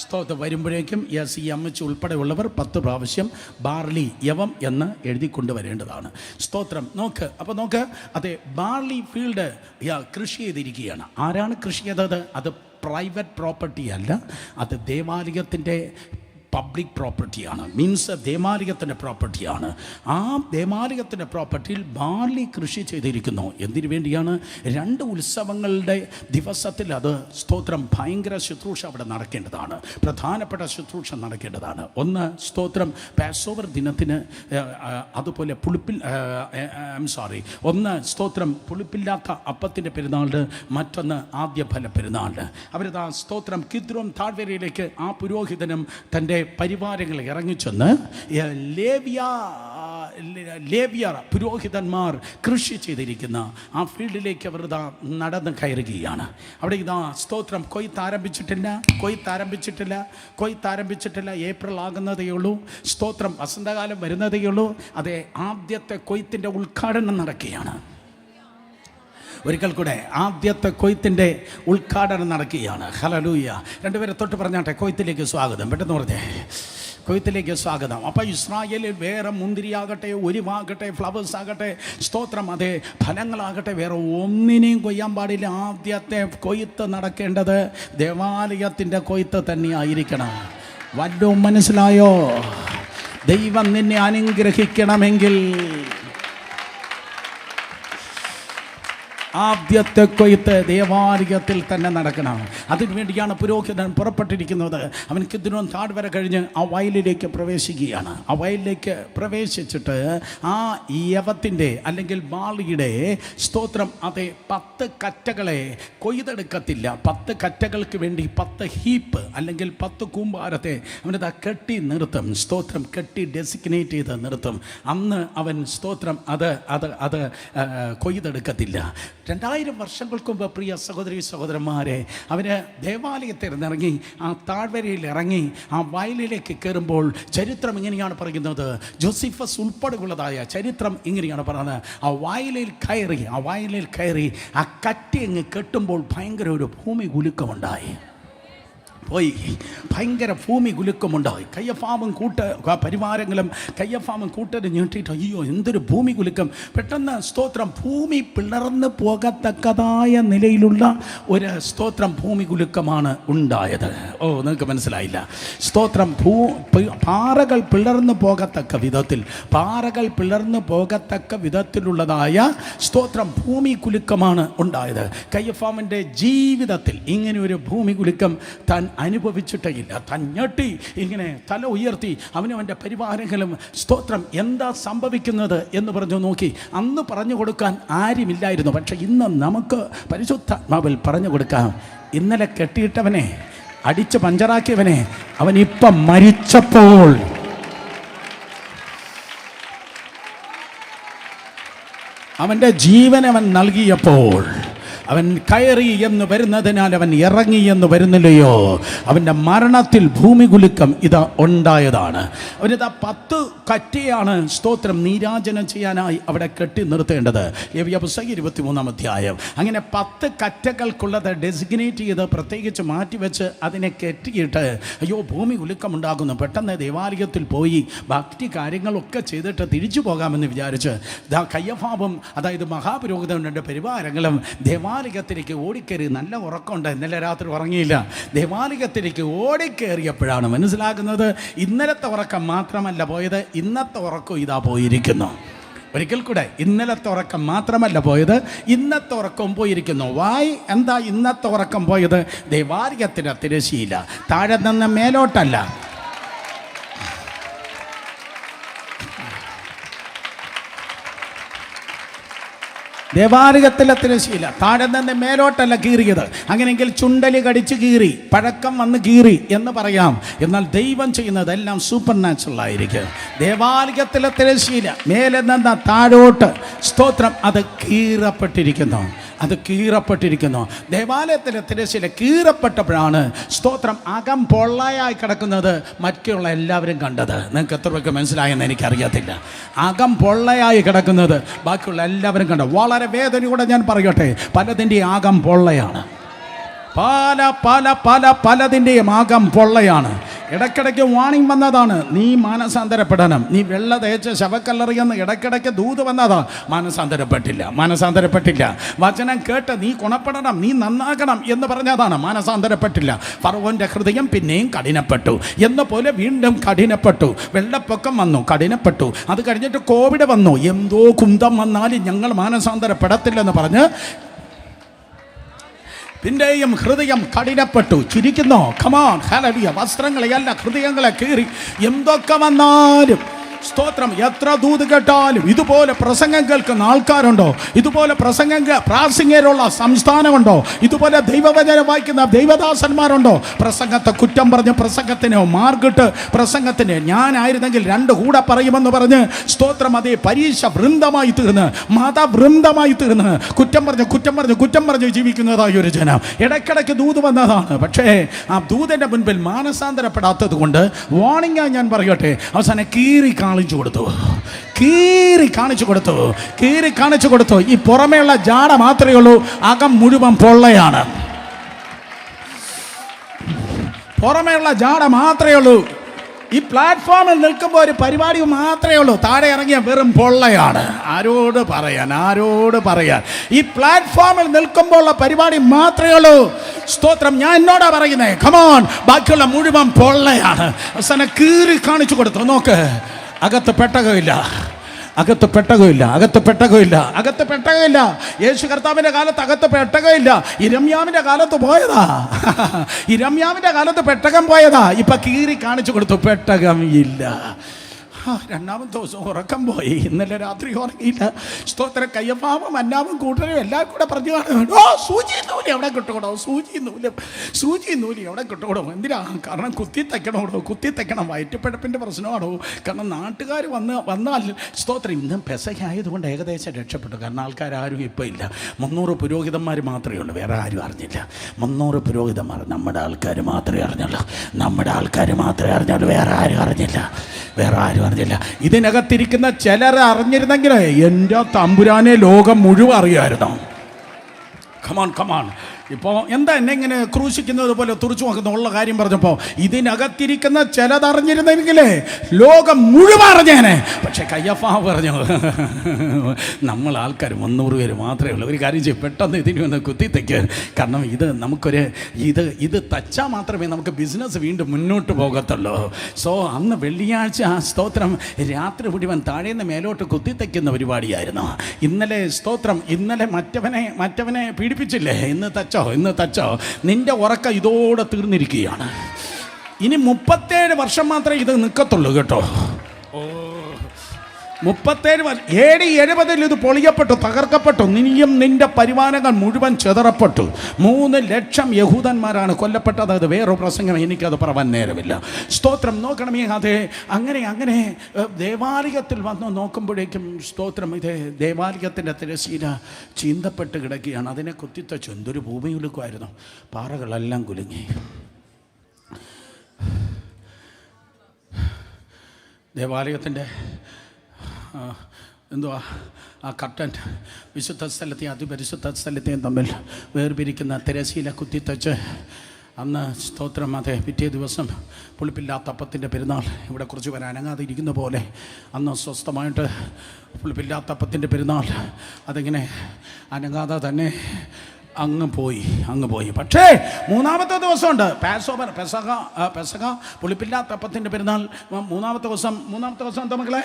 സ്തോത്രം വരുമ്പോഴേക്കും ഈ അമ്മച്ചി ഉൾപ്പെടെയുള്ളവർ 10 പ്രാവശ്യം ബാർലി യവം എന്ന് എഴുതി കൊണ്ടുവരേണ്ടതാണ്. സ്തോത്രം. അപ്പോൾ നോക്ക്, അതെ, ബാർലി ഫീൽഡ് കൃഷി ചെയ്തിരിക്കുകയാണ്. ആരാണ് കൃഷി ചെയ്തത്? അത് പ്രൈവറ്റ് പ്രോപ്പർട്ടി അല്ല, അത് ദേവാലയത്തിൻ്റെ പബ്ലിക് പ്രോപ്പർട്ടിയാണ്. മീൻസ് ദേവാലയത്തിൻ്റെ പ്രോപ്പർട്ടിയാണ്. ആ ദേവാലയത്തിൻ്റെ പ്രോപ്പർട്ടിയിൽ ബാർലി കൃഷി ചെയ്തിരിക്കുന്നു. എന്തിനു വേണ്ടിയാണ്? 2 ഉത്സവങ്ങളുടെ ദിവസത്തിൽ അത് സ്തോത്രം ഭയങ്കര ശുശ്രൂഷ അവിടെ നടക്കേണ്ടതാണ്. പ്രധാനപ്പെട്ട ശുശ്രൂഷ നടക്കേണ്ടതാണ്. ഒന്ന് സ്തോത്രം പാസ് ഓവർ ദിനത്തിന്, അതുപോലെ ഒന്ന് സ്തോത്രം പുളിപ്പില്ലാത്ത അപ്പത്തിൻ്റെ പെരുന്നാളിന്, മറ്റൊന്ന് ആദ്യ ഫല പെരുന്നാളിന്. അവരിതാ സ്തോത്രം കിദ്രോൻ താഴ്വരയിലേക്ക് ആ പുരോഹിതനും തൻ്റെ പരിവാരങ്ങൾ ഇറങ്ങിച്ചെന്ന് ലേവ്യർ പുരോഹിതന്മാർ കൃഷി ചെയ്തിരിക്കുന്ന ആ ഫീൽഡിലേക്ക് അവർ ഇതാ നടന്ന് കയറുകയാണ്. അവിടെ ഇതാ സ്തോത്രം കൊയ്ത്താരംഭിച്ചിട്ടില്ല. ഏപ്രിൽ ആകുന്നതേ ഉള്ളൂ. സ്തോത്രം വസന്തകാലം വരുന്നതേ ഉള്ളൂ. അതെ, ആദ്യത്തെ കൊയ്ത്തിൻ്റെ ഉദ്ഘാടനം നടക്കുകയാണ്. ഒരിക്കൽ കൂടെ ആദ്യത്തെ കൊയ്ത്തിൻ്റെ ഉദ്ഘാടനം നടക്കുകയാണ്. ഹല്ലേലൂയ. 2 പേരെ തൊട്ട് പറഞ്ഞാട്ടെ, കൊയ്ത്തിലേക്ക് സ്വാഗതം. പെട്ടെന്ന് പറഞ്ഞേ, കൊയ്ത്തിലേക്ക് സ്വാഗതം. അപ്പോൾ ഇസ്രായേലിൽ വേറെ മുന്തിരിയാകട്ടെ, ഒലിവാകട്ടെ, ഫ്ലവേഴ്സ് ആകട്ടെ, സ്തോത്രം അതെ ഫലങ്ങളാകട്ടെ, വേറെ ഒന്നിനെയും കൊയ്യാൻ പാടില്ല. ആദ്യത്തെ കൊയ്ത്ത് നടക്കേണ്ടത് ദേവാലയത്തിൻ്റെ കൊയ്ത്ത് തന്നെയായിരിക്കണം. വല്ലതും മനസ്സിലായോ? ദൈവം നിന്നെ അനുഗ്രഹിക്കണമെങ്കിൽ ആദ്യത്തെ കൊയ്ത്ത് ദേവാലയത്തിൽ തന്നെ നടക്കണം. അതിനുവേണ്ടിയാണ് പുരോഹിതൻ പുറപ്പെട്ടിരിക്കുന്നത്. അവൻ കിദ്രോൻ താഴ്വര കഴിഞ്ഞ് ആ വയലിലേക്ക് പ്രവേശിക്കുകയാണ്. ആ വയലിലേക്ക് പ്രവേശിച്ചിട്ട് ആ യവത്തിൻ്റെ അല്ലെങ്കിൽ ബാർലിയുടെ സ്തോത്രം അതെ 10 കറ്റകളെ കൊയ്തെടുക്കത്തില്ല. 10 കറ്റകൾക്ക് വേണ്ടി 10 ഹീപ്പ് അല്ലെങ്കിൽ 10 കൂമ്പാരത്തെ അവനത് കെട്ടി നിർത്തും. സ്തോത്രം കെട്ടി ഡെസിഗ്നേറ്റ് ചെയ്ത് നിർത്തും. അന്ന് അവൻ സ്തോത്രം അത് കൊയ്തെടുക്കത്തില്ല. 2000 വർഷങ്ങൾക്ക് മുമ്പ് പ്രിയ സഹോദരി സഹോദരന്മാരെ, അവന് ദേവാലയത്തിൽ ഇറങ്ങി ആ താഴ്വരയിൽ ഇറങ്ങി ആ വയലിലേക്ക് കയറുമ്പോൾ ചരിത്രം ഇങ്ങനെയാണ് പറയുന്നത്. ജോസിഫസ് ഉൾപ്പെടെയുള്ളതായ ചരിത്രം ഇങ്ങനെയാണ് പറയുന്നത്. ആ വയലിൽ കയറി ആ കറ്റി അങ്ങ് കെട്ടുമ്പോൾ ഭയങ്കര ഒരു ഭൂമി കുലുക്കമുണ്ടായി. ഭയങ്കര ഭൂമി കുലുക്കമുണ്ടായി. കയ്യഫാവും പരിവാരങ്ങളും കയ്യഫാവും കൂട്ടര് ഞെട്ടിയിട്ട് അയ്യോ എന്തൊരു ഭൂമി കുലുക്കം. പെട്ടെന്ന് സ്തോത്രം ഭൂമി പിളർന്ന് പോകത്തക്കതായ നിലയിലുള്ള ഒരു സ്തോത്രം ഭൂമി കുലുക്കമാണ് ഉണ്ടായത്. നിങ്ങൾക്ക് മനസ്സിലായില്ല. സ്തോത്രം പാറകൾ പിളർന്നു പോകത്തക്ക വിധത്തിലുള്ളതായ സ്തോത്രം ഭൂമി കുലുക്കമാണ് ഉണ്ടായത്. കയ്യഫാവിൻ്റെ ജീവിതത്തിൽ ഇങ്ങനെ ഒരു ഭൂമി കുലുക്കം താൻ അനുഭവിച്ചിട്ടേ ഇല്ല. തഞ്ഞട്ടി ഇങ്ങനെ തല ഉയർത്തി അവൻ്റെ പരിവാരങ്ങളും സ്തോത്രം എന്താ സംഭവിക്കുന്നത് എന്ന് പറഞ്ഞു നോക്കി. അന്ന് പറഞ്ഞു കൊടുക്കാൻ ആരുമില്ലായിരുന്നു. പക്ഷെ ഇന്ന് നമുക്ക് പരിശുദ്ധാത്മാവിൽ പറഞ്ഞു കൊടുക്കാം. ഇന്നലെ കെട്ടിയിട്ടവനെ, അടിച്ച് പഞ്ചറാക്കിയവനെ, അവനിപ്പം മരിച്ചപ്പോൾ അവൻ്റെ ജീവൻ അവൻ നൽകിയപ്പോൾ, അവൻ കയറി എന്ന് വരുന്നതിനാൽ അവൻ ഇറങ്ങി എന്ന് വരുന്നില്ലയോ, അവൻ്റെ മരണത്തിൽ ഭൂമി കുലുക്കം ഇത് ഉണ്ടായതാണ്. അവനിതാ 10 കറ്റയാണ് സ്തോത്രം നീരാജനം ചെയ്യാനായി അവിടെ കെട്ടി നിർത്തേണ്ടത്. ലേവ്യ പുസ്തകം 23-ാം അധ്യായം. അങ്ങനെ 10 കറ്റകൾക്കുള്ളത് ഡെസിഗ്നേറ്റ് ചെയ്ത് പ്രത്യേകിച്ച് മാറ്റിവെച്ച് അതിനെ കെട്ടിയിട്ട് അയ്യോ ഭൂമി കുലുക്കമുണ്ടാകുന്നു, പെട്ടെന്ന് ദേവാലയത്തിൽ പോയി ഭക്തി കാര്യങ്ങളൊക്കെ ചെയ്തിട്ട് തിരിച്ചു പോകാമെന്ന് വിചാരിച്ച് കയ്യഫാവും അതായത് മഹാപുരോഹിതന്റെ പരിവാരങ്ങളും ദേവാലയത്തിലേക്ക് ഓടിക്കയറി. നല്ല ഉറക്കമുണ്ട്, ഇന്നലെ രാത്രി ഉറങ്ങിയില്ല. ദേവാലയത്തിലേക്ക് ഓടിക്കയറിയപ്പോഴാണ് മനസ്സിലാകുന്നത് ഇന്നലത്തെ ഉറക്കം മാത്രമല്ല പോയത്, ഇന്നത്തെ ഉറക്കം ഇതാ പോയിരിക്കുന്നു. ഒരിക്കൽ കൂടെ, ഇന്നലത്തെ ഉറക്കം മാത്രമല്ല പോയത്, ഇന്നത്തെ ഉറക്കം പോയിരിക്കുന്നു. എന്താ ഇന്നത്തെ ഉറക്കം പോയത്? ദേവാലയത്തിന് തിരശ്ശീല താഴെ നിന്ന് മേലോട്ടല്ല. ദേവാലയത്തിലെ തിരശ്ശീല താഴെ നിന്ന് മേലോട്ടല്ല കീറിയത്. അങ്ങനെയെങ്കിൽ ചുണ്ടലി കടിച്ച് കീറി, പഴക്കം വന്ന് കീറി എന്ന് പറയാം. എന്നാൽ ദൈവം ചെയ്യുന്നതെല്ലാം സൂപ്പർ നാച്ചുറൽ ആയിരിക്കും. ദേവാലയത്തിലെ തിരശ്ശീല മേലെ നിന്ന് താഴോട്ട് സ്തോത്രം അത് കീറപ്പെട്ടിരിക്കുന്നു. ദേവാലയത്തിലെ തിരശ്ശീല കീറപ്പെട്ടപ്പോഴാണ് സ്തോത്രം അകം പൊള്ളയായി കിടക്കുന്നത് മറ്റുള്ള എല്ലാവരും കണ്ടത്. നിങ്ങൾക്ക് എത്ര പേർക്ക് മനസ്സിലായെന്ന് എനിക്കറിയത്തില്ല. അകം പൊള്ളയായി കിടക്കുന്നത് ബാക്കിയുള്ള എല്ലാവരും കണ്ടത്. വളരെ വേദനയോടെ ഞാൻ പറയട്ടെ, പലതിൻ്റെയും അകം പൊള്ളയാണ്. പലതിൻ്റെയും ആകം പൊള്ളയാണ്. ഇടയ്ക്കിടയ്ക്ക് വാണിംഗ് വന്നതാണ്, നീ മാനസാന്തരപ്പെടണം, നീ വെള്ള തേച്ച് ശവക്കല്ലറിയെന്ന് ഇടയ്ക്കിടയ്ക്ക് ദൂത് വന്നതാണ്. മാനസാന്തരപ്പെട്ടില്ല. വചനം കേട്ട് നീ ഗുണപ്പെടണം, നീ നന്നാകണം എന്ന് പറഞ്ഞതാണ്. മാനസാന്തരപ്പെട്ടില്ല. ഫറവോന്റെ ഹൃദയം പിന്നെയും കഠിനപ്പെട്ടു എന്ന പോലെ വീണ്ടും കഠിനപ്പെട്ടു. വെള്ളപ്പൊക്കം വന്നു, കഠിനപ്പെട്ടു. അത് കഴിഞ്ഞിട്ട് കോവിഡ് വന്നു. എന്തോ കുന്തം വന്നാലും ഞങ്ങൾ മാനസാന്തരപ്പെടത്തില്ലെന്ന് പറഞ്ഞ് പിന്നെയും ഹൃദയം കഠിനപ്പെട്ടു. ചിരിക്കുന്നോ? Come on hallelujah. വസ്ത്രങ്ങളെയല്ല ഹൃദയങ്ങളെ കീറി. എന്തൊക്കെ വന്നാലും സ്തോത്രം, എത്ര ദൂത് കേട്ടാലും ഇതുപോലെ പ്രസംഗം കേൾക്കുന്ന ആൾക്കാരുണ്ടോ? ഇതുപോലെ പ്രാസംഗികരുള്ള സംസ്ഥാനമുണ്ടോ? ഇതുപോലെ ദൈവവചനം വായിക്കുന്ന ദൈവദാസന്മാരുണ്ടോ? പ്രസംഗത്തെ കുറ്റം പറഞ്ഞ്, പ്രസംഗത്തിന് മാർഗിട്ട്, പ്രസംഗത്തിന് ഞാനായിരുന്നെങ്കിൽ 2 കൂടെ പറയുമെന്ന് പറഞ്ഞ് സ്തോത്രം അതേ പരീക്ഷ വൃന്ദമായി തീർന്ന്, മതവൃന്ദമായി തീർന്ന് കുറ്റം പറഞ്ഞ് ജീവിക്കുന്നതായ ഒരു ജനം. ഇടയ്ക്കിടയ്ക്ക് ദൂത് വന്നതാണ്. പക്ഷേ ആ ദൂതിൻ്റെ മുൻപിൽ മാനസാന്തരപ്പെടാത്തത് കൊണ്ട് വാണിംഗായി ഞാൻ പറയട്ടെ, അവസാനം കീറി കാണിച്ചു കൊടുത്തു. ഈ പുറമേയുള്ള ജാട മാത്രമേ ഉള്ളൂ, അകം മുഴുവൻ പൊള്ളയാണ്. പുറമേയുള്ള ജാട മാത്രമേ ഉള്ളൂ. ഈ പ്ലാറ്റ്ഫോമിൽ നിൽക്കുമ്പോൾ ഒരു പരിപാടി മാത്രമേ ഉള്ളൂ, താഴെ ഇറങ്ങിയ വെറും പൊള്ളയാണ്. ആരോട് പറയാൻ? ഈ പ്ലാറ്റ്ഫോമിൽ നിൽക്കുമ്പോൾ ഉള്ള പരിപാടി മാത്രമേ ഉള്ളൂ. സ്തോത്രം, ഞാൻ എന്നോടാ പറയുന്നത്. കമോൺ, ബാക്കിയുള്ള മുഴുവൻ പൊള്ളയാണ്. അവസാനം കീറി കാണിച്ചു കൊടുത്തു. നോക്ക്, അകത്ത് പെട്ടകമില്ല. യേശു കർത്താവിൻ്റെ കാലത്ത് അകത്ത് പെട്ടകമില്ല. ഇരമ്യാവിൻ്റെ കാലത്ത് പോയതാ. പെട്ടകം പോയതാ. ഇപ്പൊ കീറി കാണിച്ചു കൊടുത്തു, പെട്ടകം ഇല്ല. 2ാമത്തെ ദിവസം ഉറക്കം പോയി. ഇന്നലെ രാത്രി ഉറങ്ങിയില്ല. സ്തോത്രം, കയ്യപ്പാവും അന്നാവും കൂട്ടരും എല്ലാം കൂടെ പറഞ്ഞു കാണും, സൂചി നൂലി എവിടെ കിട്ടുകൂടോ, സൂചി നൂലി എവിടെ കിട്ടുകൂടോ. എന്തിനാ? കാരണം കുത്തി തയ്ക്കണം. വയറ്റുപിഴപ്പിൻ്റെ പ്രശ്നമാണോ? കാരണം നാട്ടുകാർ വന്നാൽ സ്തോത്രം, ഇന്ന് പെസഹായതുകൊണ്ട് ഏകദേശം രക്ഷപ്പെട്ടു. കാരണം ആൾക്കാരും ഇപ്പോൾ ഇല്ല. 300 പുരോഹിതന്മാർ മാത്രമേ ഉള്ളൂ, വേറെ ആരും അറിഞ്ഞില്ല. 300 പുരോഹിതന്മാർ നമ്മുടെ ആൾക്കാർ മാത്രമേ അറിഞ്ഞുള്ളൂ. വേറെ ആരും അറിഞ്ഞില്ല. ഇതിനകത്തിരിക്കുന്ന ചിലർ അറിഞ്ഞിരുന്നെങ്കിൽ എൻ്റെ തമ്പുരാനെ ലോകം മുഴുവൻ അറിയായിരുന്നു. കമാൺ. ഇപ്പോൾ എന്താ എന്നെ ഇങ്ങനെ ക്രൂശിക്കുന്നത് പോലെ തുറച്ചു നോക്കുന്ന ഉള്ള കാര്യം പറഞ്ഞപ്പോൾ ഇതിനകത്തിരിക്കുന്ന ചിലതറിഞ്ഞിരുന്നെങ്കിലേ ലോകം മുഴുവൻ അറിഞ്ഞേനെ. പക്ഷെ കയ്യഫാവ് പറഞ്ഞു, നമ്മൾ ആൾക്കാർ 300 പേര് മാത്രമേ ഉള്ളൂ. ഒരു കാര്യം ചെയ്യും, പെട്ടെന്ന് ഇതിന് വന്ന് കുത്തിത്തയ്ക്കാൻ. കാരണം ഇത് തച്ചാൽ മാത്രമേ നമുക്ക് ബിസിനസ് വീണ്ടും മുന്നോട്ട് പോകത്തുള്ളൂ. സോ അന്ന് വെള്ളിയാഴ്ച സ്തോത്രം രാത്രി മുഴുവൻ താഴേന്ന് മേലോട്ട് കുത്തിത്തയ്ക്കുന്ന പരിപാടിയായിരുന്നു. ഇന്നലെ മറ്റവനെ പീഡിപ്പിച്ചില്ലേ, ഇന്ന് തച്ച തച്ചോ. നിന്റെ ഉറക്കം ഇതോടെ തീർന്നിരിക്കുകയാണ്. ഇനി 37 വർഷം മാത്രമേ ഇത് നിൽക്കത്തുള്ളൂ കേട്ടോ. 37 വർഷം. AD 70 ഇത് പൊളിയപ്പെട്ടു, തകർക്കപ്പെട്ടു. നീയും നിന്റെ പരിവാരങ്ങൾ മുഴുവൻ ചെതറപ്പെട്ടു. 3 ലക്ഷം യഹൂദന്മാരാണ് കൊല്ലപ്പെട്ടത്. അത് വേറൊരു പ്രസംഗം, എനിക്കത് പറയാൻ നേരമില്ല. സ്തോത്രം. നോക്കണമേ, അതെ അങ്ങനെ ദേവാലയത്തിൽ വന്ന് നോക്കുമ്പോഴേക്കും സ്തോത്രം, ഇത് ദേവാലയത്തിൻ്റെ തിരശ്ശീല ചീന്തപ്പെട്ട് കിടക്കുകയാണ്. അതിനെ കുത്തിത്തച്ചു. എന്തൊരു ഭൂമിയുലുക്കുമായിരുന്നു. പാറകളെല്ലാം കുലുങ്ങി. ദേവാലയത്തിൻ്റെ എന്തുവാ ആ കർട്ടൻ വിശുദ്ധ സ്ഥലത്തെയും അതിപരിശുദ്ധ സ്ഥലത്തെയും തമ്മിൽ വേർപിരിക്കുന്ന തിരശ്ശീല കുത്തിത്തച്ച് അന്ന് സ്തോത്രം, അതെ, പിറ്റേ ദിവസം പുളിപ്പില്ലാത്ത അപ്പത്തിൻ്റെ പെരുന്നാൾ. ഇവിടെ കുറച്ച് പേർ അനങ്ങാതെ ഇരിക്കുന്ന പോലെ അന്ന് സ്വസ്ഥമായിട്ട് പുളിപ്പില്ലാത്ത അപ്പത്തിൻ്റെ പെരുന്നാൾ അതിങ്ങനെ അനങ്ങാതെ തന്നെ അങ്ങ് പോയി. പക്ഷേ 3-ാമത്തെ ദിവസമുണ്ട് പെസക പുളിപ്പില്ലാത്ത അപ്പത്തിൻ്റെ പെരുന്നാൾ. മൂന്നാമത്തെ ദിവസം എന്താ മക്കളെ?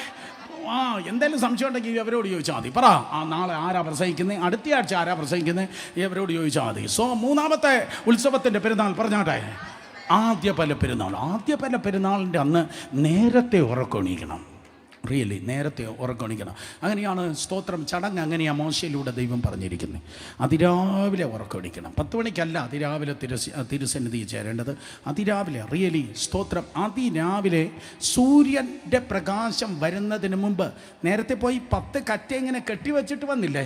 എന്തെങ്കിലും സംശയം ഉണ്ടെങ്കിൽ അവരോട് ചോദിച്ചാൽ മതി. പറ, നാളെ ആരാ പ്രസംഗിക്കുന്നത്, അടുത്ത ആഴ്ച ആരാ പ്രസംഗിക്കുന്നത്, ഇവരോട് ചോദിച്ചാൽ മതി. 3-ാമത്തെ ഉത്സവത്തിൻ്റെ പെരുന്നാൾ പറഞ്ഞാട്ടെ, ആദ്യ പല പെരുന്നാളിൻ്റെ അന്ന് നേരത്തെ ഉറക്കണീക്കണം. റിയലി നേരത്തെ ഉറക്കണിക്കണം. അങ്ങനെയാണ് സ്തോത്രം ചടങ്ങ്. അങ്ങനെയാണ് മോശയിലൂടെ ദൈവം പറഞ്ഞിരിക്കുന്നത്. അതിരാവിലെ ഉറക്കണിക്കണം. 10 മണിക്കല്ല അതിരാവിലെ തിരുസന്നിധി ചേരേണ്ടത്. അതിരാവിലെ റിയലി സ്തോത്രം. അതിരാവിലെ സൂര്യൻ്റെ പ്രകാശം വരുന്നതിന് മുമ്പ് നേരത്തെ പോയി 10 കറ്റ ഇങ്ങനെ കെട്ടിവെച്ചിട്ട് വന്നില്ലേ?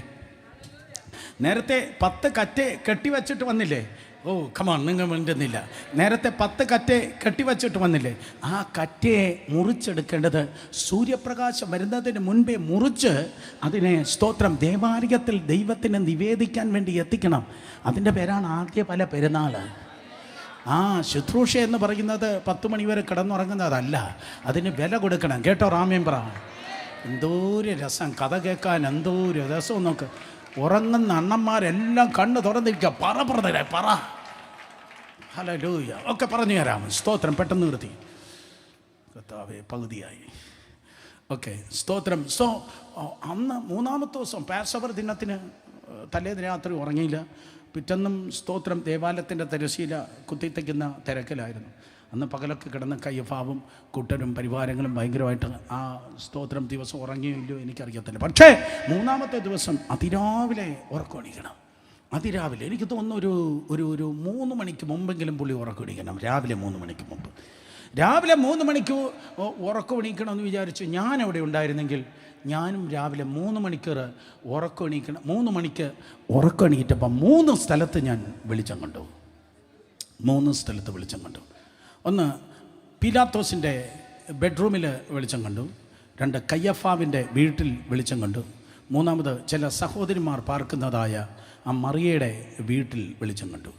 നേരത്തെ 10 കറ്റ കെട്ടിവെച്ചിട്ട് വന്നില്ലേ? ഓ കമാൺ, നിങ്ങൾ മിണ്ടുന്നില്ല. നേരത്തെ 10 കറ്റ കെട്ടിവച്ചിട്ട് വന്നില്ലേ? ആ കറ്റയെ മുറിച്ചെടുക്കേണ്ടത് സൂര്യപ്രകാശം വരുന്നതിന് മുൻപേ മുറിച്ച് അതിനെ സ്തോത്രം ദേവാലയത്തിൽ ദൈവത്തിന് നിവേദിക്കാൻ വേണ്ടി എത്തിക്കണം. അതിൻ്റെ പേരാണ് ആദ്യ പല പെരുന്നാൾ. ശുശ്രൂഷ എന്ന് പറയുന്നത് 10 മണി വരെ കിടന്നുറങ്ങുന്നതല്ല. അതിന് വില കൊടുക്കണം. കേട്ടോ രാമേൻ പറ. എന്തോരു രസം കഥ കേൾക്കാൻ, എന്തോരു രസം. നോക്ക്, ഉറങ്ങുന്ന അണ്ണന്മാരെല്ലാം കണ്ണ് തുറന്നിരിക്കുക. പറ ഹല്ലേലൂയ ഒക്കെ പറഞ്ഞു തരാം. സ്തോത്രം. പെട്ടെന്ന് നിർത്തി കർത്താവേ, പകുതിയായി. ഓക്കെ, സ്തോത്രം. അന്ന് 3-ാമത്തെ ദിവസം പാസ്സവർ ദിനത്തിന് തലേന്ന് രാത്രി ഉറങ്ങിയില്ല. പിറ്റെന്നും സ്തോത്രം ദേവാലയത്തിൻ്റെ തിരശ്ശീല കുത്തിത്തയ്ക്കുന്ന തിരക്കിലായിരുന്നു. അന്ന് പകലൊക്കെ കിടന്ന കയ്യഫാവും കൂട്ടരും പരിവാരങ്ങളും ഭയങ്കരമായിട്ട് ആ സ്തോത്രം ദിവസം ഉറങ്ങിയില്ലോ എനിക്കറിയത്തില്ല. പക്ഷേ 3-ാമത്തെ ദിവസം അതിരാവിലെ ഉറക്കമണിക്കണം. അതിരാവിലെ എനിക്ക് തോന്നുന്നു ഒരു 3 മണിക്ക് മുമ്പെങ്കിലും പുള്ളി ഉറക്കമണിക്കണം. രാവിലെ 3 മണിക്ക് മുമ്പ്. രാവിലെ 3 മണിക്ക് ഉറക്കമണിക്കണമെന്ന് വിചാരിച്ചു ഞാൻ അവിടെ ഉണ്ടായിരുന്നെങ്കിൽ ഞാനും രാവിലെ 3 മണിക്കൂർ ഉറക്കമണിക്കണം. 3 മണിക്ക് ഉറക്കമണിയിട്ടപ്പം 3 സ്ഥലത്ത് ഞാൻ വെളിച്ചം കണ്ടു. 3 സ്ഥലത്ത് വെളിച്ചം കണ്ടു. ഒന്ന് പീലാത്തോസിൻ്റെ ബെഡ്റൂമിൽ വെളിച്ചം കണ്ടു. 2 കയ്യഫാവിൻ്റെ വീട്ടിൽ വെളിച്ചം കണ്ടു. 3-ാമത് ചില സഹോദരിമാർ പാർക്കുന്നതായ ആ മറിയയുടെ വീട്ടിൽ വെളിച്ചം കണ്ടു.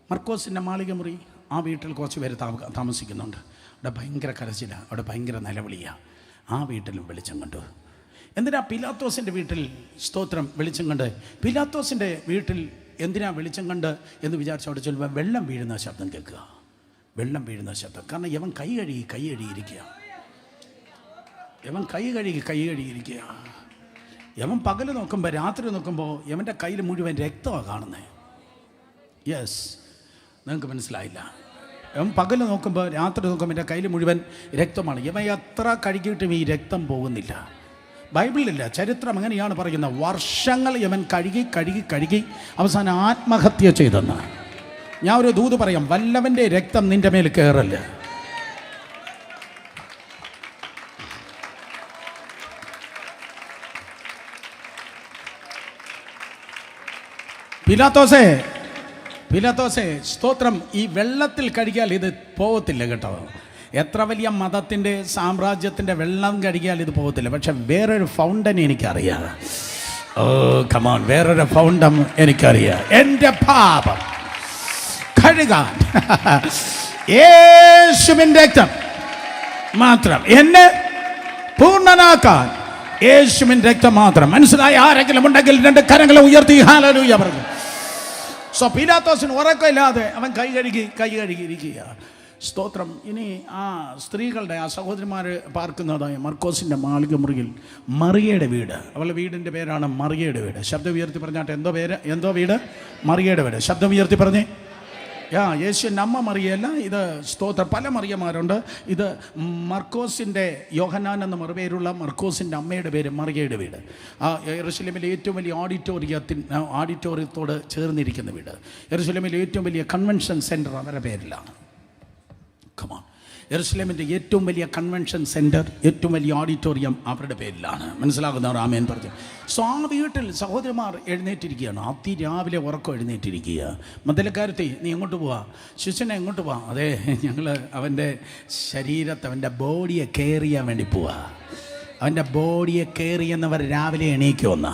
മർക്കോസിൻ്റെ മാളിക മുറി, ആ വീട്ടിൽ കുറച്ച് പേര് താമസിക്കുന്നുണ്ട്. അവിടെ ഭയങ്കര കരച്ചിലാണ്, അവിടെ ഭയങ്കര നിലവിളിയാണ്. ആ വീട്ടിലും വെളിച്ചം കണ്ടു. എന്തിനാ പീലാത്തോസിൻ്റെ വീട്ടിൽ സ്തോത്രം വെളിച്ചം കണ്ട്? പീലാത്തോസിൻ്റെ വീട്ടിൽ എന്തിനാ വെളിച്ചം കണ്ട് എന്ന് വിചാരിച്ച് അവിടെ ചെല്ലുമ്പോൾ വെള്ളം വീഴുന്ന ശബ്ദം കേൾക്കുക. വെള്ളം വീഴുന്ന ശബ്ദം. കാരണം യവൻ കൈ കഴുകിയിരിക്കുക. യവൻ കൈ കഴുകിയിരിക്കുക. യവൻ പകൽ നോക്കുമ്പോൾ, രാത്രി നോക്കുമ്പോൾ യവൻ്റെ കയ്യിൽ മുഴുവൻ രക്തമാണ് കാണുന്നത്. യെസ്, നിങ്ങൾക്ക് മനസ്സിലായില്ല. യവൻ പകൽ നോക്കുമ്പോൾ, രാത്രി നോക്കുമ്പോൾ എൻ്റെ കയ്യിൽ മുഴുവൻ രക്തമാണ്. യവൻ എത്ര കഴുകിയിട്ടും ഈ രക്തം പോകുന്നില്ല. ബൈബിളിലില്ല, ചരിത്രം അങ്ങനെയാണ് പറയുന്നത്. വർഷങ്ങൾ യവൻ കഴുകി അവസാനം ആത്മഹത്യ ചെയ്തെന്ന്. ഞാൻ ഒരു ദൂത് പറയാം, വല്ലവൻ്റെ രക്തം നിൻ്റെ മേൽ കയറല്ല. പീലാത്തോസേ സ്തോത്രം. ഈ വെള്ളത്തിൽ കഴുകിയാൽ ഇത് പോകത്തില്ല കേട്ടോ. എത്ര വലിയ മതത്തിൻ്റെ സാമ്രാജ്യത്തിൻ്റെ വെള്ളം കഴുകിയാൽ ഇത് പോകത്തില്ല. പക്ഷെ വേറൊരു ഫൗണ്ടൻ എനിക്കറിയാം. ഓ കമോൺ, വേറൊരു ഫൗണ്ടൻ എനിക്കറിയാം. എൻ്റെ പാപം കഴുകാൻ യേശുവിൻ്റെ രക്തം മാത്രം, എന്നെ പൂർണ്ണനാക്കാൻ യേശുവിൻ്റെ രക്തം മാത്രം. മനസ്സിലായി ആരെങ്കിലും ഉണ്ടെങ്കിൽ 2 കരങ്ങളെ ഉയർത്തി ഹല്ലേലൂയ പറഞ്ഞു. പീലാത്തോസിന് ഉറക്കമില്ലാതെ അവൻ കൈ കഴുകിയിരിക്കുക. സ്തോത്രം. ഇനി ആ സ്ത്രീകളുടെ ആ സഹോദരിമാർ പാർക്കുന്നതായ മർക്കോസിൻ്റെ മാളിക മുറിയിൽ മറിയയുടെ വീട്, അവളുടെ വീടിൻ്റെ പേരാണ് മറിയയുടെ വീട്. ശബ്ദം ഉയർത്തി പറഞ്ഞാട്ടെ, എന്തോ വീട്? മറിയയുടെ വീട്. ശബ്ദം ഉയർത്തി പറഞ്ഞേ. യേശുവിൻ്റെ അമ്മ മറിയല്ല ഇത്. സ്തോത്രം. പല മറിയമാരുണ്ട്. ഇത് മർക്കോസിൻ്റെ, യോഹന്നാൻ എന്ന മറുപേരുള്ള മർക്കോസിൻ്റെ അമ്മയുടെ പേര് മറിയയുടെ വീട്. യെരുശലേമിലെ ഏറ്റവും വലിയ ഓഡിറ്റോറിയത്തോട് ചേർന്നിരിക്കുന്ന വീട്. യെരുശലേമിലെ ഏറ്റവും വലിയ കൺവെൻഷൻ സെൻറ്റർ അവരുടെ പേരിലാണ്. കമാൺ. യെരുശലേമിൻ്റെ ഏറ്റവും വലിയ കൺവെൻഷൻ സെൻറ്റർ, ഏറ്റവും വലിയ ഓഡിറ്റോറിയം അവരുടെ പേരിലാണ്. മനസ്സിലാകുന്നവർ ആമേൻ പറഞ്ഞു. സോ ആ വീട്ടിൽ സഹോദരന്മാർ എഴുന്നേറ്റിരിക്കുകയാണ്. അതിരാവിലെ ഉറക്കം എഴുന്നേറ്റിരിക്കുക. മദ്ദലക്കാരത്തി, നീ എങ്ങോട്ട് പോവാ? ശിശുനെ എങ്ങോട്ട് പോവാ? അതെ, ഞങ്ങൾ അവൻ്റെ ശരീരത്തെ, അവൻ്റെ ബോഡിയെ കെയർ ചെയ്യാൻ വേണ്ടി പോവാ. അവൻ്റെ ബോഡിയെ കെയർ ചെയ്യുന്നവർ രാവിലെ എണീക്കുമെന്ന.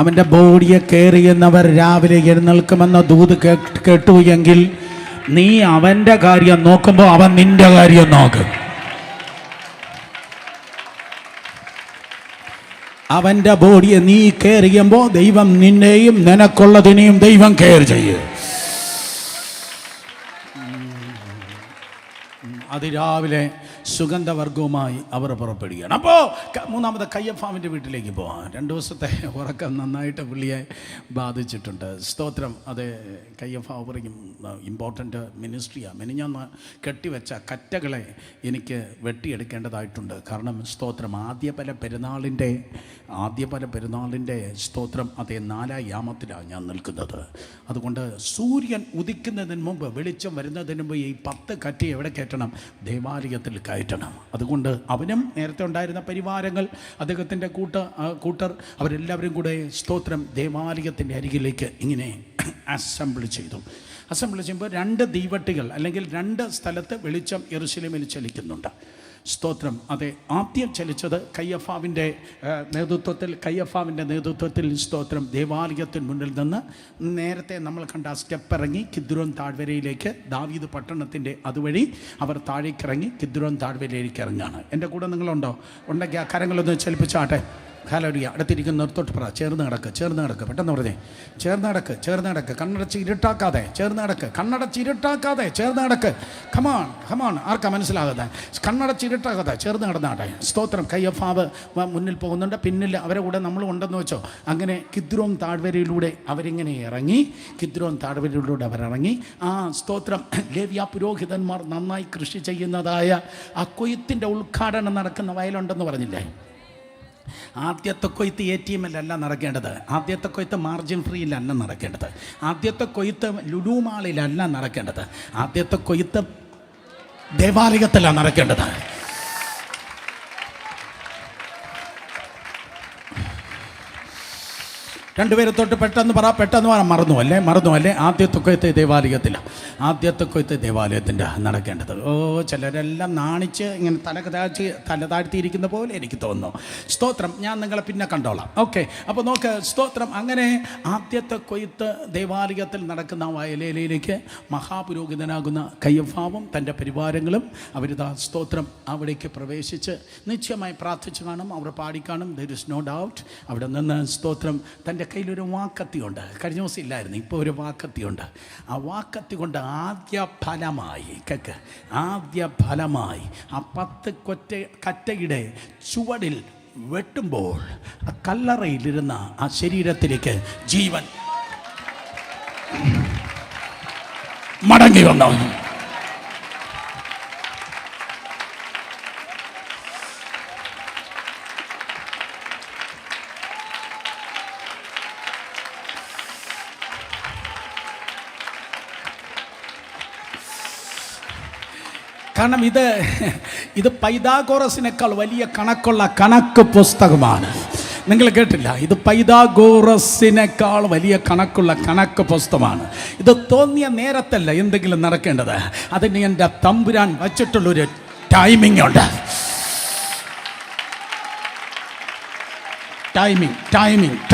അവൻ്റെ ബോഡിയെ കെയർ ചെയ്യുന്നവർ രാവിലെ എഴുന്നേൽക്കുമെന്ന ദൂത് കേട്ടു എങ്കിൽ നീ അവൻ്റെ കാര്യം നോക്കുമ്പോൾ അവൻ നിന്റെ കാര്യം നോക്കും. അവൻ്റെ ബോഡിയെ നീ കെയർ ചെയ്യുമ്പോൾ ദൈവം നിന്നെയും നിനക്കുള്ളതിനെയും ദൈവം കെയർ ചെയ്യും. അതിരാവിലെ സുഗന്ധവർഗവുമായി അവർ പുറപ്പെടുകയാണ്. അപ്പോൾ മൂന്നാമത് കയ്യഫാവിൻ്റെ വീട്ടിലേക്ക് പോവാം. 2 ദിവസത്തെ ഉറക്കം നന്നായിട്ട് പുള്ളിയെ ബാധിച്ചിട്ടുണ്ട്. സ്തോത്രം. അത് കയ്യഫാവ് പറയും, ഇമ്പോർട്ടൻ്റ് മിനിസ്ട്രിയാണ്. മെനിഞ്ഞാന്ന് കെട്ടിവെച്ച കറ്റകളെ എനിക്ക് വെട്ടിയെടുക്കേണ്ടതായിട്ടുണ്ട്. കാരണം സ്തോത്രം, ആദ്യ പല പെരുന്നാളിൻ്റെ സ്തോത്രം, അതേ 4 യാമത്തിലാണ് ഞാൻ നിൽക്കുന്നത്. അതുകൊണ്ട് സൂര്യൻ ഉദിക്കുന്നതിന് മുമ്പ്, വെളിച്ചം വരുന്നതിന് മുമ്പ് ഈ 10 കറ്റയെ എവിടെ കയറ്റണം? ദേവാലയത്തിൽ കയറ്റണം. അതുകൊണ്ട് അവനും നേരത്തെ ഉണ്ടായിരുന്ന പരിവാരങ്ങൾ, അദ്ദേഹത്തിൻ്റെ കൂട്ടർ അവരെല്ലാവരും കൂടെ സ്തോത്രം ദേവാലയത്തിൻ്റെ അരികിലേക്ക് ഇങ്ങനെ അസംബിൾ ചെയ്യുമ്പോൾ 2 തീവട്ടികൾ അല്ലെങ്കിൽ 2 സ്ഥലത്ത് വെളിച്ചം യെരുശലേമിൽ ചലിക്കുന്നുണ്ട്. സ്തോത്രം. അതെ, ആദ്യം ചലിച്ചത് കയ്യഫാവിൻ്റെ നേതൃത്വത്തിൽ സ്തോത്രം ദേവാലയത്തിന് മുന്നിൽ നിന്ന് നേരത്തെ നമ്മൾ കണ്ട ആ സ്റ്റെപ്പ് ഇറങ്ങി കിദ്രോൻ താഴ്വരയിലേക്ക്, ദാവീദ് പട്ടണത്തിൻ്റെ അതുവഴി അവർ താഴേക്കിറങ്ങി കിദ്രോൻ താഴ്വരയിലേക്ക് ഇറങ്ങുകയാണ്. എൻ്റെ കൂടെ നിങ്ങളുണ്ടോ? ഉണ്ടെങ്കിൽ ആ കരങ്ങളൊന്ന് ചലിപ്പിച്ചാട്ടെ. ഹല്ലേലൂയ. അടുത്തിരിക്കുന്നവർത്തൊട്ട് പറ, ചേർന്ന് കിടക്ക്. പെട്ടെന്ന് പറഞ്ഞേ, ചേർന്ന് കിടക്ക്. കണ്ണടച്ച് ഇരുട്ടാക്കാതെ ചേർന്ന് കിടക്ക്. കമാൺ. ആർക്കാ മനസ്സിലാകാതെ? കണ്ണടച്ച് ഇരുട്ടാക്കാതെ ചേർന്ന് കിടന്നാട്ടെ. സ്തോത്രം. കയ്യഫാവ് മുന്നിൽ പോകുന്നുണ്ട്, പിന്നിൽ അവരെ കൂടെ നമ്മൾ ഉണ്ടെന്ന് വെച്ചോ. അങ്ങനെ കിദ്രോൻ താഴ്വരയിലൂടെ അവരിങ്ങനെ ഇറങ്ങി. അവരിറങ്ങി. ആ സ്തോത്രം, ലേവ്യ പുരോഹിതന്മാർ നന്നായി കൃഷി ചെയ്യുന്നതായ ആ കൊയ്ത്തിൻ്റെ ഉദ്ഘാടനം നടക്കുന്ന വയലുണ്ടെന്ന് പറഞ്ഞില്ലേ? ആദ്യത്തെ കൊയ്ത്ത് ATM അല്ല നടക്കേണ്ടത്. ആദ്യത്തെ കൊയ്ത്ത് മാർജിൻ ഫ്രീയിലല്ല നടക്കേണ്ടത്. ആദ്യത്തെ കൊയ്ത്ത് ലുലു മാളിലല്ല നടക്കേണ്ടത്. ആദ്യത്തെ കൊയ്ത്ത് ദേവാലയത്തിലാണ് നടക്കേണ്ടത്. രണ്ടുപേരെ തൊട്ട് പെട്ടെന്ന് പറ. മറന്നു അല്ലേ? ആദ്യത്തെ കൊയ്ത്ത് ദേവാലയത്തിൻ്റെ നടക്കേണ്ടത്. ചിലരെല്ലാം നാണിച്ച് ഇങ്ങനെ തല താഴ്ത്തിയിരിക്കുന്ന പോലെ എനിക്ക് തോന്നുന്നു. സ്തോത്രം. ഞാൻ നിങ്ങളെ പിന്നെ കണ്ടോളാം. ഓക്കെ. അപ്പോൾ നോക്ക്. സ്തോത്രം. അങ്ങനെ ആദ്യത്തെ കൊയ്ത്ത് ദേവാലയത്തിൽ നടക്കുന്ന വയലേലയിലേക്ക് മഹാപുരോഹിതനാകുന്ന കയ്യഫാവും തൻ്റെ പരിവാരങ്ങളും അവരിതാ സ്തോത്രം അവിടേക്ക് പ്രവേശിച്ച് നിശ്ചയമായി പ്രാർത്ഥിച്ചു കാണും, അവർ പാടിക്കാണും. There is no doubt. അവിടെ നിന്ന് സ്തോത്രം തൻ്റെ കയ്യിലൊരു വാക്കത്തിയുണ്ട്. കഴിഞ്ഞ ദിവസം ഇല്ലായിരുന്നു, ഇപ്പോൾ ഒരു വാക്കത്തിയുണ്ട്. ആ വാക്കത്തി കൊണ്ട് ആദ്യ ഫലമായി ആ 10 കറ്റയുടെ ചുവടിൽ വെട്ടുമ്പോൾ ആ കല്ലറയിലിരുന്ന ആ ശരീരത്തിലേക്ക് ജീവൻ മടങ്ങി വന്നു. കാരണം ഇത് പൈഥാഗോറസിനേക്കാൾ വലിയ കണക്ക് പുസ്തകമാണ്. നിങ്ങൾ കേട്ടില്ല? ഇത് പൈഥാഗോറസിനേക്കാൾ വലിയ കണക്ക് പുസ്തകമാണ്. ഇത് തോന്നിയ നേരത്തല്ല എന്തെങ്കിലും നടക്കേണ്ടത്. അതിന് എൻ്റെ തമ്പുരാൻ വച്ചിട്ടുള്ളൊരു ടൈമിംഗ് ഉണ്ട്.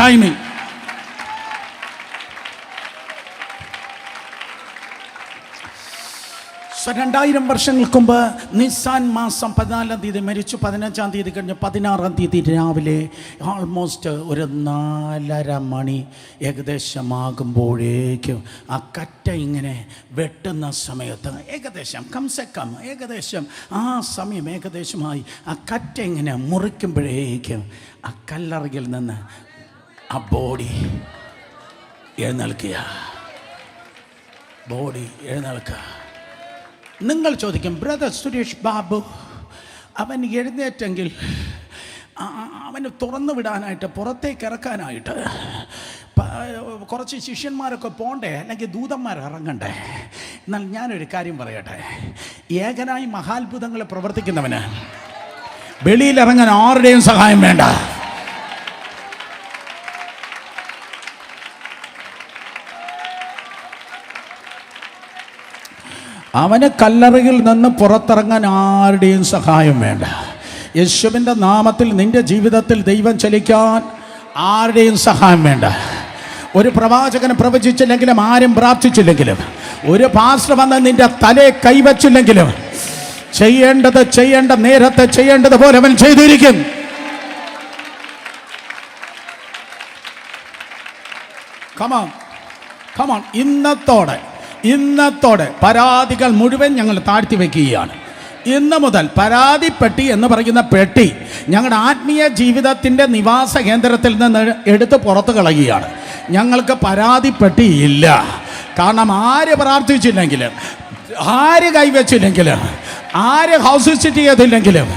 ടൈമിംഗ്. 2000 വർഷങ്ങൾക്ക് മുമ്പ് നിസാൻ മാസം 14-ാം തീയതി മരിച്ചു. 15-ാം തീയതി കഴിഞ്ഞ് 16-ാം തീയതി രാവിലെ ആൾമോസ്റ്റ് ഒരു 4:30 മണി ഏകദേശമാകുമ്പോഴേക്കും ആ കറ്റ ഇങ്ങനെ വെട്ടുന്ന സമയത്ത് ഏകദേശം ആ സമയം ഏകദേശമായി ആ കറ്റ ഇങ്ങനെ മുറിക്കുമ്പോഴേക്കും ആ കല്ലറയിൽ നിന്ന് ആ ബോഡി എഴുന്നേൽക്കുക. നിങ്ങൾ ചോദിക്കും, ബ്രദർ സുരേഷ് ബാബു, അവൻ എഴുന്നേറ്റെങ്കിൽ അവന് തുറന്നു വിടാനായിട്ട്, പുറത്തേക്ക് ഇറക്കാനായിട്ട് കുറച്ച് ശിഷ്യന്മാരൊക്കെ പോണ്ടേ, അല്ലെങ്കിൽ ദൂതന്മാർ ഇറങ്ങണ്ടേ? എന്നാൽ ഞാനൊരു കാര്യം പറയട്ടെ, ഏകനായി മഹാത്ഭുതങ്ങൾ പ്രവർത്തിക്കുന്നവന് വെളിയിലിറങ്ങാൻ ആരുടെയും സഹായം വേണ്ട. അവന് കല്ലറയിൽ നിന്ന് പുറത്തിറങ്ങാൻ ആരുടെയും സഹായം വേണ്ട. യേശുവിൻ്റെ നാമത്തിൽ നിന്റെ ജീവിതത്തിൽ ദൈവം ചലിക്കാൻ ആരുടെയും സഹായം വേണ്ട. ഒരു പ്രവാചകൻ പ്രവചിച്ചില്ലെങ്കിലും, ആരും പ്രാർത്ഥിച്ചില്ലെങ്കിലും, ഒരു പാസ്റ്റർ വന്ന് നിന്റെ തലയെ കൈവച്ചില്ലെങ്കിലും, ചെയ്യേണ്ട നേരത്തെ ചെയ്യേണ്ടതുപോലെ അവൻ ചെയ്തിരിക്കും. കമോൺ. ഇന്നത്തോടെ പരാതികൾ മുഴുവൻ ഞങ്ങൾ താഴ്ത്തി വയ്ക്കുകയാണ്. ഇന്ന് മുതൽ പരാതി പെട്ടി എന്ന് പറയുന്ന പെട്ടി ഞങ്ങളുടെ ആത്മീയ ജീവിതത്തിൻ്റെ നിവാസ കേന്ദ്രത്തിൽ നിന്ന് എടുത്ത് പുറത്ത് കളയുകയാണ്. ഞങ്ങൾക്ക് പരാതി പെട്ടിയില്ല. കാരണം ആര് പ്രാർത്ഥിച്ചില്ലെങ്കിലും, ആര് കൈവച്ചില്ലെങ്കിലും, ആര് ഹൗസ് വിസിറ്റ് ചെയ്തില്ലെങ്കിലും,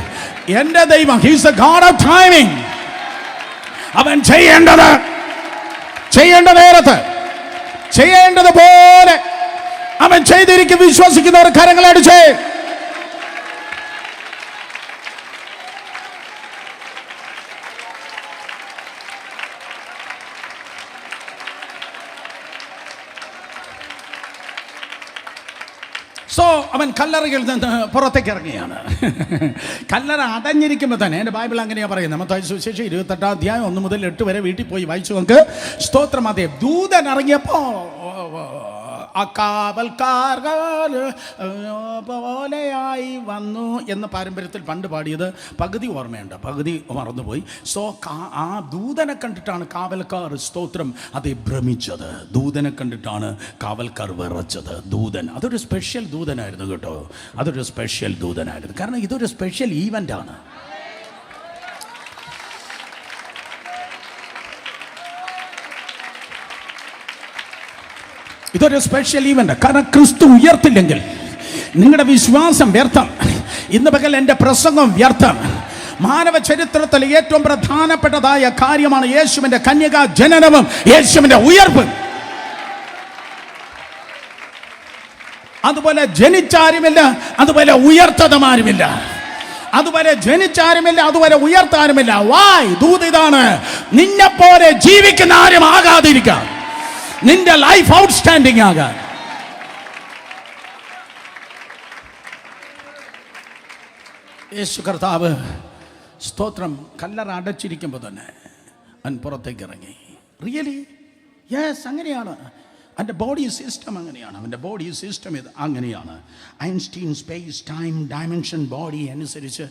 എൻ്റെ ദൈവം, he's A God of timing. അവൻ ചെയ്യേണ്ട നേരത്ത് ചെയ്യേണ്ടതുപോലെ അവൻ ചെയ്തിരിക്കും. വിശ്വസിക്കുന്നവർ കരങ്ങളടിച്ചേ. അവൻ കല്ലറയിൽ നിന്ന് പുറത്തേക്ക് ഇറങ്ങിയാണ്. കല്ലറ അടഞ്ഞിരിക്കുമ്പോൾ തന്നെ, എൻ്റെ ബൈബിൾ അങ്ങനെയാണ് പറയുന്നത്, മത്തായി സുവിശേഷം 28-ാം അധ്യായം 1 മുതൽ 8 വരെ വീട്ടിൽ പോയി വായിച്ചു നമുക്ക്. സ്തോത്രം. അതേ ദൂതൻ ഇറങ്ങിയപ്പോൾ ആ കാവൽക്കാർ പോലെയായി വന്നു എന്ന പാരമ്പര്യത്തിൽ പണ്ട് പാടിയത് പകുതി ഓർമ്മയുണ്ട്, പകുതി മറന്നുപോയി. ആ ദൂതനെ കണ്ടിട്ടാണ് കാവൽക്കാർ, സ്തോത്രം, അതേ ഭ്രമിച്ചത്. ദൂതനെ കണ്ടിട്ടാണ് കാവൽക്കാർ വിറച്ചത്. അതൊരു സ്പെഷ്യൽ ദൂതനായിരുന്നു കേട്ടോ. അതൊരു സ്പെഷ്യൽ ദൂതനായിരുന്നു. കാരണം ഇതൊരു സ്പെഷ്യൽ ഈവൻ്റാണ്. ഇതൊരു സ്പെഷ്യൽ ഈവൻ്റ്. കാരണം ക്രിസ്തു ഉയർത്തില്ലെങ്കിൽ നിങ്ങളുടെ വിശ്വാസം വ്യർത്ഥം. ഇന്ന് പകൽ എൻ്റെ പ്രസംഗം വ്യർത്ഥം. മാനവ ചരിത്രത്തിൽ ഏറ്റവും പ്രധാനപ്പെട്ടതായ കാര്യമാണ് യേശുവിൻ്റെ കന്യകാ ജനനവും യേശുവിൻ്റെ ഉയർപ്പും. അതുപോലെ ജനിച്ചാരുമില്ല, അതുപോലെ ഉയർത്തതുമാരുമില്ല. അതുവരെ ജനിച്ചാരുമില്ല, അതുവരെ ഉയർത്താരുമില്ല. വായ് ദൂതിതാണ്, നിന്നെപ്പോലെ ജീവിക്കുന്ന ആരും ആകാതിരിക്കാം. നിന്റെ ലൈഫ് ഔട്ട്സ്റ്റാൻഡിംഗ് ആകാൻ. യേശു കർത്താവ്, സ്തോത്രം, കല്ലറ അടച്ചിരിക്കുമ്പോൾ തന്നെ അവൻ പുറത്തേക്ക് ഇറങ്ങി. റിയലി യെസ്, അങ്ങനെയാണ്. അവൻ്റെ ബോഡി സിസ്റ്റം അങ്ങനെയാണ്. അവൻ്റെ ബോഡി സിസ്റ്റം ഇത് അങ്ങനെയാണ്. Einstein space time dimension body അനുസരിച്ച്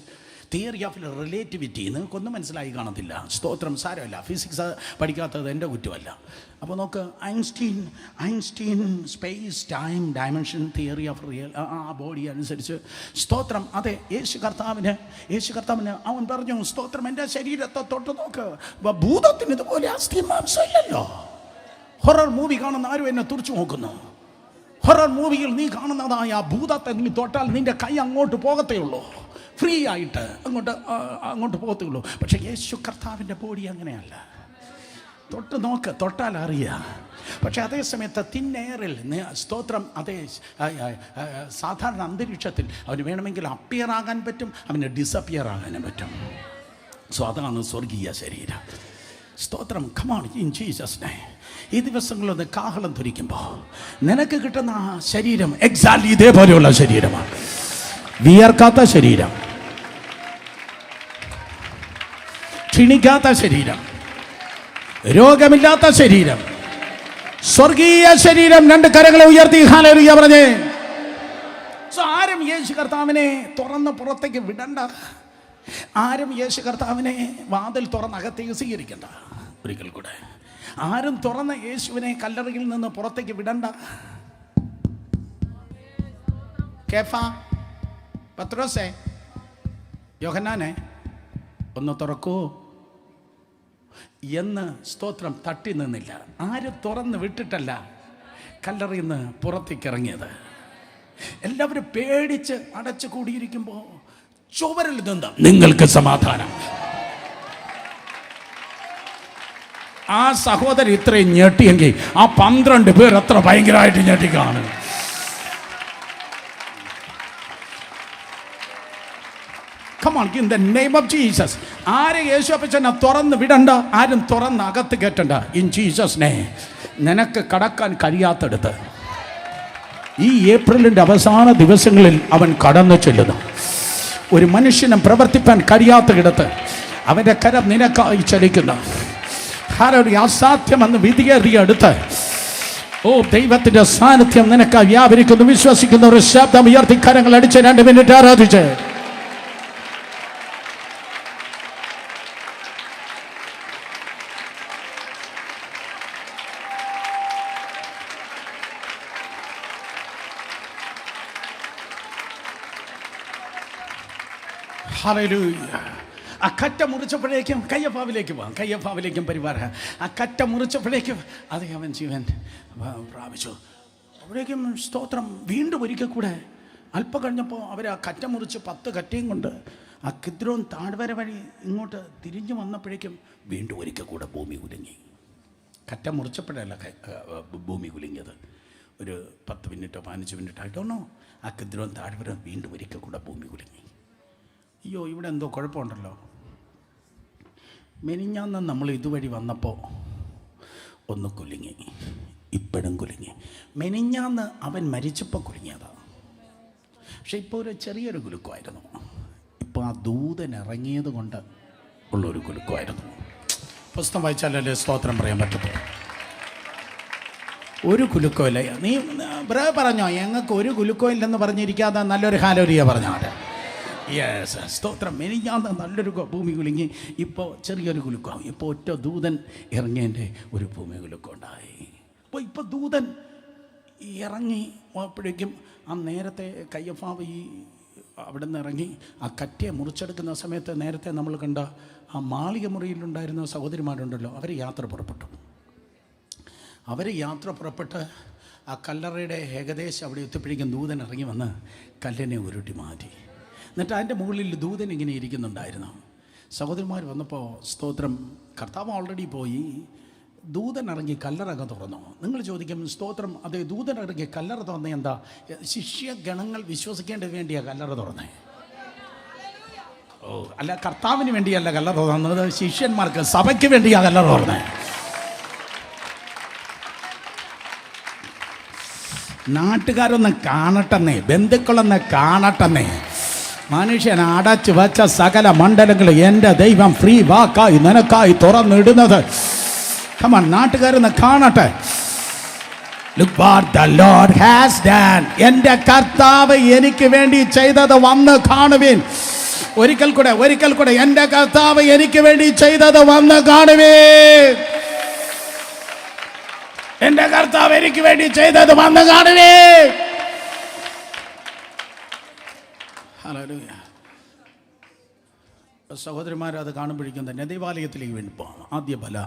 തിയറി ഓഫ് റിലേറ്റിവിറ്റി നിങ്ങൾക്കൊന്നും മനസ്സിലായി കാണത്തില്ല. സ്തോത്രം, സാരമല്ല, ഫിസിക്സ് പഠിക്കാത്തത് എൻ്റെ കുറ്റമല്ല. അപ്പോൾ നോക്ക്, Einstein space time dimension theory of ആ ബോഡി അനുസരിച്ച്, സ്തോത്രം, അതെ, യേശു കർത്താവിന് അവൻ പറഞ്ഞു, സ്തോത്രം, എൻ്റെ ശരീരത്തെ തൊട്ട് നോക്ക്, ഭൂതത്തിന് ഇതുപോലെ അസ്ഥി മാംസമില്ലല്ലോ. ഹൊറർ മൂവി കാണുന്ന ആരും എന്നെ തുറച്ചു നോക്കുന്നു. ഹൊറർ മൂവിയിൽ നീ കാണുന്നതായ ആ ഭൂതത്തെ നീ തൊട്ടാൽ നിന്റെ കൈ അങ്ങോട്ട് പോകത്തേ ഉള്ളൂ, ഫ്രീ ആയിട്ട് അങ്ങോട്ട് പോകത്തേ ഉള്ളൂ. പക്ഷേ യേശു കർത്താവിൻ്റെ ബോഡി അങ്ങനെയല്ല. തൊട്ട് നോക്ക്, തൊട്ടാൽ അറിയാം. പക്ഷേ അതേ സമയത്ത് തിന്നെയറിൽ, സ്തോത്രം, അതേ സാധാരണ അന്തരീക്ഷത്തിൽ അവന് വേണമെങ്കിൽ അപ്പിയർ ആകാൻ പറ്റും, അവന് ഡിസപ്പിയർ ആകാനും പറ്റും. അതാണ് സ്വർഗീയ ശരീരം. സ്തോത്രം. Come on in Jesus name. ഈ ദിവസങ്ങളിലൊന്ന് കാഹളം ധരിക്കുമ്പോൾ നിനക്ക് കിട്ടുന്ന ആ ശരീരം എക്സാക്ട്ലി ഇതേപോലെയുള്ള ശരീരമാണ്. വിയർക്കാത്ത ശരീരം, ക്ഷീണിക്കാത്ത ശരീരം, രോഗമില്ലാത്ത ശരീരം, സ്വർഗീയ ശരീരം. രണ്ട് കരങ്ങളെ ഉയർത്തി ഹല്ലേലൂയ പറഞ്ഞേ. സോ ആരും യേശു കർത്താവിനെ തുറന്ന് പുറത്തേക്ക് വിടണ്ട. ആരും യേശു കർത്താവിനെ വാതിൽ തുറന്ന് അകത്തേക്ക് സ്വീകരിക്കണ്ട. ഒരിക്കൽ കൂടെ, ആരും തുറന്ന യേശുവിനെ കല്ലറയിൽ നിന്ന് പുറത്തേക്ക് വിടണ്ട. കേഫ, പത്രോസേ, യോഹന്നാനെ ഒന്ന് തുറക്കൂ എന്ന് സ്തോത്രം തട്ടി നിന്നില്ല. ആരും തുറന്ന് വിട്ടിട്ടല്ല കല്ലറയിൽ നിന്ന് പുറത്തേക്ക് ഇറങ്ങിയത്. എല്ലാവരും പേടിച്ച് അടച്ചു കൂടിയിരിക്കുമ്പോൾ ചുവരിൽ നിന്ന് നിങ്ങൾക്ക് സമാധാനം. ആ സഹോദരൻ ഇത്രയും ഞെട്ടിയെങ്കിൽ ആ 12 പേർ എത്ര ഭയങ്കരമായിട്ട് ഞെട്ടിക്കാണ്. Come on, in the name of Jesus. ആരെ യേശു അപ്പച്ചനെ തുറന്ന് വിടണ്ട, ആരും തുറന്ന് അകത്ത് കയറ്റണ്ട. In Jesus name. നിനക്ക് കടക്കാൻ കഴിയാത്തടുത്ത് ഈ ഏപ്രിലിൻ്റെ അവസാന ദിവസങ്ങളിൽ അവൻ കടന്നു ചെല്ലുന്നു. ഒരു മനുഷ്യനും പ്രവർത്തിപ്പാൻ കഴിയാത്തയിടത്ത് അവൻ്റെ കരം നിനക്കായി ചലിക്കുന്നു. ഒരു അസാധ്യമെന്ന് വിധിയേറിയടുത്ത് ദൈവത്തിൻ്റെ സാന്നിധ്യം നിനക്കായി വ്യാപരിക്കുന്നു. വിശ്വസിക്കുന്ന ഒരു ശബ്ദം ഉയർത്തി കരങ്ങൾ അടിച്ച് 2 മിനിറ്റ് ആരാധിച്ച് ആ കറ്റ മുറിച്ചപ്പോഴേക്കും കയ്യപ്പാവിലേക്ക് പോകാം. കയ്യപ്പാവിലേക്കും പരിവാര ആ കറ്റ മുറിച്ചപ്പോഴേക്കും അത് അവൻ ജീവൻ പ്രാപിച്ചു. അപ്പോഴേക്കും സ്തോത്രം വീണ്ടും ഒരിക്കൽ കൂടെ അല്പം കഴിഞ്ഞപ്പോൾ അവർ ആ കറ്റ മുറിച്ച് 10 കറ്റയും കൊണ്ട് ആ കിദ്രോൻ താഴ്വര വഴി ഇങ്ങോട്ട് തിരിഞ്ഞു വന്നപ്പോഴേക്കും വീണ്ടും ഒരിക്കൽ കൂടെ ഭൂമി കുലുങ്ങി. കറ്റ മുറിച്ചപ്പോഴല്ല ഭൂമി കുലുങ്ങിയത്. ഒരു 10 മിനിറ്റോ 15 മിനിറ്റോ ആയിട്ടോന്നോ ആ കിദ്രോൻ താഴ്വര വീണ്ടും ഒരിക്കൽ കൂടെ ഭൂമി കുലുങ്ങി. അയ്യോ, ഇവിടെ എന്തോ കുഴപ്പമുണ്ടല്ലോ. മെനിഞ്ഞാന്ന് നമ്മൾ ഇതുവഴി വന്നപ്പോൾ ഒന്ന് കുലുങ്ങി, ഇപ്പോഴും കുലുങ്ങി. മെനിഞ്ഞാന്ന് അവൻ മരിച്ചപ്പോൾ കുലുങ്ങിയതാണ്. പക്ഷെ ഇപ്പോൾ ഒരു ചെറിയൊരു കുലുക്കമായിരുന്നു. ഇപ്പോൾ ആ ദൂതൻ ഇറങ്ങിയത് കൊണ്ട് ഉള്ളൊരു കുലുക്കമായിരുന്നു. പുസ്തകം വായിച്ചാലല്ലേ സ്തോത്രം പറയാൻ പറ്റത്തുള്ളൂ. ഒരു കുലുക്കമില്ല. നീ പറഞ്ഞോ ഞങ്ങൾക്ക് ഒരു കുലുക്കവും ഇല്ലെന്ന് പറഞ്ഞിരിക്കാതെ നല്ലൊരു ഹാലോരിയ പറഞ്ഞാൽ യെസ് സ്തോത്രം. മെനിഞ്ഞാന്ന് നല്ലൊരു ഭൂമി കുലുങ്ങി, ഇപ്പോൾ ചെറിയൊരു കുലുക്കമാവും. ഇപ്പോൾ ഒറ്റ ദൂതൻ ഇറങ്ങിയതിൻ്റെ ഒരു ഭൂമി കുലുക്കം ഉണ്ടായി. അപ്പോൾ ഇപ്പോൾ ദൂതൻ ഇറങ്ങി അപ്പോഴേക്കും ആ നേരത്തെ കയ്യഫാവ് അവിടെ നിന്ന് ഇറങ്ങി ആ കറ്റയെ മുറിച്ചെടുക്കുന്ന സമയത്ത് നേരത്തെ നമ്മൾ കണ്ട ആ മാളിക മുറിയിലുണ്ടായിരുന്ന സഹോദരിമാരുണ്ടല്ലോ, അവർ യാത്ര പുറപ്പെട്ട് ആ കല്ലറയുടെ ഏകദേശം അവിടെ എത്തിയപ്പോഴേക്കും ദൂതൻ ഇറങ്ങി വന്ന് കല്ലിനെ ഉരുട്ടി മാറ്റി. എന്നിട്ട് അതിൻ്റെ മുകളിൽ ദൂതൻ ഇങ്ങനെ ഇരിക്കുന്നുണ്ടായിരുന്നു. സഹോദരന്മാർ വന്നപ്പോൾ സ്തോത്രം കർത്താവ് ഓൾറെഡി പോയി. ദൂതൻ ഇറങ്ങി കല്ലറ തുറന്നു. നിങ്ങൾ ചോദിക്കും സ്തോത്രം അതെ ദൂതൻ ഇറങ്ങി കല്ലറ തുറന്നേ എന്താ? ശിഷ്യഗണങ്ങൾ വിശ്വസിക്കേണ്ടത് വേണ്ടിയാണ് കല്ലറ തുറന്നേ. അല്ല, കർത്താവിന് വേണ്ടിയല്ല കല്ലറ തുറന്നത്, ശിഷ്യന്മാർക്ക് സഭയ്ക്ക് വേണ്ടിയാണ് കല്ലറ തുറന്നേ. നാട്ടുകാരൊന്ന് കാണട്ടെന്നേ, ബന്ധുക്കളൊന്ന് കാണട്ടെന്നേ. മനുഷ്യൻ അടച്ചു വച്ച സകല മണ്ഡലങ്ങൾ എൻ്റെ ദൈവം ഫ്രീ വാക്കായി നിനക്കായി തുറന്നിടുന്നത് നാട്ടുകാരൊന്ന് കാണട്ടെ. Look what the Lord has done. എൻ്റെ കർത്താവ് എനിക്ക് വേണ്ടി ചെയ്തത് വന്ന് കാണുവിൻ. ഒരിക്കൽ കൂടെ എൻ്റെ കർത്താവ് എനിക്ക് വേണ്ടി ചെയ്തത് വന്ന് കാണുവിൻ. എൻ്റെ കർത്താവ് എനിക്ക് വേണ്ടി ചെയ്തത് വന്ന് കാണുവിൻ. ഹല്ലേലൂയ. സഹോദരന്മാർ അത് കാണുമ്പോഴേക്കും തന്നെ ദേവാലയത്തിലേക്ക് വേണ്ടി പോകാം. ആദ്യ ഫല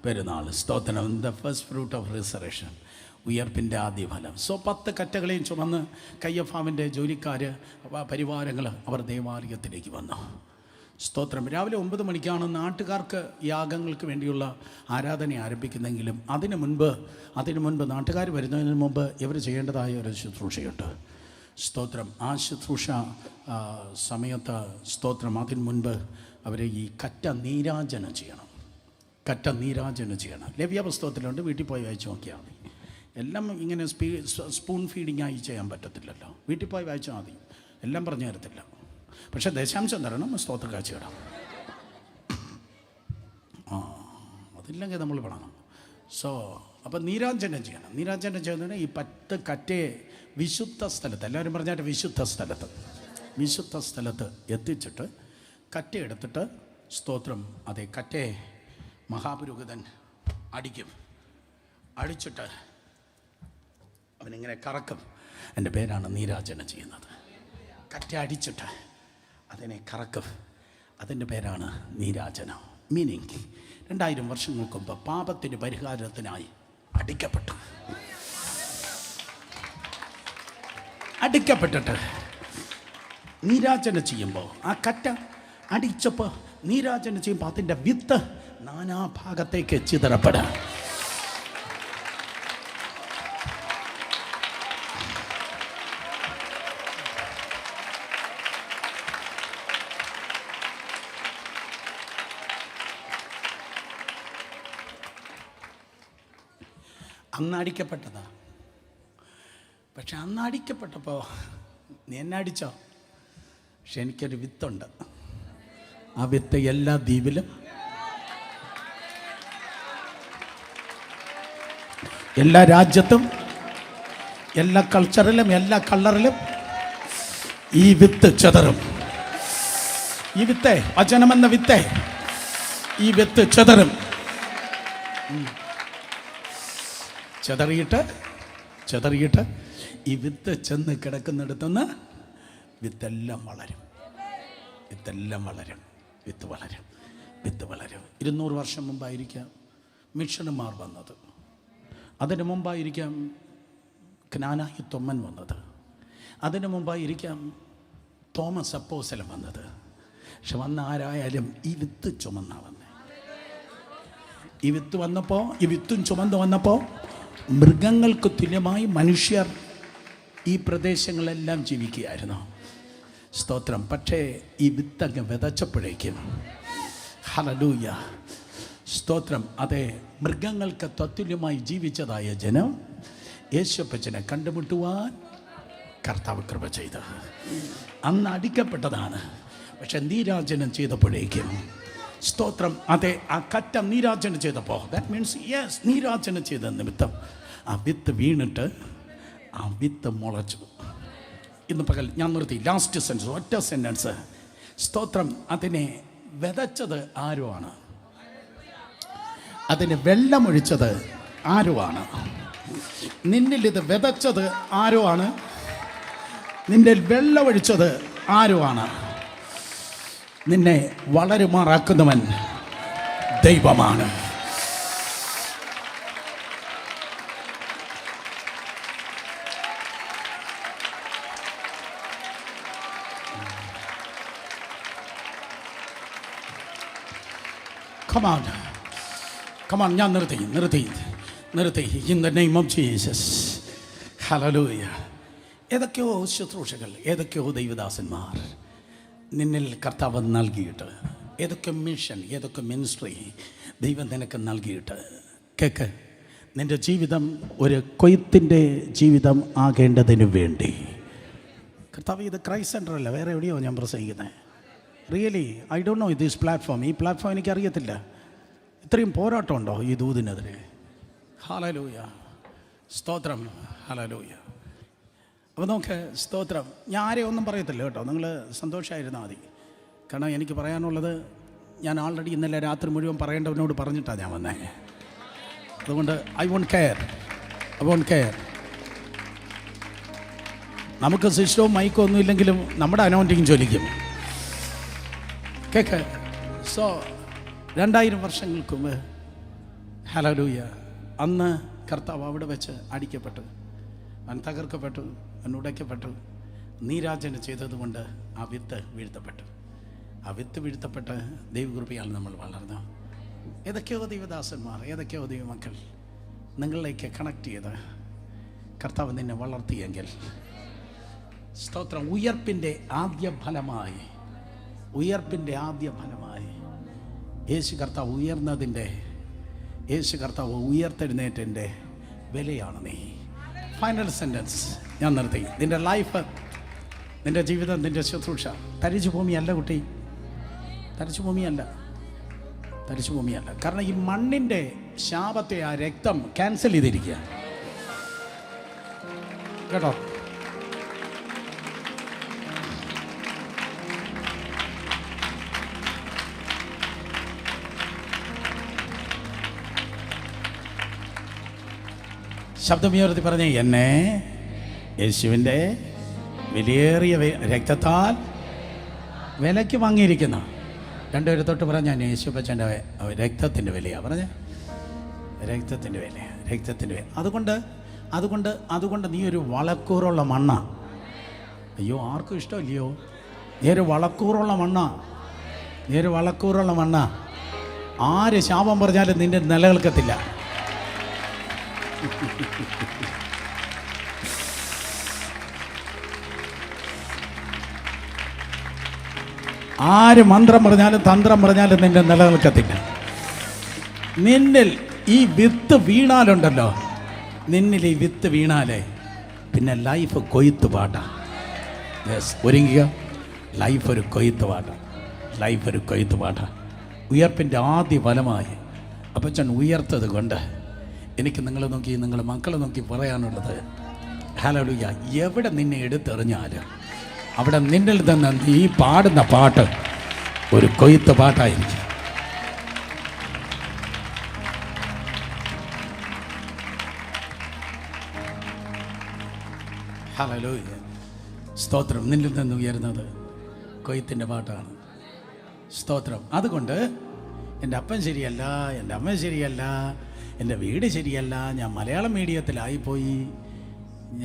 പെരുന്നാൾ സ്തോത്രം, the first fruit of resurrection, ഉയർപ്പിൻ്റെ ആദ്യ ഫലം. 10 കറ്റകളെയും ചുമന്ന് കയ്യഫാവിൻ്റെ ജോലിക്കാർ പരിവാരങ്ങൾ അവർ ദേവാലയത്തിലേക്ക് വന്നു. സ്തോത്രം. രാവിലെ 9 മണിക്കാണ് നാട്ടുകാർക്ക് യാഗങ്ങൾക്ക് വേണ്ടിയുള്ള ആരാധന ആരംഭിക്കുന്നെങ്കിലും അതിനു മുൻപ് നാട്ടുകാർ വരുന്നതിന് മുമ്പ് ഇവർ ചെയ്യേണ്ടതായ ഒരു ശുശ്രൂഷയുണ്ട്. സ്തോത്രം. ആ ശുശ്രൂഷ സമയത്ത് സ്തോത്രം അതിന് മുൻപ് അവർ ഈ കറ്റ നീരാജനം ചെയ്യണം. ലേവ്യ പുസ്തകത്തിലുണ്ട്, വീട്ടിൽ പോയി വായിച്ച് നോക്കിയാൽ മതി. എല്ലാം ഇങ്ങനെ സ്പൂൺ ഫീഡിങ് ആയി ചെയ്യാൻ പറ്റത്തില്ലല്ലോ. വീട്ടിൽ പോയി വായിച്ചാൽ മതി, എല്ലാം പറഞ്ഞു തരത്തില്ല. പക്ഷേ ദശാംശം തരണം, സ്തോത്ര കാഴ്ച ഇടാം. അതില്ലെങ്കിൽ നമ്മൾ പണണം. അപ്പം നീരാഞ്ജനം ചെയ്യണം. നീരാഞ്ജനം ചെയ്യുന്നതിന് ഈ 10 കറ്റയെ വിശുദ്ധ സ്ഥലത്ത്, എല്ലാവരും പറഞ്ഞാൽ വിശുദ്ധ സ്ഥലത്ത് എത്തിച്ചിട്ട് കറ്റ എടുത്തിട്ട് സ്തോത്രം, അതെ, കറ്റയെ മഹാപുരോഹിതൻ അടിച്ചിട്ട് അവനിങ്ങനെ കറക്കും. എൻ്റെ പേരാണ് നീരാജനം ചെയ്യുന്നത്. കറ്റ അടിച്ചിട്ട് അതിനെ കറക്കും, അതിൻ്റെ പേരാണ് നീരാജനം. മീനിങ് 2000 വർഷങ്ങൾക്ക് മുമ്പ് പാപത്തിന് പരിഹാരത്തിനായി അടിക്കപ്പെട്ടിട്ട് നീരാജനം ചെയ്യുമ്പോൾ, ആ കറ്റ അടിച്ചപ്പോൾ നീരാജനം ചെയ്യുമ്പോൾ അതിൻ്റെ വിത്ത് നാനാഭാഗത്തേക്ക് ചിതറപ്പെടാം. അന്ന് അടിക്കപ്പെട്ടതാ. പക്ഷെ അന്ന് അടിക്കപ്പെട്ടപ്പോൾ നീ എന്നെ അടിച്ചോ, പക്ഷെ എനിക്കൊരു വിത്തുണ്ട്. ആ വിത്ത് എല്ലാ ദ്വീപിലും, എല്ലാ രാജ്യത്തും, എല്ലാ കൾച്ചറിലും, എല്ലാ കളറിലും ഈ വിത്ത് ചെതറും. ഈ വിത്തെ, വചനമെന്ന വിത്തെ, ഈ വിത്ത് ചെതറും. ചെതറിയിട്ട് ഈ വിത്ത് ചെന്ന് കിടക്കുന്നിടത്തുനിന്ന് വിത്തെല്ലാം വളരും. വിത്ത് വളരും. 200 വർഷം മുമ്പായിരിക്കാം മിഷണന്മാർ വന്നത്. അതിന് മുമ്പായിരിക്കാം ക്നാനായി തൊമ്മൻ വന്നത്. അതിന് മുമ്പായിരിക്കാം തോമസ് അപ്പോസ്തലൻ വന്നത്. പക്ഷെ വന്ന ആരായാലും ഈ വിത്ത് ചുമന്നാ വന്നത്. ഈ വിത്ത് വന്നപ്പോൾ, ഈ വിത്തും ചുമന്ന് വന്നപ്പോൾ മൃഗങ്ങൾക്ക് തുല്യമായി മനുഷ്യർ ഈ പ്രദേശങ്ങളെല്ലാം ജീവിക്കുകയായിരുന്നു. സ്തോത്രം. പക്ഷേ ഈ വിത്തങ്ങ് വിതച്ചപ്പോഴേക്കും, ഹല്ലേലൂയ, സ്തോത്രം, അതെ, മൃഗങ്ങൾക്ക് തത്തുല്യമായി ജീവിച്ചതായ ജനം യേശുപ്പച്ചനെ കണ്ടുമുട്ടുവാൻ കർത്താവ് കൃപ ചെയ്തു. അന്ന് അടിക്കപ്പെട്ടതാണ്. പക്ഷെ നീരാജനം ചെയ്തപ്പോഴേക്കും, സ്തോത്രം, അതെ, ആ കറ്റ നീരാജനം ചെയ്തപ്പോൾ, ദാറ്റ് മീൻസ് യെസ്, നീരാജനം ചെയ്ത നിമിത്തം ആ വിത്ത് വീണിട്ട് ആ വിത്ത് മുളച്ചു. ഇന്ന് പകൽ ഞാൻ നിർത്തി. ലാസ്റ്റ് സെൻറ്റൻസ്, ഒറ്റ സെൻറ്റൻസ്. സ്തോത്രം. അതിനെ വിതച്ചത് ആരുമാണ്? അതിന് വെള്ളമൊഴിച്ചത് ആരുമാണ്? നിന്നിൽ ഇത് വിതച്ചത് ആരുമാണ്? നിന്റെ വെള്ളമൊഴിച്ചത് ആരുമാണ്? നിന്നെ വളരുമാറാക്കുന്നവൻ ദൈവമാണ്. Come on, ഞാൻ നിർത്തി. In the name of Jesus. Hallelujah. ഏതൊക്കെയോ ശുശ്രൂഷകൾ, ഏതൊക്കെയോ ദൈവദാസന്മാർ നിന്നിൽ കർത്താവ് നൽകിയിട്ട്, ഏതൊക്കെ മിഷൻ, ഏതൊക്കെ മിനിസ്ട്രി ദൈവം നിനക്ക് നൽകിയിട്ട്, കേക്ക്, നിൻ്റെ ജീവിതം ഒരു കൊയ്ത്തിൻ്റെ ജീവിതം ആകേണ്ടതിന് വേണ്ടി. കർത്താവ്, ഇത് ക്രൈസ്റ്റ് സെൻ്റർ അല്ല, വേറെ എവിടെയോ ഞാൻ പ്രസംഗിക്കുന്നത്. Really I don't know this platform. ഈ പ്ലാറ്റ്ഫോം എനിക്കറിയത്തില്ല. ഇത്രയും പോരാട്ടമുണ്ടോ ഈ ദൂതിനെതിരെ? ഹല്ലേലൂയ, സ്തോത്രം, ഹല്ലേലൂയ. അപ്പോൾ നമുക്ക് സ്തോത്രം. ഞാൻ ആരെയും ഒന്നും പറയത്തില്ല കേട്ടോ, നിങ്ങൾ സന്തോഷമായിരുന്നാൽ മതി. കാരണം എനിക്ക് പറയാനുള്ളത് ഞാൻ ആൾറെഡി ഇന്നലെ രാത്രി മുഴുവൻ പറയേണ്ടവനോട് പറഞ്ഞിട്ടാണ് ഞാൻ വന്നത്. അതുകൊണ്ട് ഐ വോണ്ട് കെയർ. നമുക്ക് സിസ്റ്റവും മൈക്കോ ഒന്നും ഇല്ലെങ്കിലും നമ്മുടെ അനൗണ്ടിങ് ജോലിക്കും കേക്ക്. സോ 2000 വർഷങ്ങൾക്ക് മുമ്പ്, ഹല്ലേലൂയ, അന്ന് കർത്താവ് അവിടെ വെച്ച് അടിക്കപ്പെട്ടു, അവൻ തകർക്കപ്പെട്ടു, അവൻ ഉടയ്ക്കപ്പെട്ടു. നീരാജനം ചെയ്തതുകൊണ്ട് ആ വിത്ത് വീഴ്ത്തപ്പെട്ട് ദൈവകൃപയാൽ നമ്മൾ വളർന്നു. ഏതൊക്കെയോ ദൈവദാസന്മാർ, ഏതൊക്കെയോ ദൈവമക്കൾ നിങ്ങളിലേക്ക് കണക്ട് ചെയ്ത് കർത്താവ് നിന്നെ വളർത്തിയെങ്കിൽ, സ്തോത്രം, ഉയർപ്പിൻ്റെ ആദ്യ ഫലമായി യേശു കർത്താവ് ഉയർത്തെഴുന്നേറ്റതിൻ്റെ വിലയാണ് നീ. ഫൈനൽ സെൻറ്റൻസ് ഞാൻ നിർത്തി. നിൻ്റെ ലൈഫ്, നിൻ്റെ ജീവിതം, നിൻ്റെ ശുശ്രൂഷ തരിച്ചു ഭൂമിയല്ല കുട്ടി, തരിച്ചു ഭൂമിയല്ല. കാരണം ഈ മണ്ണിൻ്റെ ശാപത്തെ ആ രക്തം ക്യാൻസൽ ചെയ്തിരിക്കുക കേട്ടോ. ശബ്ദമുയർത്തി പറഞ്ഞേ, എന്നെ യേശുവിൻ്റെ വിലയേറിയ രക്തത്താൽ വിലയ്ക്ക് വാങ്ങിയിരിക്കുന്ന. രണ്ടുപേരെ തൊട്ട് പറഞ്ഞ യേശുപ്പച്ചൻ്റെ രക്തത്തിൻ്റെ വിലയാണ് പറഞ്ഞേ, രക്തത്തിൻ്റെ വില, രക്തത്തിൻ്റെ വില. അതുകൊണ്ട് നീ ഒരു വളക്കൂറുള്ള മണ്ണ. അയ്യോ, ആർക്കും ഇഷ്ടമില്ലയോ? നീ ഒരു വളക്കൂറുള്ള മണ്ണ, നീ ഒരു വളക്കൂറുള്ള മണ്ണ. ആര് ശാപം പറഞ്ഞാലും നിന്റെ നിലനിൽക്കത്തില്ല. ആര് മന്ത്രം പറഞ്ഞാലും തന്ത്രം പറഞ്ഞാലും നിന്റെ നിലനിൽക്കത്തില്ല. നിന്നിൽ ഈ വിത്ത് വീണാലുണ്ടല്ലോ, നിന്നിൽ ഈ വിത്ത് വീണാലേ പിന്നെ ലൈഫ് കൊയ്ത്ത് പാട്ടാ. യെസ്, ഒരുങ്ങിയ ലൈഫ് ഒരു കൊയ്ത്ത് പാട്ടാ, ലൈഫ് ഒരു കൊയ്ത്ത് പാട്ടാ. ഉയർപ്പിൻ്റെ ആദ്യ ഫലമായി അപ്പച്ചൻ ഉയർത്തത് കൊണ്ട് എനിക്ക് നിങ്ങളെ നോക്കി, നിങ്ങളുടെ മക്കളെ നോക്കി പറയാനുള്ളത്, ഹല്ലേലൂയ, എവിടെ നിന്നെ എടുത്തെറിഞ്ഞാലും അവിടെ നിന്നിൽ നിന്ന് നീ പാടുന്ന പാട്ട് ഒരു കൊയ്ത്ത് പാട്ടായിരിക്കും. ഹല്ലേലൂയ, സ്തോത്രം. നിന്നിൽ നിന്ന് ഉയരുന്നത് കൊയ്ത്തിൻ്റെ പാട്ടാണ്. സ്തോത്രം. അതുകൊണ്ട് എൻ്റെ അപ്പൻ ശരിയല്ല, എൻ്റെ അമ്മ ശരിയല്ല, എൻ്റെ വീട് ശരിയല്ല, ഞാൻ മലയാളം മീഡിയത്തിലായിപ്പോയി,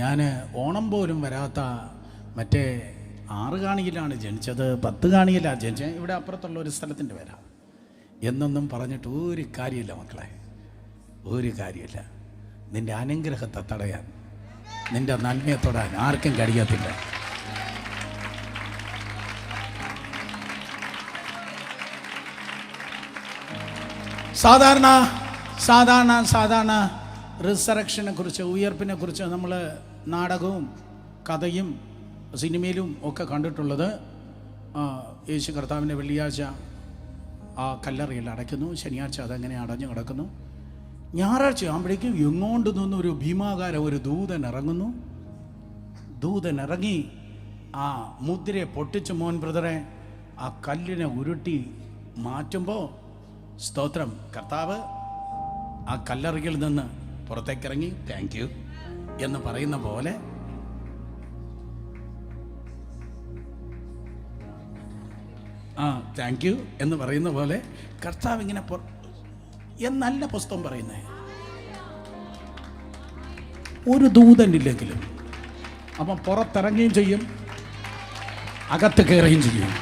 ഞാൻ ഓണം പോലും വരാത്ത മറ്റേ 6 കാണിയിലാണ് ജനിച്ചത്, 10 കാണിയിലാണ് ജനിച്ചത്, ഇവിടെ അപ്പുറത്തുള്ള ഒരു സ്ഥലത്തിൻ്റെ പേരാ എന്നൊന്നും പറഞ്ഞിട്ട് ഒരു കാര്യമില്ല മക്കളെ, ഒരു കാര്യമില്ല. നിൻ്റെ അനുഗ്രഹത്തെ തടയാൻ, നിൻ്റെ നന്മയെ തൊടാൻ ആർക്കും കഴിയത്തില്ല. സാധാരണ റിസറക്ഷനെ കുറിച്ച്, ഉയർപ്പിനെ കുറിച്ച് നമ്മൾ നാടകവും കഥയും സിനിമയിലും ഒക്കെ കണ്ടിട്ടുള്ളത്, യേശു കർത്താവിൻ്റെ വെള്ളിയാഴ്ച ആ കല്ലറയിൽ അടയ്ക്കുന്നു, ശനിയാഴ്ച അതങ്ങനെ അടഞ്ഞു കിടക്കുന്നു, ഞായറാഴ്ച ആകുമ്പോഴേക്കും എങ്ങോട്ട് നിന്നും ഒരു ഭീമാകാര ഒരു ദൂതൻ ഇറങ്ങുന്നു. ദൂതൻ ഇറങ്ങി ആ മുദ്രയെ പൊട്ടിച്ച്, മോൻ ബ്രദറെ, ആ കല്ലിനെ ഉരുട്ടി മാറ്റുമ്പോൾ, സ്തോത്രം, കർത്താവ് ആ കല്ലറയിൽ നിന്ന് പുറത്തേക്കിറങ്ങി താങ്ക് യു എന്ന് പറയുന്ന പോലെ താങ്ക് യു എന്ന് പറയുന്ന പോലെ കർത്താവ് ഇങ്ങനെ എന്നല്ല പുസ്തകം പറയുന്നേ. ഒരു ദൂതനില്ലെങ്കിലും അപ്പം പുറത്തിറങ്ങുകയും ചെയ്യും, അകത്ത് കയറുകയും ചെയ്യും.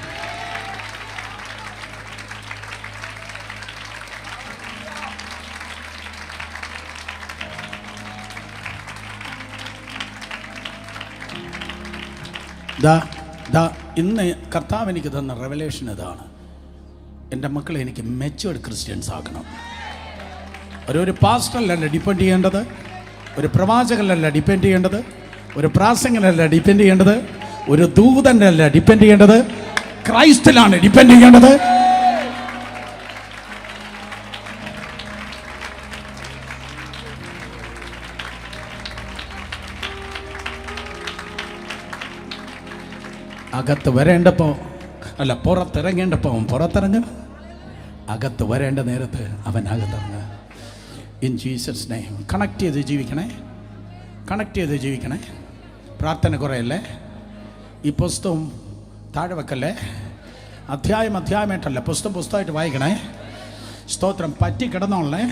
ഇന്ന് കർത്താവ് എനിക്ക് തന്ന റെവലേഷൻ ഇതാണ്. എൻ്റെ മക്കളെ എനിക്ക് മെച്യൂർഡ് ക്രിസ്ത്യൻസ് ആക്കണം. ഒരു പാസ്റ്ററിലല്ല ഡിപ്പെൻഡ് ചെയ്യേണ്ടത്, ഒരു പ്രവാചകനല്ല ഡിപ്പെൻഡ് ചെയ്യേണ്ടത്, ഒരു പ്രാസംഗനല്ല ഡിപ്പെൻഡ് ചെയ്യേണ്ടത്, ഒരു ദൂതനല്ല ഡിപ്പെൻഡ് ചെയ്യേണ്ടത്, ക്രൈസ്റ്റിലാണ് ഡിപ്പെൻഡ് ചെയ്യേണ്ടത്. അകത്ത് വരേണ്ടപ്പോൾ അല്ല, പുറത്തിറങ്ങേണ്ടപ്പോൾ അവൻ പുറത്തിറങ്ങും, അകത്ത് വരേണ്ട നേരത്ത് അവൻ അകത്തിറങ്ങുക. ഇൻ ജീസസ് നെയിം കണക്ട് ചെയ്ത് ജീവിക്കണേ, കണക്ട് ചെയ്ത് ജീവിക്കണേ. പ്രാർത്ഥന കുറയല്ലേ, ഈ പുസ്തകം താഴെ വെക്കല്ലേ, അധ്യായമായിട്ടല്ല, പുസ്തകമായിട്ട് വായിക്കണേ. സ്തോത്രം. പറ്റി കിടന്നോളേ,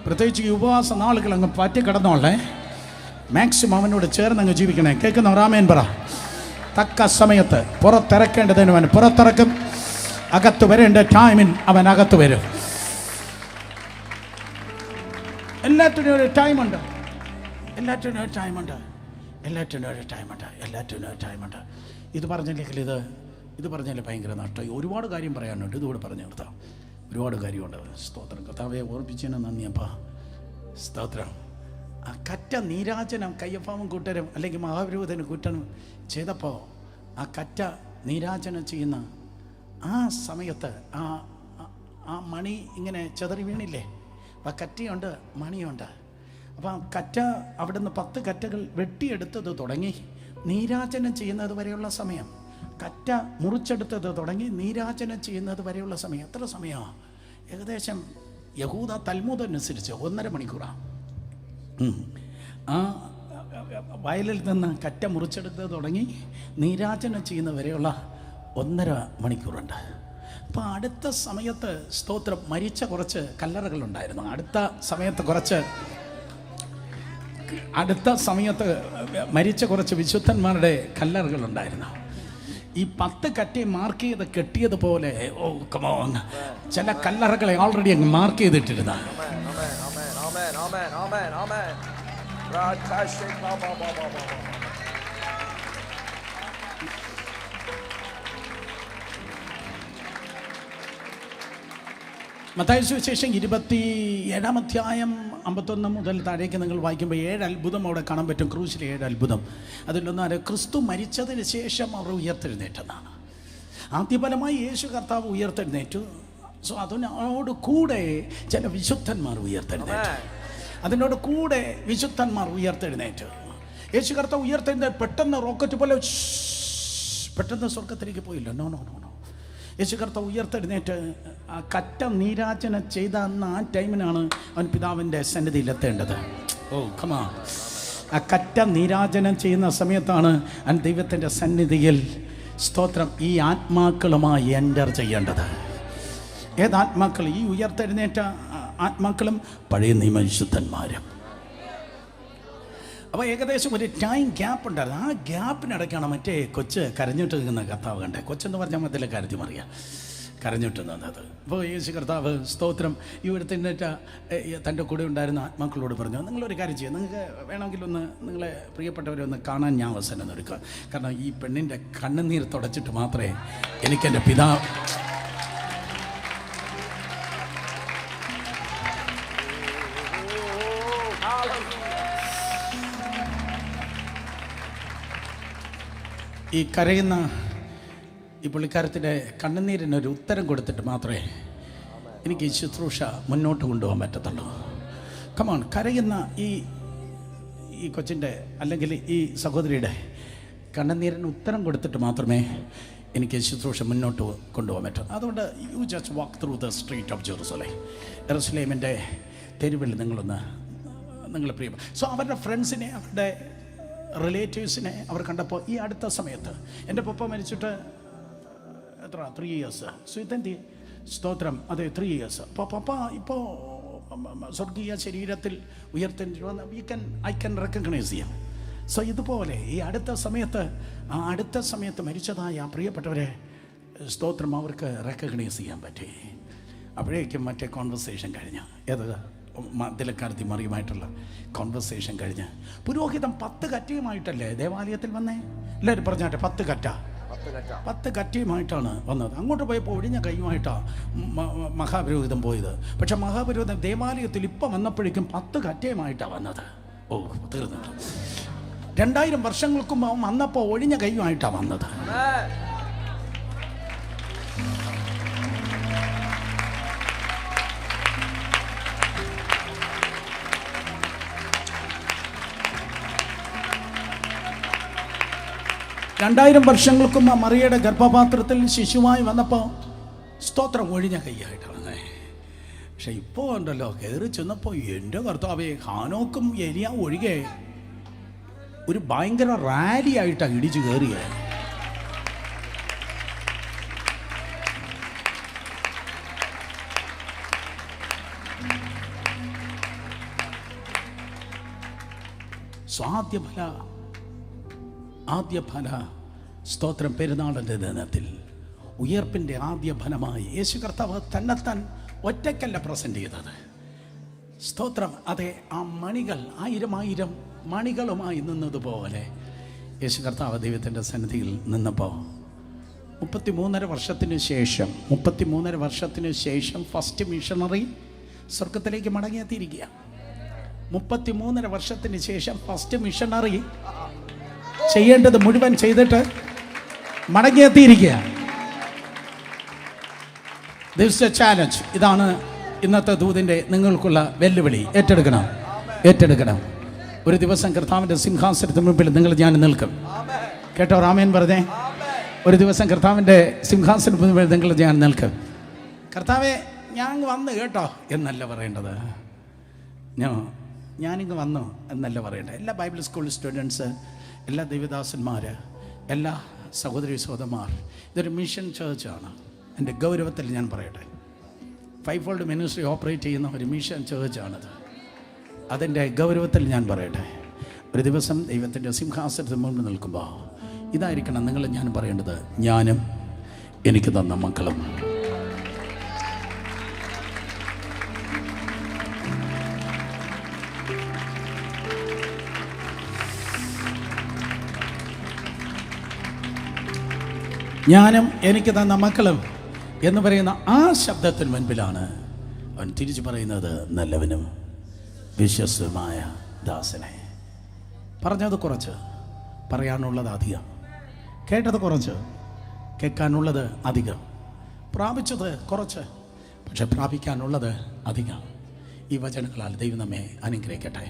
പ്രത്യേകിച്ച് ഈ ഉപവാസ നാളുകൾ അങ്ങ് പറ്റി കിടന്നോളേ. മാക്സിമം അവനോട് ചേർന്നങ്ങ് ജീവിക്കണേ. കേൾക്കുന്ന റാമേൻ പറ. തക്ക സമയത്ത് പുറത്തിറക്കേണ്ടതിന് അവൻ പുറത്തിറക്കും, അകത്ത് വരേണ്ട ടൈമിൽ അവൻ അകത്ത് വരും. എല്ലാറ്റിനും ഒരു ടൈമുണ്ട്, എല്ലാറ്റിനും ഒരു ടൈമുണ്ട്, എല്ലാറ്റിനും ഒരു ടൈമുണ്ട്, എല്ലാറ്റിനും ഒരു ടൈമുണ്ട്. ഇത് പറഞ്ഞില്ലെങ്കിൽ ഇത് പറഞ്ഞാൽ ഭയങ്കര നഷ്ടം. ഒരുപാട് കാര്യം പറയാനുണ്ട്, ഇതുകൂടെ പറഞ്ഞു നിർത്താം. ഒരുപാട് കാര്യമുണ്ട്. സ്തോത്രം. കർത്താവെ ഓർപ്പിച്ചതിന് നന്ദിയപ്പാ. സ്തോത്രം. ആ കറ്റ നീരാജനം കയ്യപ്പാവും കൂട്ടരും അല്ലെങ്കിൽ മഹാപുരോഹിതനും കൂട്ടനും ചെയ്തപ്പോൾ ആ കറ്റ നീരാജനം ചെയ്യുന്ന ആ സമയത്ത് ആ മണി ഇങ്ങനെ ചെതറി വീണില്ലേ, അപ്പം കറ്റയുണ്ട്, മണിയുണ്ട്. അപ്പം കറ്റ അവിടുന്ന് 10 കറ്റകൾ വെട്ടിയെടുത്തത് തുടങ്ങി നീരാജനം ചെയ്യുന്നത് വരെയുള്ള സമയം, കറ്റ മുറിച്ചെടുത്തത് തുടങ്ങി നീരാജനം ചെയ്യുന്നത് വരെയുള്ള സമയം എത്ര സമയമാണ്? ഏകദേശം യഹൂദ തൽമൂദ് അനുസരിച്ച് 1.5 മണിക്കൂറാണ്. ആ വയലിൽ നിന്ന് കറ്റ മുറിച്ചെടുത്തത് തുടങ്ങി നീരാജനം ചെയ്യുന്ന വരെയുള്ള 1.5 മണിക്കൂറുണ്ട്. അപ്പോൾ അടുത്ത സമയത്ത് സ്തോത്രം മരിച്ച കുറച്ച് കല്ലറകളുണ്ടായിരുന്നു. അടുത്ത സമയത്ത് മരിച്ച കുറച്ച് വിശുദ്ധന്മാരുടെ കല്ലറകളുണ്ടായിരുന്നു. ഈ 10 കറ്റയെ മാർക്ക് ചെയ്ത് കെട്ടിയതുപോലെ കമോൺ ചില കല്ലറകളെ ഓൾറെഡി അങ്ങ് മാർക്ക് ചെയ്തിട്ടിരുന്ന മത്തായി സുവിശേഷം 27-ാം അധ്യായം 51 മുതൽ താഴേക്ക് നിങ്ങൾ വായിക്കുമ്പോൾ 7 അത്ഭുതം അവിടെ കാണാൻ പറ്റും. ക്രൂശിലെ 7 അത്ഭുതം. അതിലൊന്നാണ് ക്രിസ്തു മരിച്ചതിന് ശേഷം അവർ ഉയർത്തെഴുന്നേറ്റെന്നാണ്. ആദ്യഫലമായി യേശു കർത്താവ് ഉയർത്തെഴുന്നേറ്റു. സോ അതിനോട് കൂടെ ചില വിശുദ്ധന്മാർ ഉയർത്തെഴുന്നേറ്റു. യേശു കർത്താവ് ഉയർത്തെഴുന്നേറ്റ് പെട്ടെന്ന് റോക്കറ്റ് പോലെ പെട്ടെന്ന് സ്വർഗത്തിലേക്ക് പോയില്ല. നോ നോ നോ നോ യേശു കർത്താവ് ഉയർത്തെഴുന്നേറ്റ് ആ കറ്റ നീരാജനം ചെയ്ത അന്ന് ആ ടൈമിനാണ് അവൻ പിതാവിൻ്റെ സന്നിധിയിൽ എത്തേണ്ടത്. കമാ ആ കറ്റ നീരാജനം ചെയ്യുന്ന സമയത്താണ് അവൻ ദൈവത്തിൻ്റെ സന്നിധിയിൽ സ്തോത്രം ഈ ആത്മാക്കളുമായി എൻ്റർ ചെയ്യേണ്ടത്. ഏതാത്മാക്കൾ? ഈ ഉയർത്തെഴുന്നേറ്റ ആത്മാക്കളും പഴയ നിയമ വിശുദ്ധന്മാരും. അപ്പോൾ ഏകദേശം ഒരു ടൈം ഗ്യാപ്പ് ഉണ്ടായിരുന്നു. ആ ഗ്യാപ്പിനിടയ്ക്കാണ് മറ്റേ കൊച്ച് കരഞ്ഞിട്ട് നിൽക്കുന്ന കർത്താവ് കണ്ടേ. കൊച്ചെന്ന് പറഞ്ഞാൽ മതിലെ കാര്യത്തിൽ അറിയാം, കരഞ്ഞിട്ട് നിന്നത്. അപ്പോൾ യേശു കർത്താവ് സ്തോത്രം ഈ ഉയർത്തെഴുന്നേറ്റ തൻ്റെ കൂടെ ഉണ്ടായിരുന്ന ആത്മാക്കളോട് പറഞ്ഞു, നിങ്ങളൊരു കാര്യം ചെയ്യുക, നിങ്ങൾക്ക് വേണമെങ്കിൽ ഒന്ന് നിങ്ങളെ പ്രിയപ്പെട്ടവരെ ഒന്ന് കാണാൻ ഞാൻ അവസരം എടുക്കുക. കാരണം ഈ പെണ്ണിൻ്റെ കണ്ണുനീർ തുടച്ചിട്ട് മാത്രമേ എനിക്കെൻ്റെ പിതാവ് ഈ കരയുന്ന ഈ പുള്ളിക്കാരത്തിൻ്റെ കണ്ണുനീരിനൊരു ഉത്തരം കൊടുത്തിട്ട് മാത്രമേ എനിക്ക് ഈ ശുശ്രൂഷ മുന്നോട്ട് കൊണ്ടുപോകാൻ പറ്റത്തുള്ളൂ. കമോൺ, കരയുന്ന ഈ കൊച്ചിൻ്റെ അല്ലെങ്കിൽ ഈ സഹോദരിയുടെ കണ്ണുനീരിന് ഉത്തരം കൊടുത്തിട്ട് മാത്രമേ എനിക്ക് ശുശ്രൂഷ മുന്നോട്ട് കൊണ്ടുപോകാൻ പറ്റും. അതുകൊണ്ട് you just walk through the street of Jerusalem. യെരുശലേമിൻ്റെ തെരുവിൽ നിങ്ങൾ പ്രിയ അവരുടെ ഫ്രണ്ട്സിനെ, അവരുടെ റിലേറ്റീവ്സിനെ അവർ കണ്ടപ്പോൾ ഈ അടുത്ത സമയത്ത് എൻ്റെ പപ്പ മരിച്ചിട്ട് എത്ര 3 ഇയേഴ്സ്. സോ ഇതെന്തി സ്തോത്രം, അതെ 3 ഇയേഴ്സ്. അപ്പോൾ പപ്പ ഇപ്പോൾ സ്വർഗീയ ശരീരത്തിൽ ഐ ക്യാൻ റെക്കഗ്നൈസ് ചെയ്യാം. സോ ഇതുപോലെ ഈ അടുത്ത സമയത്ത് മരിച്ചതായ ആ പ്രിയപ്പെട്ടവരെ സ്തോത്രം അവർക്ക് റെക്കഗ്നൈസ് ചെയ്യാൻ പറ്റി. അപ്പോഴേക്കും മറ്റേ കോൺവെർസേഷൻ കഴിഞ്ഞ മദ്യലക്കാരത്തി മറിയുമായിട്ടുള്ള കോൺവെർസേഷൻ കഴിഞ്ഞ് പുരോഹിതൻ 10 കറ്റയുമായിട്ടല്ലേ ദേവാലയത്തിൽ വന്നേ? എല്ലാവരും പറഞ്ഞാട്ടെ, 10 കറ്റയുമായിട്ടാണ് വന്നത്. അങ്ങോട്ട് പോയപ്പോൾ ഒഴിഞ്ഞ കൈയുമായിട്ടാണ് മഹാപുരോഹിതൻ പോയത്. പക്ഷെ മഹാപുരോഹിതൻ ദേവാലയത്തിൽ ഇപ്പം വന്നപ്പോഴേക്കും 10 കറ്റയുമായിട്ടാണ് വന്നത്. തീർന്നിട്ട് 2000 വർഷങ്ങൾക്കും വന്നപ്പോൾ ഒഴിഞ്ഞ കൈയുമായിട്ടാണ് വന്നത്. രണ്ടായിരം വർഷങ്ങൾക്കും ആ മറിയയുടെ ഗർഭപാത്രത്തിൽ ശിശുവായി വന്നപ്പോൾ സ്തോത്രം ഒഴിഞ്ഞ കൈയായിട്ടാണ് വന്നേ. പക്ഷെ ഇപ്പോൾ ഉണ്ടല്ലോ, കയറി ചെന്നപ്പോൾ എൻ്റെ കർത്താവേ, ഹാനോക്കും എലിയ ഒഴികെ ഒരു ഭയങ്കര റാലി ആയിട്ടാണ് ഇടിച്ചു കയറിയത്. ആദ്യഫല സ്തോത്രം പെരുന്നാളിൻ്റെ ദിനത്തിൽ ഉയർപ്പിൻ്റെ ആദ്യഫലമായി യേശു കർത്താവ് തന്നെത്താൻ ഒറ്റയ്ക്കല്ല പ്രസൻറ്റ് ചെയ്തത്. സ്തോത്രം, അതെ, ആ മണികൾ 1000 മണികളുമായി നിന്നതുപോലെ യേശു കർത്താവ് ദൈവത്തിൻ്റെ സന്നിധിയിൽ നിന്നപ്പോൾ 33.5 വർഷത്തിന് ശേഷം ഫസ്റ്റ് മിഷണറി സ്വർഗത്തിലേക്ക് മടങ്ങിയെത്തിയിരിക്കുക. 33.5 വർഷത്തിന് ശേഷം ഫസ്റ്റ് മിഷണറി ചെയ്യേണ്ടത് മുഴുവൻ ചെയ്തിട്ട് മടങ്ങിയെത്തിയിരിക്കുക. This A challenge. ഇതാണ് ഇന്നത്തെ ദൂതിൻ്റെ നിങ്ങൾക്കുള്ള വെല്ലുവിളി ഏറ്റെടുക്കണം. ഒരു ദിവസം കർത്താവിൻ്റെ സിംഹാസനത്തിന് മുമ്പിൽ ഞാൻ നിൽക്കും. കേട്ടോ? ആമേൻ പറഞ്ഞേ. ഒരു ദിവസം കർത്താവിൻ്റെ സിംഹാസനത്തിന് മുമ്പിൽ ഞാൻ നിൽക്കും. കർത്താവെ, ഞാൻ വന്നു കേട്ടോ എന്നല്ല പറയേണ്ടത്. ഞാനിങ്ങ് വന്നു എന്നല്ല പറയേണ്ടത്. എല്ലാ ബൈബിൾ സ്കൂൾ സ്റ്റുഡൻസ്, എല്ലാ ദൈവദാസന്മാർ, എല്ലാ സഹോദരി സഹോദരന്മാർ, ഇതൊരു മിഷൻ ചേർച്ചാണ്. എൻ്റെ ഗൗരവത്തിൽ ഞാൻ പറയട്ടെ, 5 ഫോൾഡ് മിനിസ്ട്രി ഓപ്പറേറ്റ് ചെയ്യുന്ന ഒരു മിഷൻ ചേർച്ചാണത്. അതിൻ്റെ ഗൗരവത്തിൽ ഞാൻ പറയട്ടെ, ഒരു ദിവസം ദൈവത്തിൻ്റെ സിംഹാസനത്തിന് മുന്നിൽ നിൽക്കുമ്പോൾ ഇതായിരിക്കണം ഞാൻ പറയേണ്ടത്: ഞാനും എനിക്ക് തന്ന മക്കളും. ഞാനും എനിക്ക് തന്ന മക്കളും എന്ന് പറയുന്ന ആ ശബ്ദത്തിന് മുൻപിലാണ് അവൻ തിരിച്ചു പറയുന്നത്: നല്ലവനും വിശ്വസ്തമായ ദാസനെ. പറഞ്ഞത് കുറച്ച്, പറയാനുള്ളത് അധികം. കേട്ടത് കുറച്ച്, കേൾക്കാനുള്ളത് അധികം. പ്രാപിച്ചത് കുറച്ച്, പക്ഷെ പ്രാപിക്കാനുള്ളത് അധികം. ഈ വചനങ്ങളാൽ ദൈവം നമ്മെ അനുഗ്രഹിക്കട്ടെ.